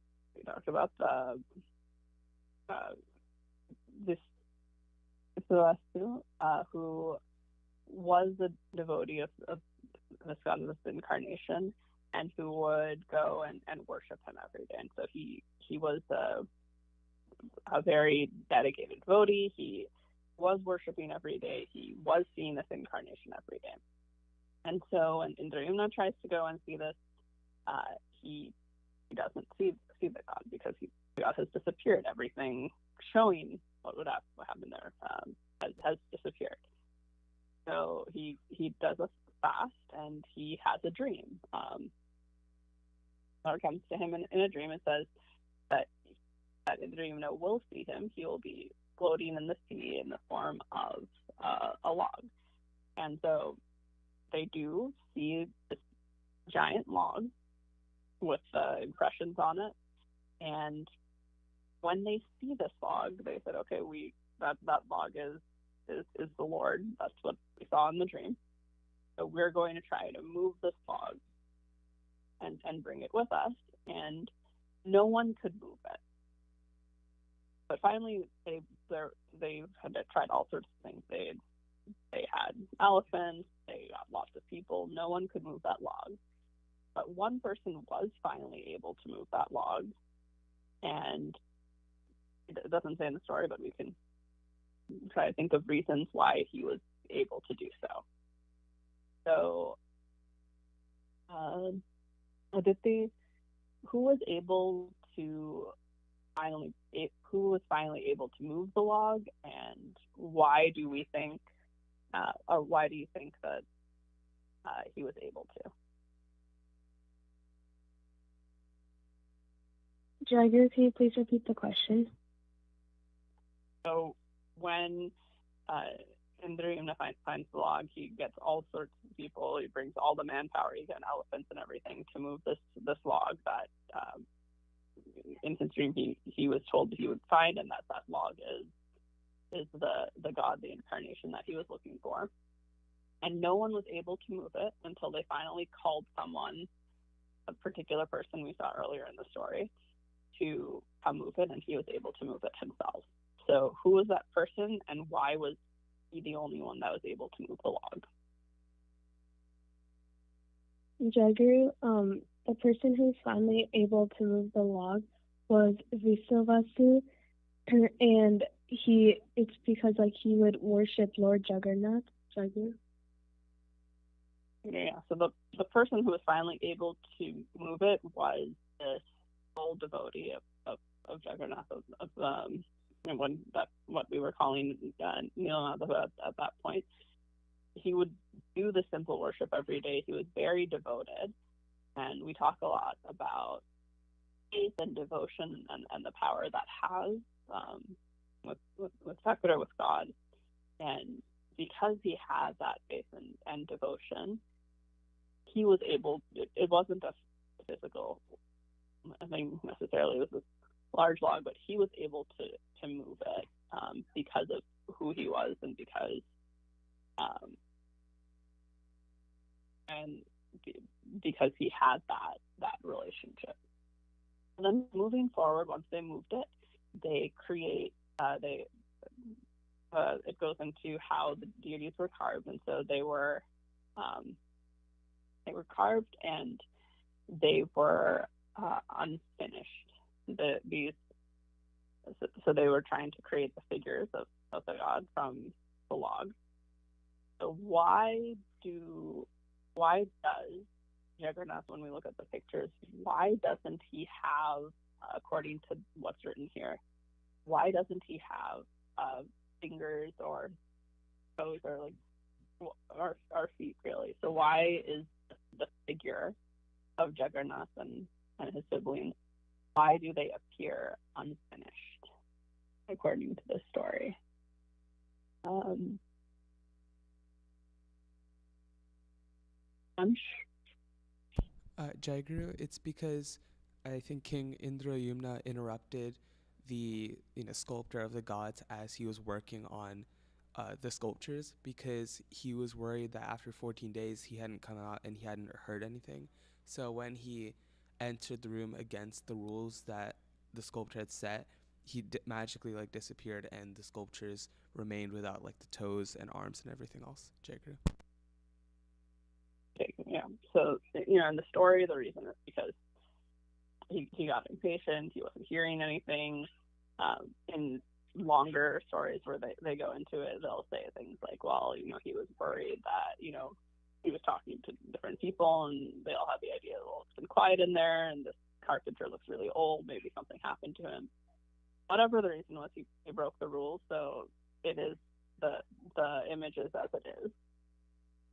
talked about, this Celestial, who was a devotee of this god of this incarnation, and who would go and worship him every day. And so he was a very dedicated devotee. He was worshiping every day. He was seeing this incarnation every day. And so when Indrayumna tries to go and see this, he doesn't see the god, because the god has disappeared. Everything showing what would happen there has disappeared. So he does a fast, and he has a dream. Lord comes to him in a dream and says that Indrayumna will see him. He will be floating in the sea in the form of a log. And so they do see this giant log with impressions on it. And when they see this log, they said, okay, that log is the Lord. That's what we saw in the dream. So we're going to try to move this log and bring it with us. And no one could move it. But finally, they had tried all sorts of things. They had elephants. They got lots of people. No one could move that log. But one person was finally able to move that log, and it doesn't say in the story, but we can try to think of reasons why he was able to do so. So, Aditi, who was finally able to move the log, and why do you think that he was able to? Jagger, can you please repeat the question? So when Indra finds the log, he gets all sorts of people. He brings all the manpower. He got elephants and everything to move this log that in his dream he was told that he would find, and that log is the god, the incarnation that he was looking for. And no one was able to move it until they finally called someone, a particular person we saw earlier in the story, to come move it, and he was able to move it himself. So who was that person, and why was he the only one that was able to move the log? Jagger, the person who was finally able to move the log was Visavasu, and it's because he would worship Lord Jagannath. Jagger. Yeah, so the person who was finally able to move it was this sole devotee of Jagannath, and what we were calling Neelamata at that point. He would do the simple worship every day. He was very devoted, and we talk a lot about faith and devotion and the power that has with Sakura, with God. And because he had that faith and devotion, he was able. It wasn't a physical thing necessarily. It was a large log, but he was able to move it because of who he was, and because because he had that relationship. And then moving forward, once they moved it, they create it goes into how the deities were carved, and so they were carved, and they were unfinished. So they were trying to create the figures of the god from the log. So why does Jagannath, when we look at the pictures, why doesn't he have, according to what's written here, why doesn't he have fingers or toes or feet, really? So why is the figure of Jagannath and his siblings, why do they appear unfinished, according to this story? Jagru, it's because I think King Indrayumna interrupted the sculptor of the gods as he was working on the sculptures, because he was worried that after 14 days he hadn't come out and he hadn't heard anything. So when he entered the room against the rules that the sculptor had set, he magically disappeared, and the sculptures remained without the toes and arms and everything else. Jagru. Yeah. So in the story, the reason is because he got impatient. He wasn't hearing anything. In longer stories where they go into it, they'll say things like, well, he was worried that he was talking to different people, and they all had the idea, well, it's been quiet in there, and this carpenter looks really old. Maybe something happened to him. Whatever the reason was, he broke the rules. So it is the image is as it is,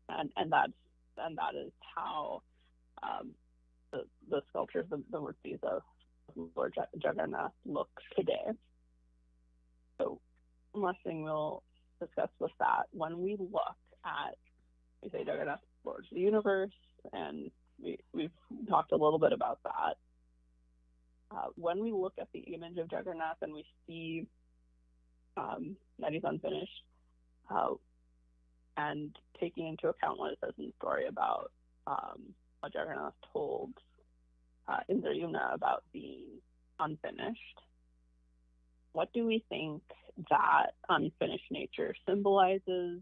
and that is how the sculptures, the murtis of Lord Jagannath look today. So one last thing we'll discuss with that, when we look at, we say Jagannath, Lord of the universe, and we've talked a little bit about that. When we look at the image of Jagannath and we see that he's unfinished, and taking into account what it says in the story about what Jagannath told Indrayumna about being unfinished, what do we think that unfinished nature symbolizes?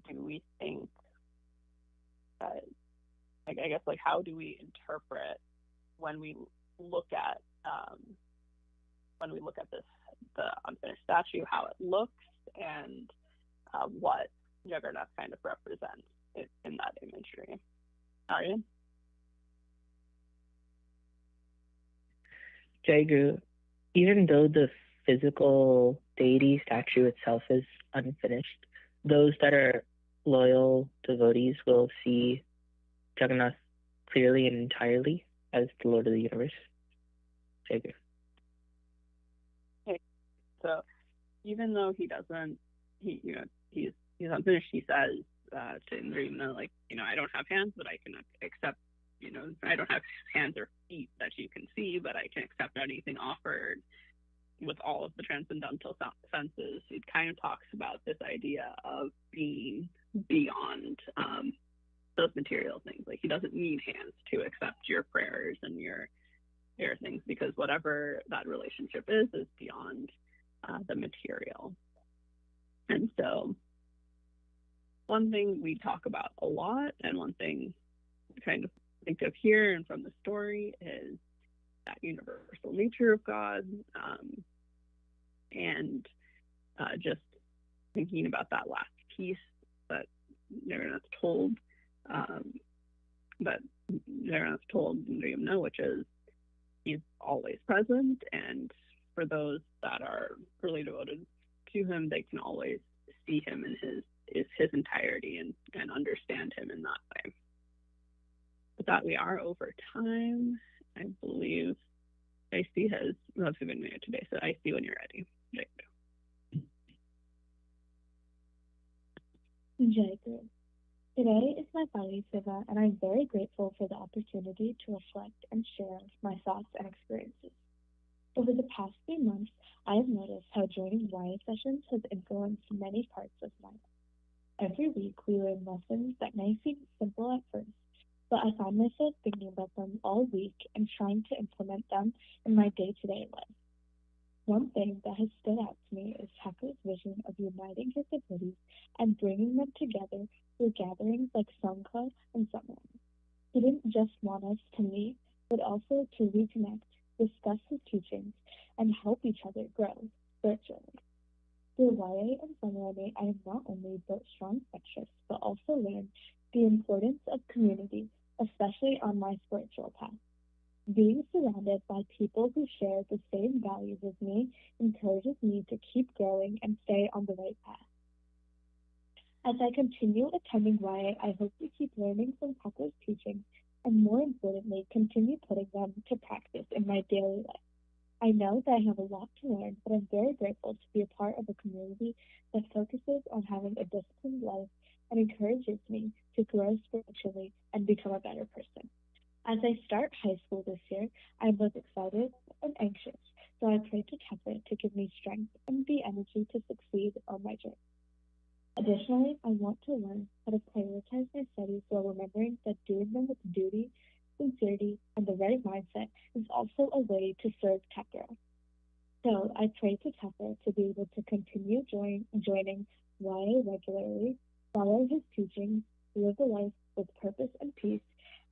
Do we think, I guess, like, how do we interpret when we look at this, the unfinished statue, how it looks, and what Jagannath kind of represents in that imagery? Aryan? Jai Guru, even though the physical deity statue itself is unfinished, those that are loyal devotees will see Jagannath clearly and entirely as the Lord of the universe. Jai Guru. Okay. So even though he's unfinished, he says to Indra, like, I don't have hands, but I can accept, I don't have hands or feet that you can see, but I can accept anything offered with all of the transcendental senses. He kind of talks about this idea of being beyond those material things. Like, he doesn't need hands to accept your prayers and your things, because whatever that relationship is beyond the material. And so one thing we talk about a lot, and one thing we kind of think of here and from the story, is that universal nature of God, and just thinking about that last piece that Jagannath told, Indra, which is he's always present, and for those that are really devoted to him, they can always see him in his entirety and understand him in that way. With that, we are over time. I believe Icy has been here today, so Icy, when you're ready. Jai Guru. Today is my Bali Seva, and I'm very grateful for the opportunity to reflect and share my thoughts and experiences. Over the past few months, I have noticed how joining YA sessions has influenced many parts of my life. Every week, we learn lessons that may seem simple at first, but I find myself thinking about them all week and trying to implement them in my day-to-day life. One thing that has stood out to me is Thakur's vision of uniting his devotees and bringing them together through gatherings like Sangha and Samvana. He didn't just want us to meet, but also to reconnect, discuss his teachings, and help each other grow spiritually. Through YA and Samvana, I have not only built strong friendships, but also learned the importance of community, especially on my spiritual path. Being surrounded by people who share the same values as me encourages me to keep growing and stay on the right path. As I continue attending YA, I hope to keep learning from Thakur's teachings and, more importantly, continue putting them to practice in my daily life. I know that I have a lot to learn, but I'm very grateful to be a part of a community that focuses on having a disciplined life and encourages me to grow spiritually and become a better person. As I start high school this year, I'm both excited and anxious, so I pray to Thakur to give me strength and the energy to succeed on my journey. Additionally, I want to learn how to prioritize my studies while remembering that doing them with duty, sincerity, and the right mindset is also a way to serve Thakur. So I pray to Thakur to be able to continue joining YA regularly, follow his teachings, live a life with purpose and peace,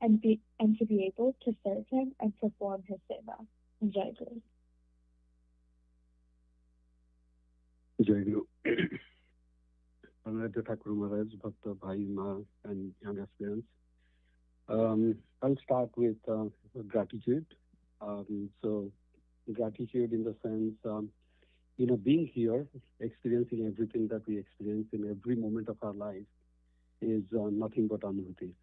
and to be able to serve him and perform his seva. Jai Guru. Jai Guru. Honored Thakur Maharaj, Bhakta Bhai Ma, and young aspirants. I'll start with gratitude. So gratitude in the sense, being here, experiencing everything that we experience in every moment of our life is nothing but anubhuti.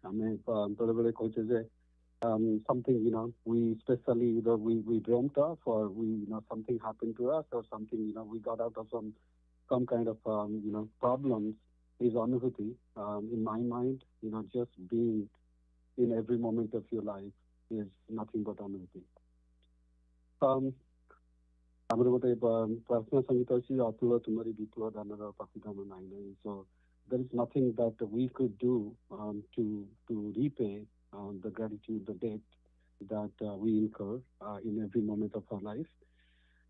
Something, we especially, we dreamt of, or something happened to us, or something, we got out of some kind of, problems is anubhuti. In my mind, just being in every moment of your life is nothing but anubhuti. हाम्रो ଗୋଟେ प्रार्थना संगीत ଅଛି ଅତୁଳ ତୁମରି ବିପୁଳ ଦାନର ପାଖୁଦାନ ନାହିଁ ନାହିଁ. So there is nothing that we could do to repay the gratitude, the debt that we incur in every moment of our life.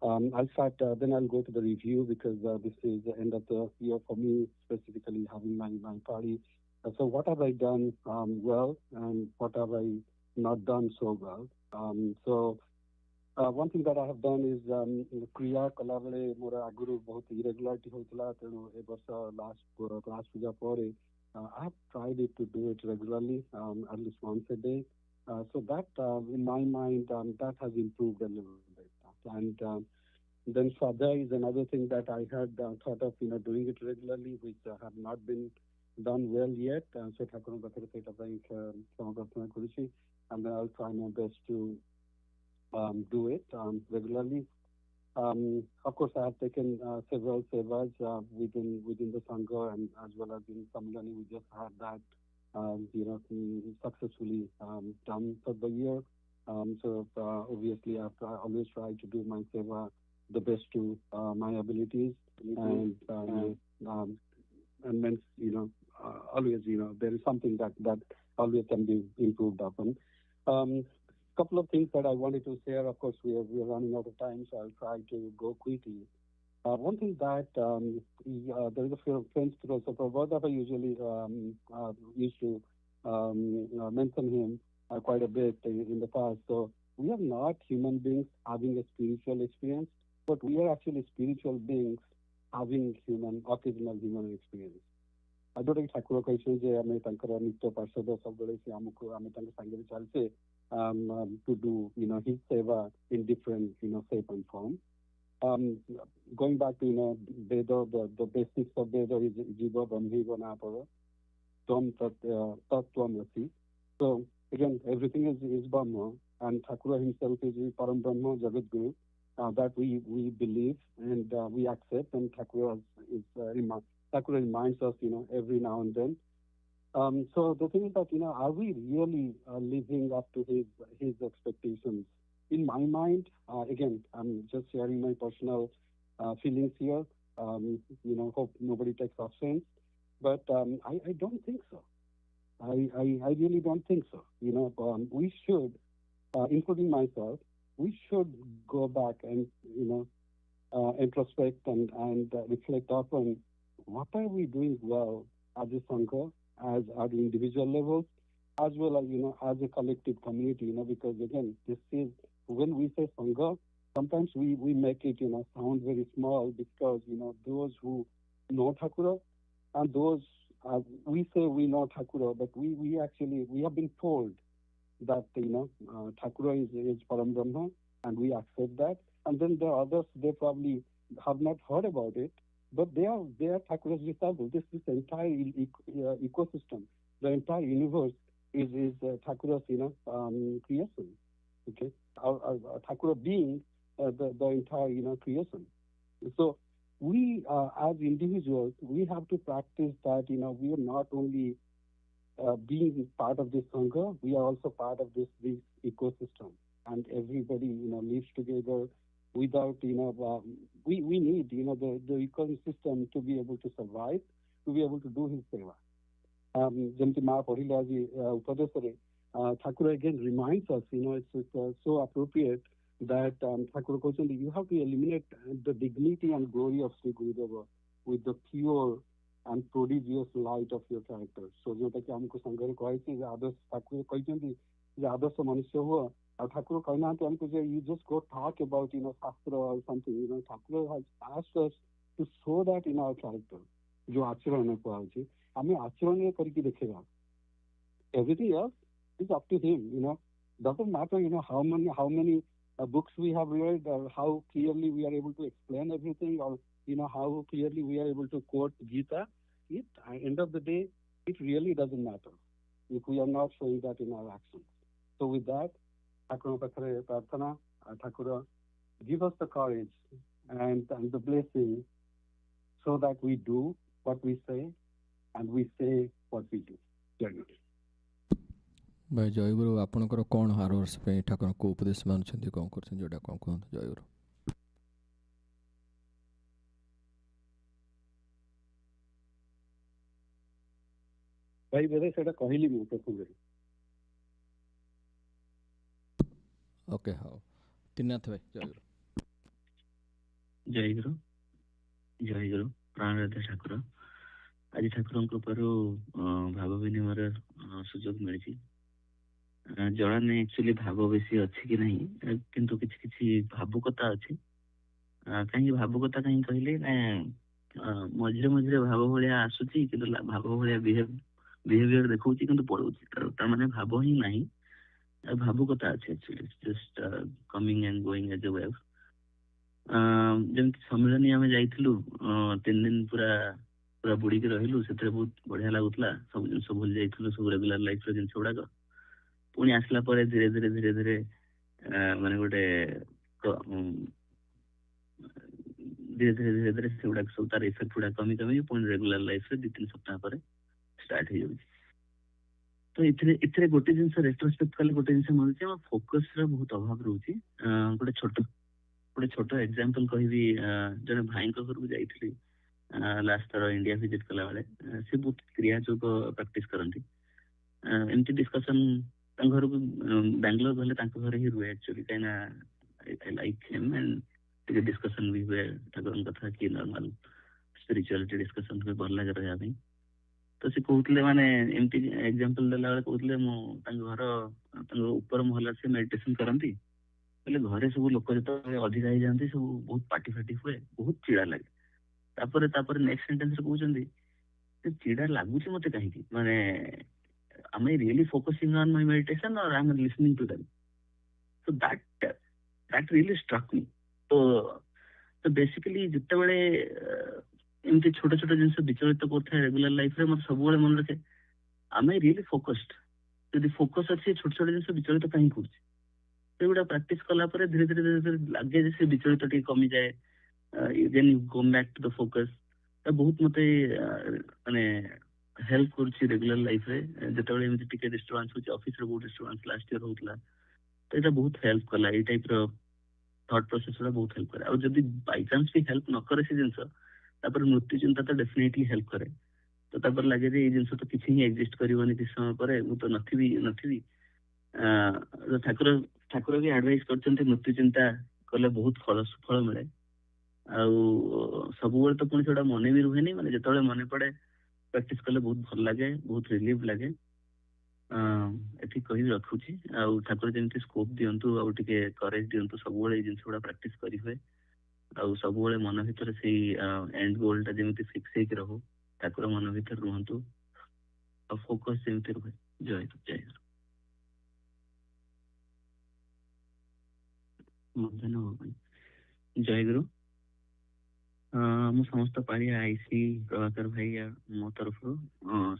I'll start, then I'll go to the review because this is the end of the year for me, specifically having my party. So what have I done well, and what have I not done so well? One thing that I have done is क्रिया कलाबले मोर आगुरु बहुत irregularity होतला तेणु ए वर्ष last puja pore I have tried it to do it regularly, at least once a day. So that in my mind that has improved a little bit. And then Swada is another thing that I had thought of doing it regularly, which have not been done well yet. So Thakur Bakar Peta Bank Samaprasana Kurishi, and then I'll try my best to do it regularly. Of course, I have taken several sevas within the Sangha, and as well as in Samlani, we just had that successfully done for the year. So obviously, I always try to do my seva the best to my abilities, and means always there is something that always can be improved upon. Couple of things that I wanted to share. Of course, we are running out of time, so I'll try to go quickly. One thing that there is a French philosopher, Prabhupada usually used to mention him quite a bit in the past. So we are not human beings having a spiritual experience, but we are actually spiritual beings having occasional human experience. I don't think Thakur କହିଛନ୍ତି ଯେ ଆମେ ତାଙ୍କର ନିତ୍ୟ ପାର୍ଷଦ ସବୁବେଳେ ସେ ଆମକୁ ଆମେ ତାଙ୍କ ସାଙ୍ଗରେ ଚାଲିଛେ to do his seva in different shape and form. Going back to Veda, the basics of Veda is Jiva Brahmiva Napara Tvam Tattvam Rasi. So again, everything is Brahma, and Thakura himself is Param Brahma Jagat Guru that we believe and we accept, and Thakura reminds us every now and then. So the thing is that are we really living up to his expectations? In my mind, again, I'm just sharing my personal feelings here. Hope nobody takes offense, but I don't think so. I really don't think so. We should, including myself, we should go back and introspect and reflect upon what are we doing well as a Sangha, as at individual levels, as well as as a collective community. Because again, this is when we say Sangha, sometimes we make it sound very small, because those who know Thakura and those we say we know Thakura, but we have been told that Thakura is Param Brahma, and we accept that. And then there are others, they probably have not heard about it, but they are Thakura's disciples. This entire ecosystem, the entire universe is Thakura's creation. Okay, our Thakura being the entire creation. So we as individuals, we have to practice that. We are not only being part of this Sangha, we are also part of this ecosystem, and everybody lives together. Without we need the ecosystem to be able to survive, to be able to do his seva. Jemti Ma Pahila Aji Upadesare, Thakura again reminds us, it's so appropriate that Thakura question, you have to eliminate the dignity and glory of Sri Gurudeva with the pure and prodigious light of your character. So जोटा कि हमको संघर्ष कहते हैं आदर्श ठाकुर कहते हैं कि आदर्श मनुष्य हुआ और ठाकुर कहना है हमको जो you just go talk about शास्त्र or something. Thakur has asked us to show that in our character. जो आचरण में पाओ जी हमें आचरण में करके देखेगा. Everything else is up to him. Doesn't matter how many books we have read, or how clearly we are able to explain everything, or how clearly we are able to quote Gita. At the end of the day, it really doesn't matter if we are not showing that in our actions. So with that, Thakura Pathare Prarthana, Thakura, give us the courage and the blessing so that we do what we say and we say what we do. Jai Guru. भाई जय गुरु आपणकर कौन are वर्ष ठाकुर को उपदेश मानुंट कौन कर जोटा कौन कहते जय गुरु. भाई बोले सेटा कहली मु प्रथम. ओके हाँ त्रिनाथ भाई जय गुरु. ଜୟଗୁରୁ ଜୟଗୁରୁ ପ୍ରାଣରାଧା ଠାକୁର। ଆଜି ଠାକୁରଙ୍କ କୃପାରୁ ଭାବ ବିନିମୟର ସୁଯୋଗ ମିଳିଛି। ଜଣା ନାହିଁ ଆକ୍ଚୁଆଲି ଭାବ ବେଶୀ ଅଛି କି ନାହିଁ, କିନ୍ତୁ କିଛି କିଛି ଭାବୁକତା ଅଛି। କାହିଁକି ଭାବୁକତା କାହିଁକି କହିଲେ ନା ମଝିରେ ମଝିରେ ଭାବ ଭଳିଆ ଆସୁଛି କିନ୍ତୁ ଭାବ ଭଳିଆ ବିହେଭିୟର ଦେଖଉଛି କିନ୍ତୁ ପଳଉଛି, ତା ମାନେ ଭାବ ହିଁ ନାହିଁ, ଭାବୁକତା ଅଛି actually just coming and going age A wave. ଯେମିତି ସମ୍ମିଳନୀ ଆମେ ଯାଇଥିଲୁ 3 ଦିନ ପୁରା ପୁରା ବୁଡିକି ରହିଲୁ, ସେଥିରେ ବହୁତ ବଢିଆ ଲାଗୁଥିଲା, ସବୁ ଜିନିଷ ଭୁଲି ଯାଇଥିଲୁ, ସବୁ ରେଗୁଲାର ଲାଇଫର ଜିନିଷ ଗୁଡାକ। ପୁଣି ଆସିଲା ପରେ ଧୀରେ ଧୀରେ ଧୀରେ ଧୀରେ ମାନେ ଗୋଟେ ଧୀରେ ଧୀରେ ଧୀରେ ଧୀରେ ସେଗୁଡାକ ସବୁ ତାର ଇଫେକ୍ଟ ଗୁଡା କମି କମି ପୁଣି ରେଗୁଲାର ଲାଇଫରେ 2-3 ସପ୍ତାହ ପରେ ଷ୍ଟାର୍ଟ ହେଇଯାଉଛି। ତ ଏଥିରେ ଗୋଟେ ଜିନିଷ ରେଟ୍ରୋସ୍ପେକ୍ଟ କଲେ ଗୋଟେ ଜିନିଷ ମିଳୁଛି, ଆମ ଫୋକସର ବହୁତ ଅଭାବ ରହୁଛି। ଗୋଟେ ଛୋଟ ଏକ୍ସାମ୍ପଲ କହିବି। ଜଣେ ଭାଇଙ୍କ ଘରକୁ ଯାଇଥିଲି ଲାଷ୍ଟ ଥର ଇଣ୍ଡିଆ ଭିଜିଟ କଲା ବେଳେ। ସେ ବହୁତ କ୍ରିୟା ଯୋଗ ପ୍ରାକ୍ଟିସ କରନ୍ତି। ଏମିତି ଡିସ୍କସନ ତାଙ୍କ ଘରକୁ ବାଙ୍ଗାଲୋର ଗଲେ ତାଙ୍କ ଘରେ ହିଁ ରୁହେ ଆକ୍ଚୁଆଲି, କାହିଁକିନା ଆଇ ଲାଇକ୍ ହିମ୍ ଆଣ୍ଡ ଟିକେ ଡିସ୍କସନ ବି ହୁଏ ଠାକୁରଙ୍କ କଥା କି ନର୍ମାଲ ସ୍ପିରିଚୁଆଲିଟି ଡିସ୍କସନ ହୁଏ, ଭଲ ଲାଗେ ରହିବା ପାଇଁ। ତ ସେ କହୁଥିଲେ, ମାନେ ଏମିତି ଏକ୍ସାମ୍ପଲ ଦେଲା ବେଳେ କହୁଥିଲେ, ମୁଁ ତାଙ୍କ ଉପର ମହଲାରେ ସେ ମେଡିଟେସନ କରନ୍ତି, କହିଲେ ଘରେ ସବୁ ଲୋକ ଯେତେବେଳେ ଅଧିକା ହେଇଯାଆନ୍ତି ସବୁ ବହୁତ ପାଟି ଫାଟି ହୁଏ, ବହୁତ ଚିଡା ଲାଗେ। ତାପରେ ନେକ୍ସଟ ସେଣ୍ଟେନ୍ସରେ କହୁଛନ୍ତି ଚିଡା ଲାଗୁଛି ମତେ କାହିଁକି, ମାନେ am I really focusing on my meditation or am I listening to them? So that really struck me. So basically ଯେତେବେଳେ ଏମିତି ଛୋଟ ଛୋଟ ଜିନିଷ ବିଚଳିତ କରୁଥାଏ ରେଗୁଲାର ଲାଇଫରେ, ମତେ ସବୁବେଳେ ମନେ ରଖେ am I really focused? ଯଦି ଫୋକସ ଅଛି ଛୋଟ ଛୋଟ ଜିନିଷ ବିଚଳିତ କାହିଁକି କରୁଛି? ସେଗୁଡା ପ୍ରାକ୍ଟିସ କଲା ପରେ ଧୀରେ ଧୀରେ ଧୀରେ ଧୀରେ ଲାଗେ ଯେ ସେ ବିଚଳିତ ଟିକେ କମିଯାଏ, then you go back to the focus। ବହୁତ ମତେ ମାନେ ହେଲ୍ପ କରୁଛି ରେଗୁଲାର ଲାଇଫରେ। ଯେତେବେଳେ ଏମିତି ଟିକେ ଡିଷ୍ଟର୍ବାନ୍ସ ହଉଛି, ଅଫିସରେ ବହୁତ ଡିଷ୍ଟର୍ବାନ୍ସ ଲାଷ୍ଟ ଇୟର ହଉଥିଲା, ତ ଏଇଟା ବହୁତ ହେଲ୍ପ କଲା। ଏଇ ଟାଇପର ଥଟ୍ ପ୍ରୋସେସ ଗୁଡା ବହୁତ ହେଲ୍ପ କରେ। ଆଉ ଯଦି ବାଇଚାନ୍ସ ବି ହେଲ୍ପ ନ କରେ ସେ ଜିନିଷ, ତାପରେ ମୃତ୍ୟୁ ଚିନ୍ତା ତ ଡେଫିନେଟଲି ହେଲ୍ପ କରେ। ତ ତାପରେ ଲାଗେ ଯେ ଏଇ ଜିନିଷ ତ କିଛି ହିଁ ଏକ୍ଜିଷ୍ଟ କରିବନି କିଛି ସମୟ ପରେ, ମୁଁ ତ ନଥିବି। ଠାକୁର ବି ଆଡଭାଇସ୍ କରିଛନ୍ତି ମୃତ୍ୟୁ ଚିନ୍ତା କଲେ ବହୁତ ସୁଫଳ ମିଳେ। ଆଉ ସବୁବେଳେ ତ ପୁଣି ସେଟା ମନେ ବି ରୁହେନି, ମାନେ ଯେତେବେଳେ ମନେ ପଡେ ପ୍ରାକ୍ଟିସ କଲେ ବହୁତ ଭଲ ଲାଗେ, ବହୁତ ରିଲିଫ ଲାଗେ। ଏଠି କହିବି ରଖୁଛି। ଆଉ ଠାକୁର ଯେମିତି ସ୍କୋପ ଦିଅନ୍ତୁ, ଆଉ ଟିକେ କରେଜ ଦିଅନ୍ତୁ, ସବୁବେଳେ ଏଇ ଜିନିଷ ଗୁଡା ପ୍ରାକ୍ଟିସ କରିହୁଏ, ଆଉ ସବୁବେଳେ ମନ ଭିତରେ ସେଇ ଏଣ୍ଡ ଗୋଲ ଟା ଯେମିତି ଫିକ୍ସ ହେଇକି ରହୁ, ଠାକୁର ମନ ଭିତରେ ରୁହନ୍ତୁ, ଆଉ ଫୋକସ ଯେମିତି ରୁହେ। ଜୟ ଜୟ ମଧ୍ୟାହ୍ନ ଜୟଗୁରୁ। ମୁଁ ସମସ୍ତ ପାଳିଆ ଆଇସି ପ୍ରଭାକର ଭାଇ ମୋ ତରଫରୁ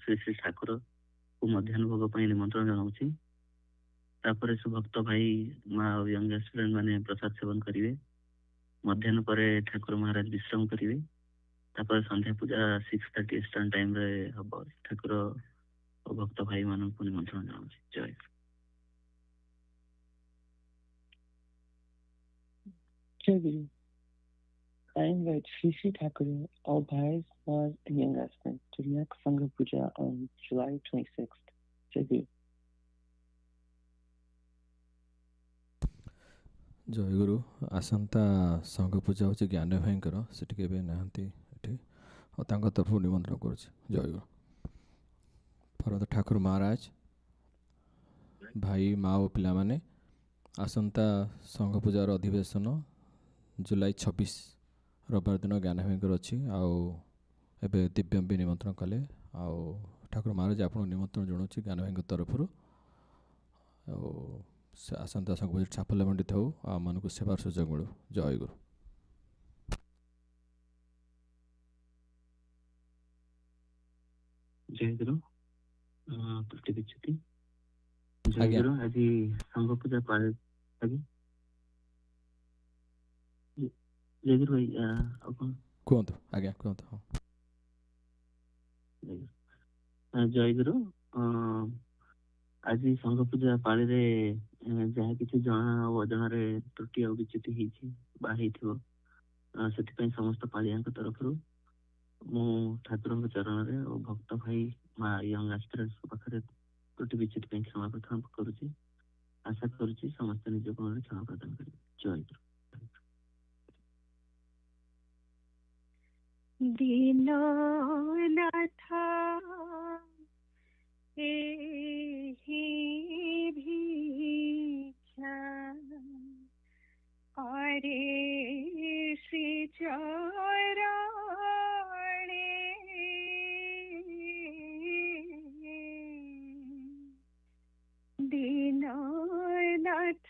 ଶ୍ରୀ ଶ୍ରୀ ଠାକୁରକୁ ମଧ୍ୟାହ୍ନ ଭୋଗ ପାଇଁ ନିମନ୍ତ୍ରଣ ଜଣାଉଛି। ତାପରେ ସୁଭକ୍ତ ଭାଇ ମା ଆଉ ୟଙ୍ଗ ଷ୍ଟୁଡେଣ୍ଟ ମାନେ ପ୍ରସାଦ ସେବନ କରିବେ। ମଧ୍ୟାହ୍ନ ପରେ ଠାକୁର ମହାରାଜ ବିଶ୍ରାମ କରିବେ। ତାପରେ ସନ୍ଧ୍ୟା ପୂଜା 6:30 ଇଷ୍ଟର୍ନ ଟାଇମରେ ହବ। ଠାକୁର ଓ ଭକ୍ତ ଭାଇ ମାନଙ୍କୁ ନିମନ୍ତ୍ରଣ ଜଣାଉଛି। ଜୟ Guru. I invite Sri Sri Thakur, all Bhais, Mas, and young aspirants to the next Sangha Puja on July 26th. Jai Guru. ଜୟଗୁରୁ। ଆସନ୍ତା ସଂଘ ପୂଜା ହେଉଛି ଜ୍ଞାନ ଭାଇଙ୍କର, ସେ ଟିକେ ଏବେ ନାହାନ୍ତି ଏଠି, ଆଉ ତାଙ୍କ ତରଫରୁ ନିମନ୍ତ୍ରଣ କରୁଛି। ଜୟଗୁରୁ। ଫରଦ ଠାକୁର ମହାରାଜ, ଭାଇ ମା ଓ ପିଲାମାନେ, ଆସନ୍ତା ସଂଘ ପୂଜାର ଅଧିବେଶନ ଜୁଲାଇ 26 ରବିବାର ଦିନ ଜ୍ଞାନ ଭାଇଙ୍କର ଅଛି। ଆଉ ଏବେ ଦିବ୍ୟମ୍ ବି ନିମନ୍ତ୍ରଣ କଲେ, ଆଉ ଠାକୁର ମହାରାଜ ଆପଣଙ୍କୁ ନିମନ୍ତ୍ରଣ ଜଣାଉଛି ଜ୍ଞାନ ଭାଇଙ୍କ ତରଫରୁ। ଆଉ ଆସନ୍ତା ସଂଘ ପୂଜା ସାଫଲ୍ୟ ମଣ୍ଡିତ ହେଉ, ଆମମାନଙ୍କୁ ସେବାର ସୁଯୋଗ ମିଳୁ। ଜୟଗୁରୁ। ଜୟଗୁରୁ। ତ୍ରୁଟି ବିଚ୍ୟୁତି। ଜୟଗୁରୁ। ଆଜି ସଂଘ ପୂଜା ପାଳେ। ଆଜ୍ଞା ଜୟଗୁରୁ ଭାଇ, ଆଉ କଣ କୁହନ୍ତୁ? ଆଜ୍ଞା କୁହନ୍ତୁ। ଜୟଗୁରୁ। ଆଜି ସଂଘ ପୂଜା ପାଳିରେ ଯାହା କିଛି ଜଣା ଆଉ ଅଜଣାରେ ତ୍ରୁଟି ଆଉ ବିଚ୍ୟୁତି ହେଇଛି ବା ହେଇଥିବ, ସେଥିପାଇଁ ସମସ୍ତ ପାଳିଆଙ୍କ ତରଫରୁ ମୁଁ ଠାକୁରଙ୍କ ଚରଣରେ ଓ ଭକ୍ତ ଭାଇ ମା ୟଙ୍ଗ ଆସ୍ପିରାଣ୍ଟଙ୍କ ପାଖରେ ତ୍ରୁଟି ବିଚ୍ୟୁତି ପାଇଁ କ୍ଷମା ପ୍ରାର୍ଥନା କରୁଛି। ଆଶା କରୁଛି ସମସ୍ତେ ନିଜ କୋଣରେ କ୍ଷମା ପ୍ରଦାନ କରିବେ। ଜୟଗୁରୁ। दीननाथ एहि भिक्षा करे श्री चरणे दीननाथ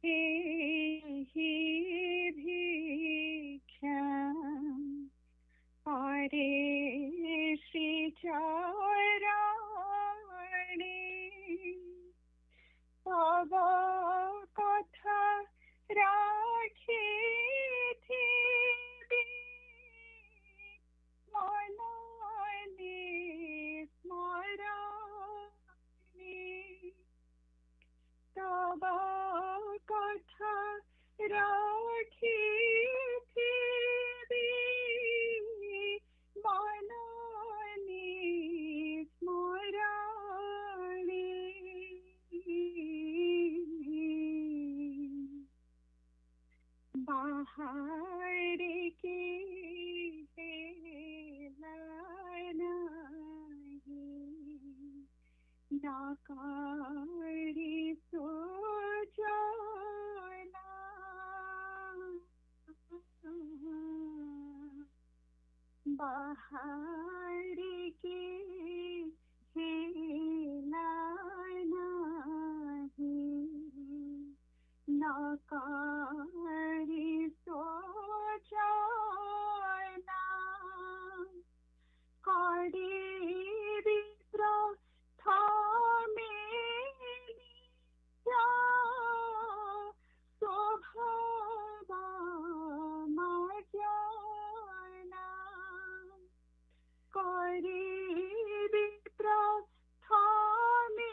एहि भिक्षा करे श्री चरणे तव कथा राखिथिबि मनने स्मरणे तव कथा राखिथिबि मनने स्मरणे बाहर के हेला नहीं नाकारी सोचना बाहर के हेला नहीं नाकारी सोचना करी विप्र थामेली स्वभाव मजना करी विप्र थामेली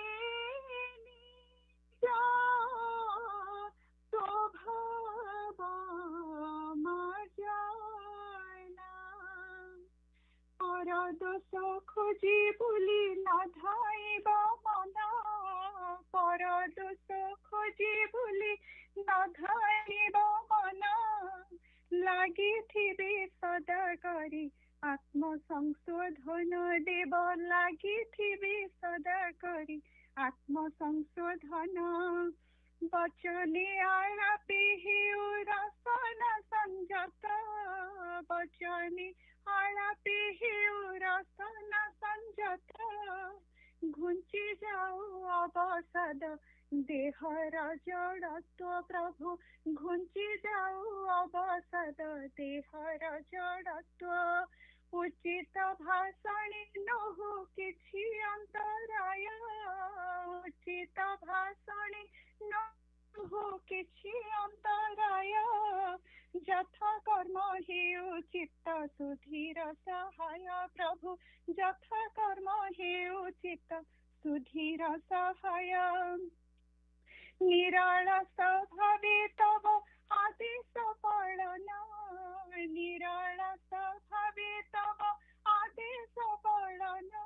स्वभाव मजना पर दोष खोजी बुली न धाइबा मना पर दोष खोजी बुली न धाइबा मना लागिथिबे सदा करी आत्म संशोधन देव लागिथिबे सदा करी आत्म संशोधन बचने आलापे हेउ रसना संजत बचने आलापे हेउ रसना संजत घुंची जाऊ अवसाद देहर जड़त्व प्रभु घुंची जाऊ अवसाद देहर जड़त्व उचित भाषणी नहु किछि अंतराय उचित भाषणी नहु किछि अंतराय यथा कर्म हेउ चित्त सुधीर सहाय प्रभु यथा कर्म हेउ चित्त सुधीर सहाय निराळस भावे तव आदेश पाळना निराळस भावे तव आदेश पाळना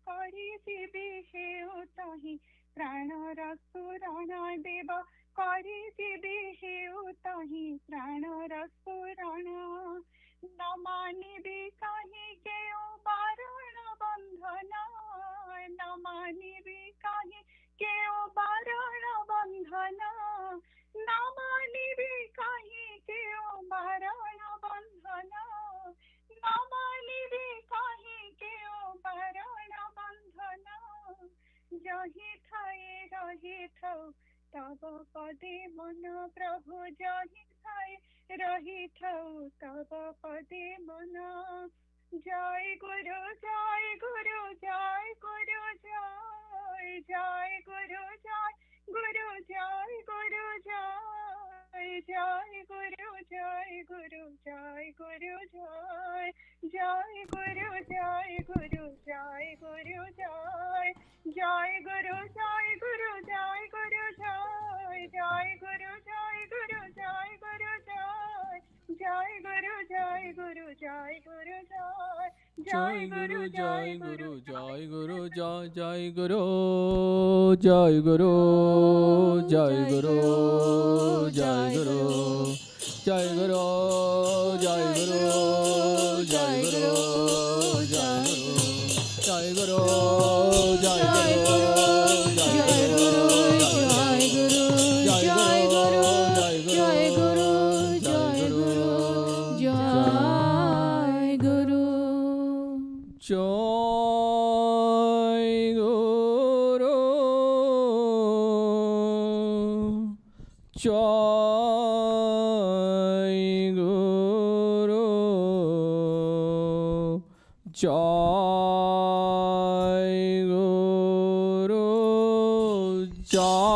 करिजिबि हेउ तहि प्राणर स्फुरण देव करिजिबि हेउ तहि प्राणर स्फुरण न मानिबि काहि केउ बारण बंधन न मानिबि काहि केउ बारण बंधन न मानिबि काहि केउ बारण बंधन न मानिबि काहि केउ बारण बंधन जहि थाए रहि थौ तब पदे मन प्रभु जहि थाए रहि थौ तब पदे मन जय गुरु जय गुरु जय गुरु जय जय गुरु जय गुरु जय गुरु जय जय गुरु जय गुरु जय गुरु जय जय गुरु जय गुरु जय गुरु जय जय गुरु जय गुरु जय गुरु जय जय गुरु जय गुरु जय गुरु जय जय गुरु जय गुरु जय गुरु जय जय गुरु जय गुरु जय गुरु जय जय गुरु जय गुरु जय गुरु जय गुरु जय गुरु जय गुरु জয় গুরু জয় গুরু জয়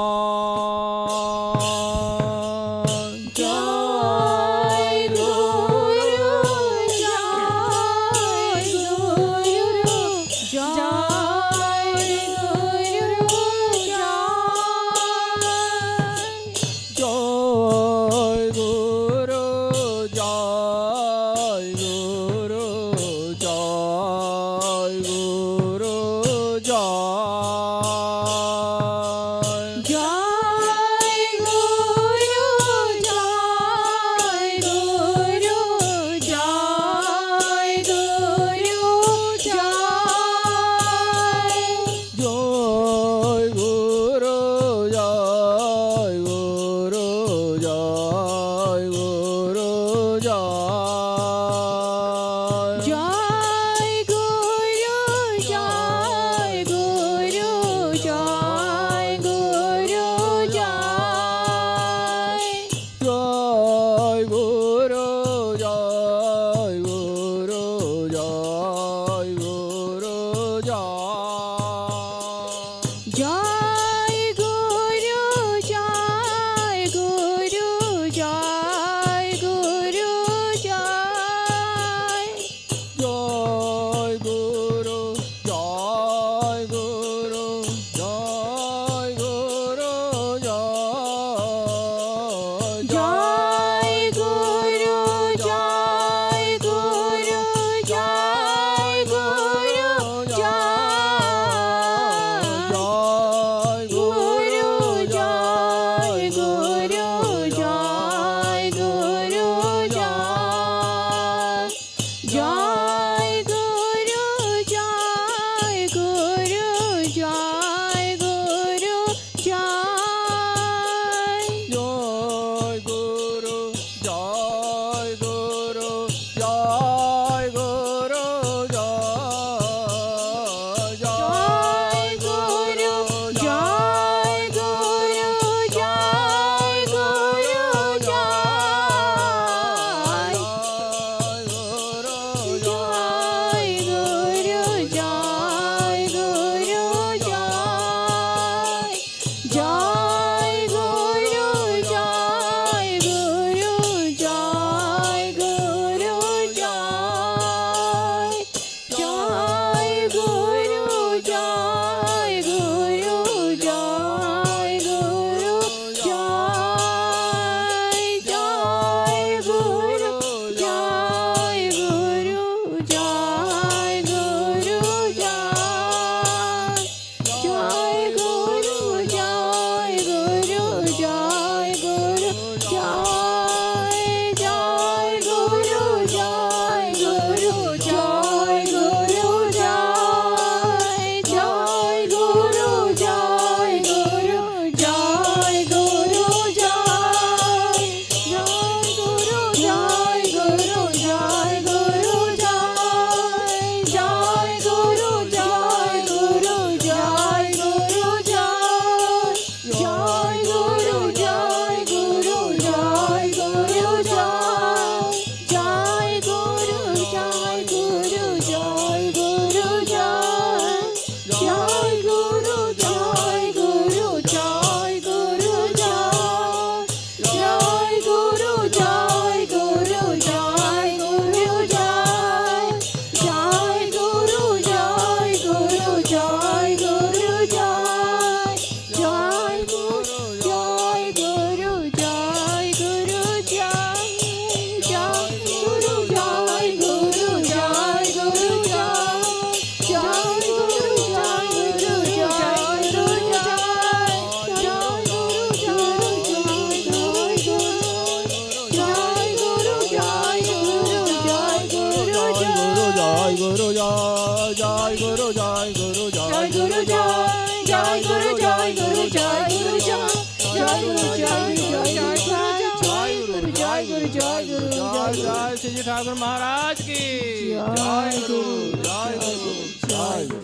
जय श्री ठाकुर महाराज की जय गुरु जय गुरु जय गुरु।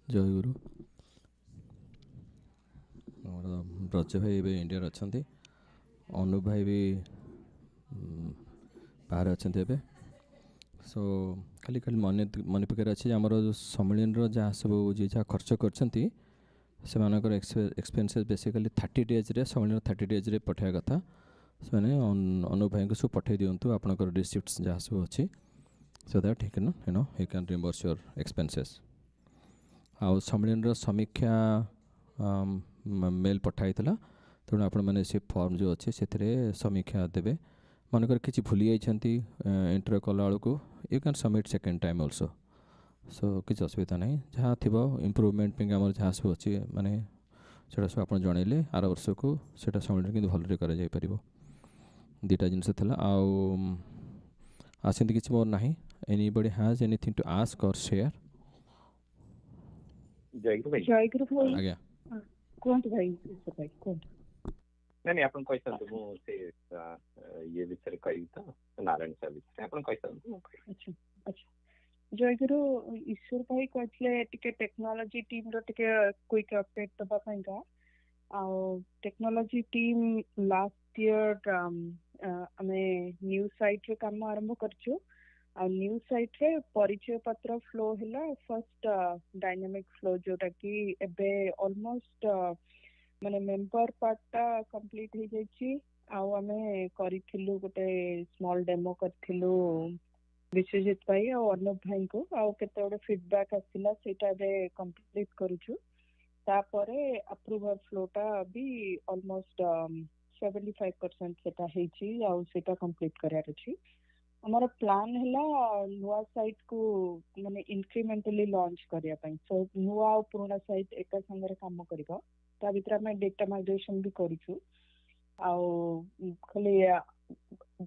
जय गुरु ब्रज भाई ए इंडिया अच्छा अनु भाई भी बाहर अच्छा ए सो खाली खाली मन मन पकड़ अच्छे आमर जो सम्मेलन जहाँ सब जी जहाँ खर्च कर एक्सपेन्सेस बेसिकली 30 days रे सम्मेलन 30 days रे पठाया कथा से अनु भाई को सब पठे दिंतु आपंकर रिसिप्ट जहाँ सब अच्छी so that he can he can reimburse your expenses आउ सम्मेलन समीक्षा मेल पठाई तेणु आपण मैंने से फॉर्म जो अच्छे से समीक्षा देवे मनकर किसी भूली जाती एंटर कला बेलू को you can submit second time also so किसी असुविधा नहीं जहाँ थी इम्प्रूवमेंट आम जहाँ सब अच्छे माने से सब आप जनइले आर वर्ष को सीटा सम्मेलन कि भल्रे कर दुटा जिनस आसती किसी मोर ना anybody has anything to ask और शेयर जय गुरु भाई आज्ञा कोंट भाई भाई कोंट नहीं आपण कहि सकते मु से ये विषय कहि त नारायण सर विषय आपण कहि सकते अच्छा अच्छा जय गुरु ईश्वर भाई कहले टिके टेक्नोलॉजी टीम रो टिके क्विक अपडेट दबा पाइंगा आ टेक्नोलॉजी टीम लास्ट ईयर हमें न्यू साइट रे काम आरंभ करछु आ न्यू साइट रे परिचय पत्र फ्लो हैला फर्स्ट डायनामिक फ्लो जोटा कि एबे ऑलमोस्ट माने मेंबर पार्टा कंप्लीट हो जाइछि आउ हमें करिथिलु गोटे स्मॉल डेमो करथिलु विश्वजित भाई और अनुप भाई को आउ केते गोटे फीडबैक आसिला सेटा बे कंप्लीट करूछु तापरे अप्रूवल फ्लोटा भी ऑलमोस्ट 75% सेटा हेछि आउ सेटा कंप्लीट करार अछि हमारा प्लान हैला नुआ साइट को माने इंक्रीमेंटली लॉन्च करिया पई सो नुआ और पुराना साइट एका संगे काम करबो ता भीतर में डेटा माइग्रेशन भी करूछु आउ खाली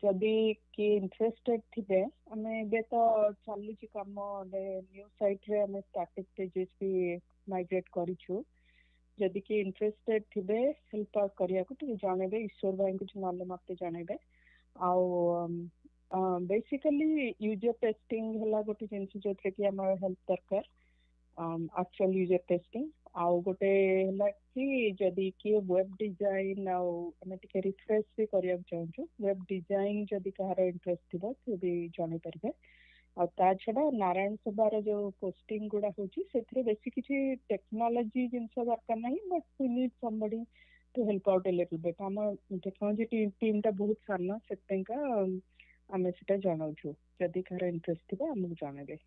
जदि कि इंटरेस्टेड थिबे हमें बे तो चालू छि काम न्यू साइट रे हमें स्टैटिक पेजेस भी माइग्रेट करिछु जदि कि इंटरेस्टेड थिबे हेल्प करिया को तो जानेबे ईश्वर भाई को नले मते जानेबे आउ बेसिकली यूजर टेस्टिंग हला गोटे जिनस जो कि हमर हेल्प दरकार एक्चुअल यूजर टेस्टिंग आउ गोटे हला कि जदि कि वेब डिजाइन आउ हमें टिके रिफ्रेश भी करिया चाहछु वेब डिजाइन जदि कहार इंटरेस्ट थिबो तो भी जाने परिबे आ ता छडा नारायण सभार जो पोस्टिंग गुडा होची सेथरे बेसी किछि टेक्नोलॉजी जिनस दरकार नहीं but we need somebody to help out a little bit हम टेक्नोलॉजी टीम ता बहुत सारना सेते का हमें सेटा जानाउछु जदि कहार इंटरेस्ट थिबो हम जानेबे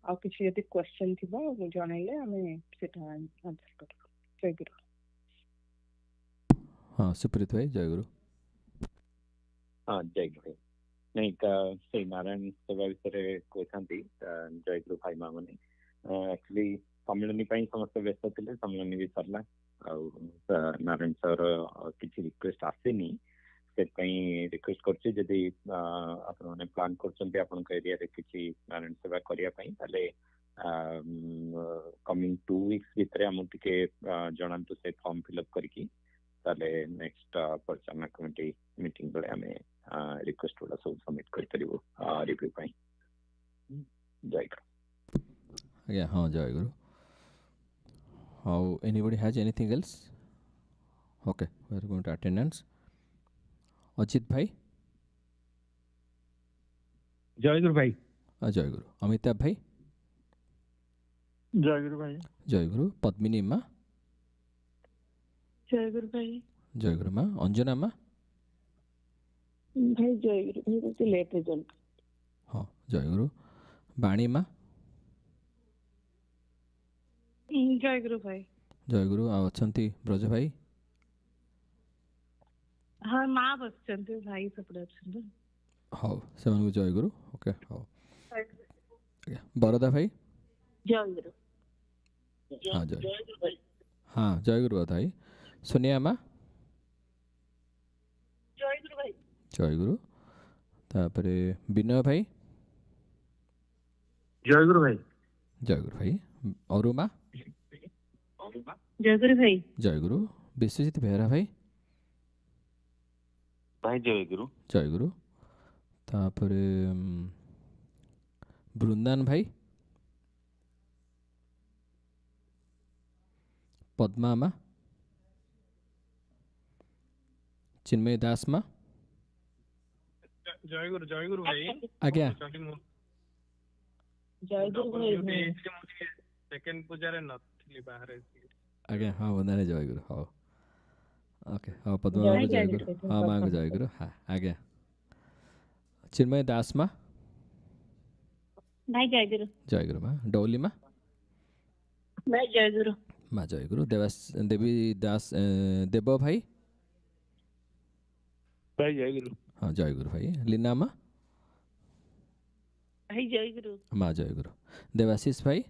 आ किछि यदि क्वेश्चन थिबो जणाइले हमें सेटा आंसर करब जय गुरु हाँ सुप्रीत भाई जय गुरु हाँ जय गुरु नहीं का से नारायण सभा विषय कहथांती जय गुरु भाई मा माने एक्चुअली सम्मेलन पई समस्त व्यस्त थिले सम्मेलन भी सरला आ नारायण सर किछि रिक्वेस्ट आसेनी से कहीं रिक्वेस्ट करछे जदि आपण माने प्लान करछन्ते आपण के एरिया रे किछि नारायण सेवा करिया पई ताले कमिंग 2 वीक्स भितरे हम टिके जणांतु से फॉर्म फिलअप करकी ताले नेक्स्ट परिचालना कमिटी मीटिंग बळे हमें रिक्वेस्ट वाला सब सबमिट कर परिबो रिव्यू पई जय गुरु आज्ञा हाँ जय गुरु how anybody has anything else okay we are going to attendance Ajit भाई जय गुरु भाई जय गुरु अमिताभ भाई जय गुरु भाई जय गुरु पद्मिनी माँ जय गुरु भाई जय गुरु माँ अंजना माँ भाई जय गुरु भाई तो लेट रिजल्ट हाँ जय गुरु बाणी माँ जय गुरु भाई जय गुरु आ अछंती ब्रज भाई हाँ माँ बसचंती भाई सपड़े अच्छे हाँ से जय गुरु ओके हाँ बरदा भाई जय गुरु हाँ जय हाँ जय गुरु भाई सोनिया माँ जय गुरु भाई जय गुरु तापरे विनय भाई जय गुरु भाई जय गुरु भाई और माँ जय गुरु भाई जय गुरु विश्वजीत बेहरा भाई भाई जय गुरु तापरे बृंदान भाई पद्मा मा चिन्मय दास मा ଜୟଗୁରୁ ଭାଇ ଆଜ୍ଞା ସେକେଣ୍ଡ ପୂଜାରେ ନଥିଲି ବାହାରେ ଥିଲି। ଆଜ୍ଞା ହଁ ବନ୍ଦାରେ ଜୟଗୁରୁ ହଉ ଓକେ ହଉ ପଦ୍ମା ବାବୁ ଜୟଗୁରୁ ହଁ ମାଙ୍କୁ ଜୟଗୁରୁ ହଁ ଆଜ୍ଞା ଚିନ୍ମୟ ଦାସ ମା ଭାଇ ଜୟଗୁରୁ ଜୟଗୁରୁ ମା ଡौली ମା ଭାଇ ଜୟଗୁରୁ ମା ଜୟଗୁରୁ ଦେବୀ ଦାସ ଦେବ ଭାଇ भाई जयगुरु हाँ जयगुरु भाई लीना माँ भाई जयगुरु माँ जयगुरु देवाशीष भाई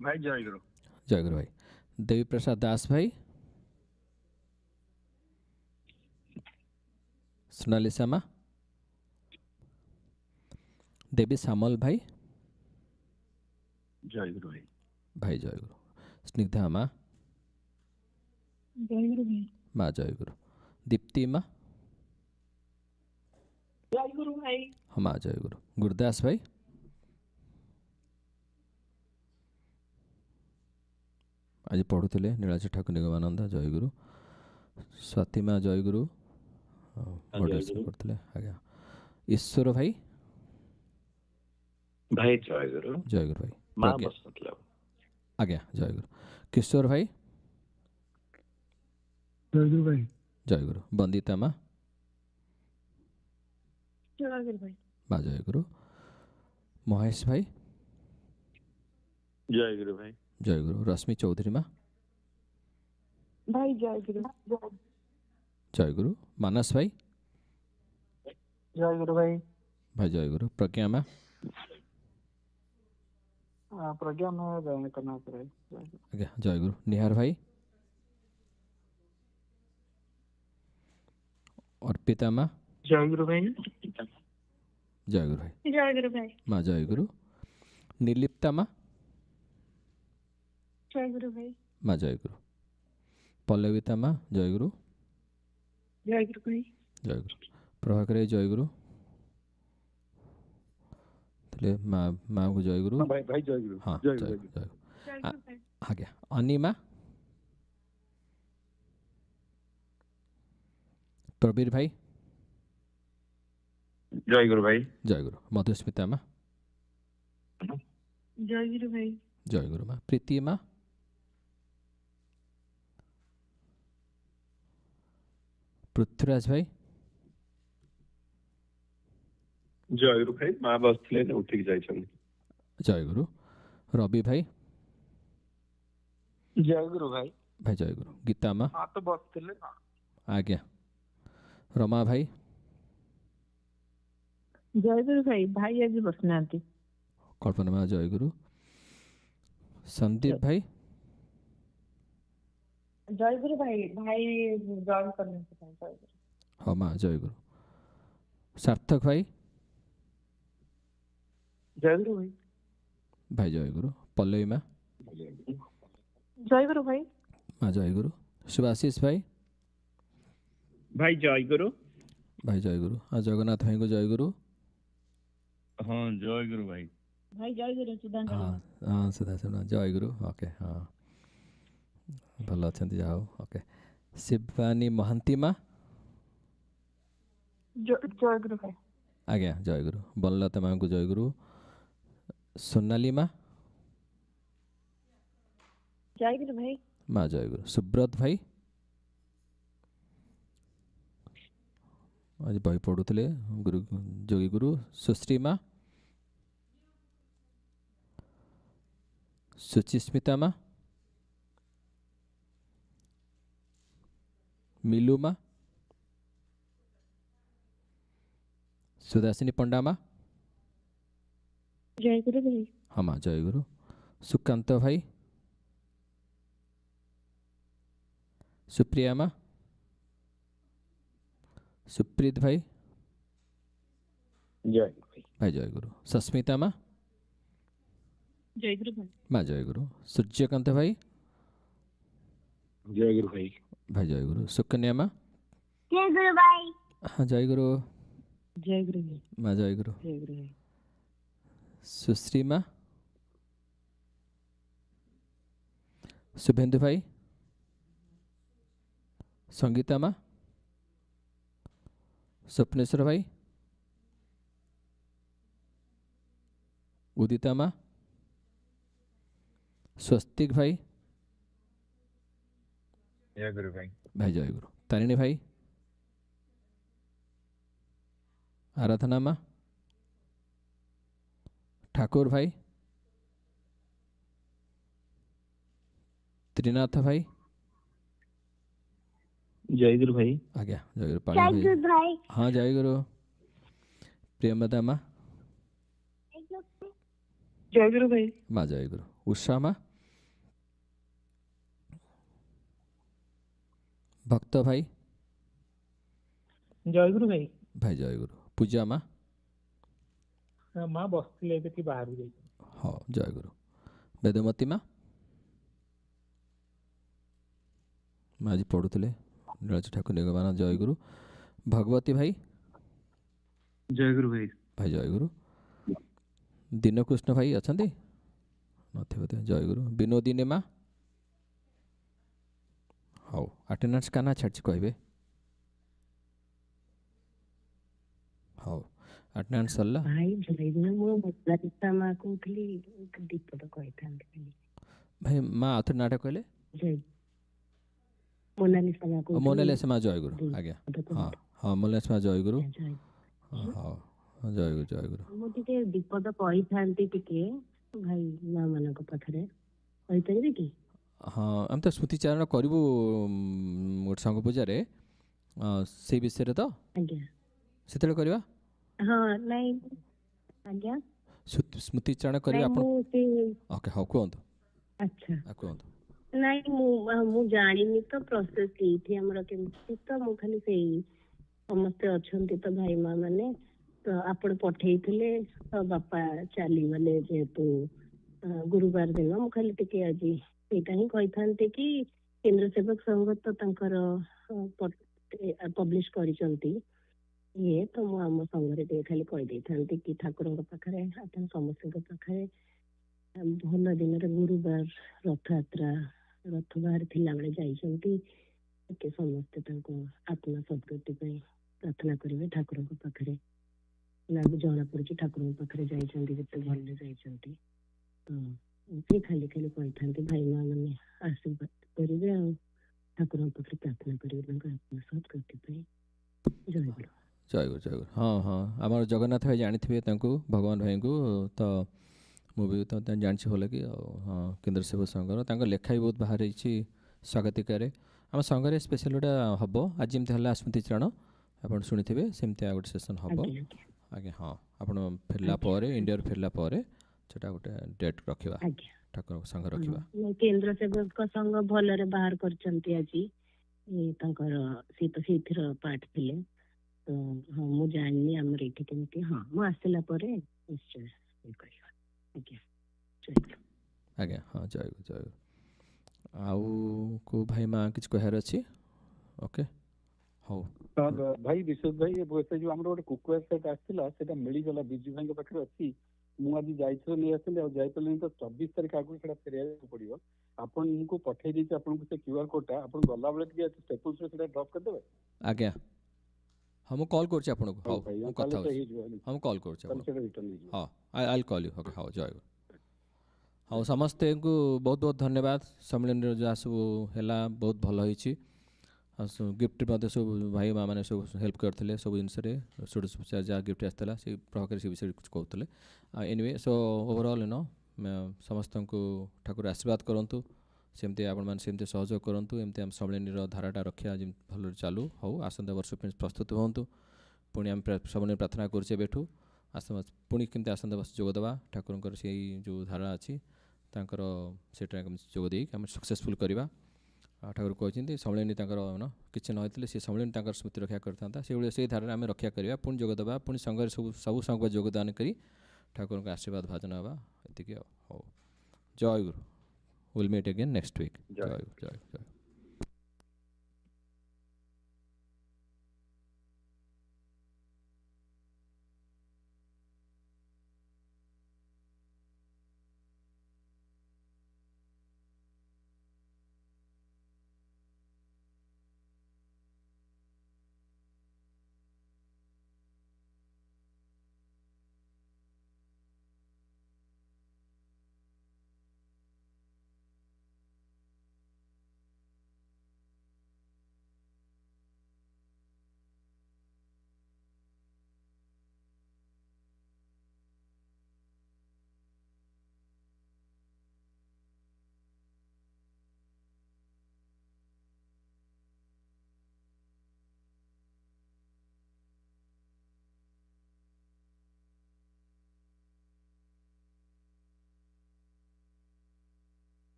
भाई जयगुरु जयगुरु भाई देवी प्रसाद दास भाई सोनालिसा माँ देवी सामल भाई जयगुरु भाई भाई जयगुरु स्निग्धा माँ जयगुरु भाई माँ जयगुरु दीप्ति माँ जयगुरु भाई हाँ माँ जयगुरु गुरदास भाई आज पढ़ुले नीलाचल ठाकुर निगमानंद जयगुरु स्वाति माँ जयगुरु करते आज्ञा ईश्वर भाई भाई जयगुरु जयगुरु भाई माँ बस मतलब आज्ञा जयगुरु किशोर भाई जयगुरु भाई जयगुरु बंदिता माँ जयगुरु भाई माँ जयगुरु महेश भाई जयगुरु भाई जयगुरु रश्मि चौधरी माँ भाई जयगुरु जयगुरु मानस भाई जयगुरु भाई भाई जयगुरु प्रज्ञा माँ प्रज्ञा में जॉइन करना पड़ेगा आज्ञा जयगुरु निहार भाई और पिता माँ जयगुरु भाई जयगुरु भाई जयगुरु भाई माँ जयगुरु निर्लिप्ता माँ जयगुरु भाई माँ जयगुरु पल्लविता माँ जयगुरु जयगुरु भाई जयगुरु प्रभाकर जयगुरु माँ माँ को जयगुरु भाई भाई जयगुरु हाँ जयगुरु जयगुरु आज्ञा अनिमा प्रवीर भाई जयगुरु भाई जयगुरु मधुस्मिता माँ जयगुरु भाई जयगुरु माँ प्रीति माँ पृथ्वीराज भाई जयगुरु भाई माँ बस थे उठिक जाए जयगुरु रवि भाई जयगुरु भाई भाई जयगुरु गीता माँ हाँ तो बस थे ना आज्ञा रमा भाई जयगुरु भाई भाई आज बसना कल्पना माँ जयगुरु संदीप भाई जयगुरु भाई भाई जॉइन करने के टाइम जयगुरु हाँ माँ जयगुरु सार्थक भाई जयगुरु भाई भाई जयगुरु पल्लवी माँ जयगुरु भाई माँ जयगुरु सुभाषिष भाई भाई जयगुरु भाई जयगुरु हाँ जगन्नाथ भाई को जयगुरु हाँ जयगुरु भाई भाई जयगुरु सुधांकर हाँ हाँ सुधा सुधा जयगुरु ओके हाँ भल अच्छा जाओ ओके शिवानी महांती माँ जयगुरु भाई आज्ञा जयगुरु बललता माँ को जयगुरु सोनाली माँ जयगुरु भाई माँ जयगुरु सुब्रत भाई आज बही पढ़ुले गुरु जोगी गुरु सुश्री माँ सुचिस्मिता माँ मिलू माँ सुदासिनी पंडा माँ जयगुरु भाई हाँ माँ जयगुरु सुकांत भाई सुप्रिया माँ सुप्रीत भाई जयगुरु भाई जयगुरु सस्मिता माँ जयगुरु भाई माँ जयगुरु सूर्यकांत भाई जयगुरु भाई भाई जयगुरु सुकन्या माँ जयगुरु भाई हाँ जयगुरु जयगुरु भाई माँ जयगुरु जयगुरु भाई सुश्री माँ शुभेन्दु भाई, संगीता माँ, स्वप्नेश्वर भाई, उदिता माँ, स्वस्तिक भाई, जय गुरु भाई। भाई जय गुरु। तारिणी भाई, आराधना माँ, ठाकुर भाई, त्रिनाथ भाई, जय गुरु भाई। आ गया जय गुरु। पाणी भाई, हाँ जय गुरु। प्रियमदा माँ, जय गुरु भाई। माँ जय गुरु। उषा माँ, भक्त भाई, जय गुरु भाई। भाई जय गुरु। पूजा माँ, माँ बसले एबे बाहर जाई। हाँ जय गुरु। वेदमती माँ, माँ आज पढ़ुले नीलाचल ठाकुर निगमान जय गुरु। भगवती भाई, जय गुरु भाई। भाई जय गुरु। दीनकृष्ण भाई अच्छा नथिबे जय गुरु। विनोदिनी माँ, हाँ अटेंडेंस का ना छाड़ी कहबे। हाँ अटेंडेंस सरला भाई जय गुरु। मो ललिता माँ को दीपद कही भाई माँ आउथरे नाटा कहले जय मोनालिसा माँ को मोनालिसा माँ जय गुरु। आज्ञा हाँ हाँ मोनालिसा माँ जय गुरु। हाँ जय गुरु जय गुरु। मो टिके दीपद कही थांती टिके भाई माँ मानक पाखरे कहि परिबे कि। हाँ हम तो स्मृतिचारण करूँ गोटे संघ पूजा से विषय तो आज्ञा से करवा। हाँ नहीं आज्ञा स्मृतिचारण करिए आपण। ओके हाँ कहतु। अच्छा कहतु। नहीं मु जानिनी तो प्रोसेस थी हमर केमती तो मु खाली से समस्त अछंती तो भाई माँ माने तो आपण पठेइथिले तो बापा चली गले जेतु गुरुवार दिन मु खाली टिके आज सेटा ही कहि थांते कि केंद्र सेवक संघ तो तंकर पब्लिश करिसंती ये तो मु आम संघरे टे खाली कहि दे थांती कि ठाकुरଙ୍କ पाखरे आपण समस्तଙ୍କ पाखरे भल दिन गुरुवार रथ यात्रा रथ बाहर थिला बेले जाइसंती के समस्त तांको आत्मा सद्गति पे प्रार्थना करिवे ठाकुरଙ୍କ पाखरे लागू जना पड़ुछि ठाकुरଙ୍କ पाखरे जाइसंती जते भल जाइसंती तो से खाली खाली कहि थांती भाई माँ माने आशीर्वाद करिवे आ ठाकुरଙ୍କ पाखरे प्रार्थना करिवे तांको आत्मा सद्गति पे जय गुरु। जय गुरु जय गुरु। हाँ हाँ आम जगन्नाथ भाई जानी थे भगवान भाई को तो मुझे तो जानी भल कि हाँ केंद्र सेवक संघर लेखा भी बहुत बाहर स्वागतिकार आम संघर स्पेशल गोटे हम आज जमी है स्मृतिचारण आप शुणी सेमती गोटे सेसन हम आज्ञा हाँ आप फेरला इंडिया फेरला सेटा गोटे डेट रखा ठाकुर संघ रखा। केंद्र सेवक संघ भल बाहर करछंती आज सी तो से पार्ट थिले तो हाँ मु जानी आमर ये केमती हाँ मु आसला निश्चय आज्ञा हाँ जय गुरु जय गुरु। आउ को भाई माँ किछ कहर अछि। ओके हो भाई विशोध भाई ये बोलते जो हमरो कुकुर सेट आछिला सेटा मिली गला बिजू भाई के पाखरे अछि मु आज जाइछो नै आसले आ जाय पले तो 24 तारिख आगु सेटा फेरिया पड़ियो आपन इनको पठै दी आपन को से क्यूआर कोड ता आपन गला बेले के स्टेपल्स रे सेटा ड्रॉप कर देबे। आज्ञा हम कॉल करछि आपन को हां हम कथा हम कॉल करछि हां I will call you. Okay हां जय गुरु। हाँ समस्ते को बहुत बहुत धन्यवाद सम्मेलन जहाँ सब है बहुत भल होती गिफ्ट सब भाई माँ मैंने सब हेल्प करते सब जिन जहाँ गिफ्ट आसाला से प्रभाकर से विषय कुछ कहते एनीवे सो ओवरऑल नो समस्त को ठाकुर आशीर्वाद करूँ सेमती आपण सेमती सहयोग करूँ एमती आम सम्मेलन धाराटा रखा जमी भल चालू हो आसंता वर्ष प्रस्तुत हूँ पुणी आम सम्मेलन प्रार्थना करूँ पुणी केमती आसंता वर्ष जोगदेवा ठाकुर से जो धारा अच्छी तांकर सेटा जोग दे आम सक्सेसफुल करवा ठाकुर कहते सम्मेलन किसी नई से सम्मेलन स्मृति रक्षा करता से धारा आम रक्षा करवा पुणी जोगदेवा पुणी संघ सब संघ योगदान करी ठाकुर आशीर्वाद भाजन हवा ये हो जय गुरु। Will meet again next week. जय गुरु जय जय।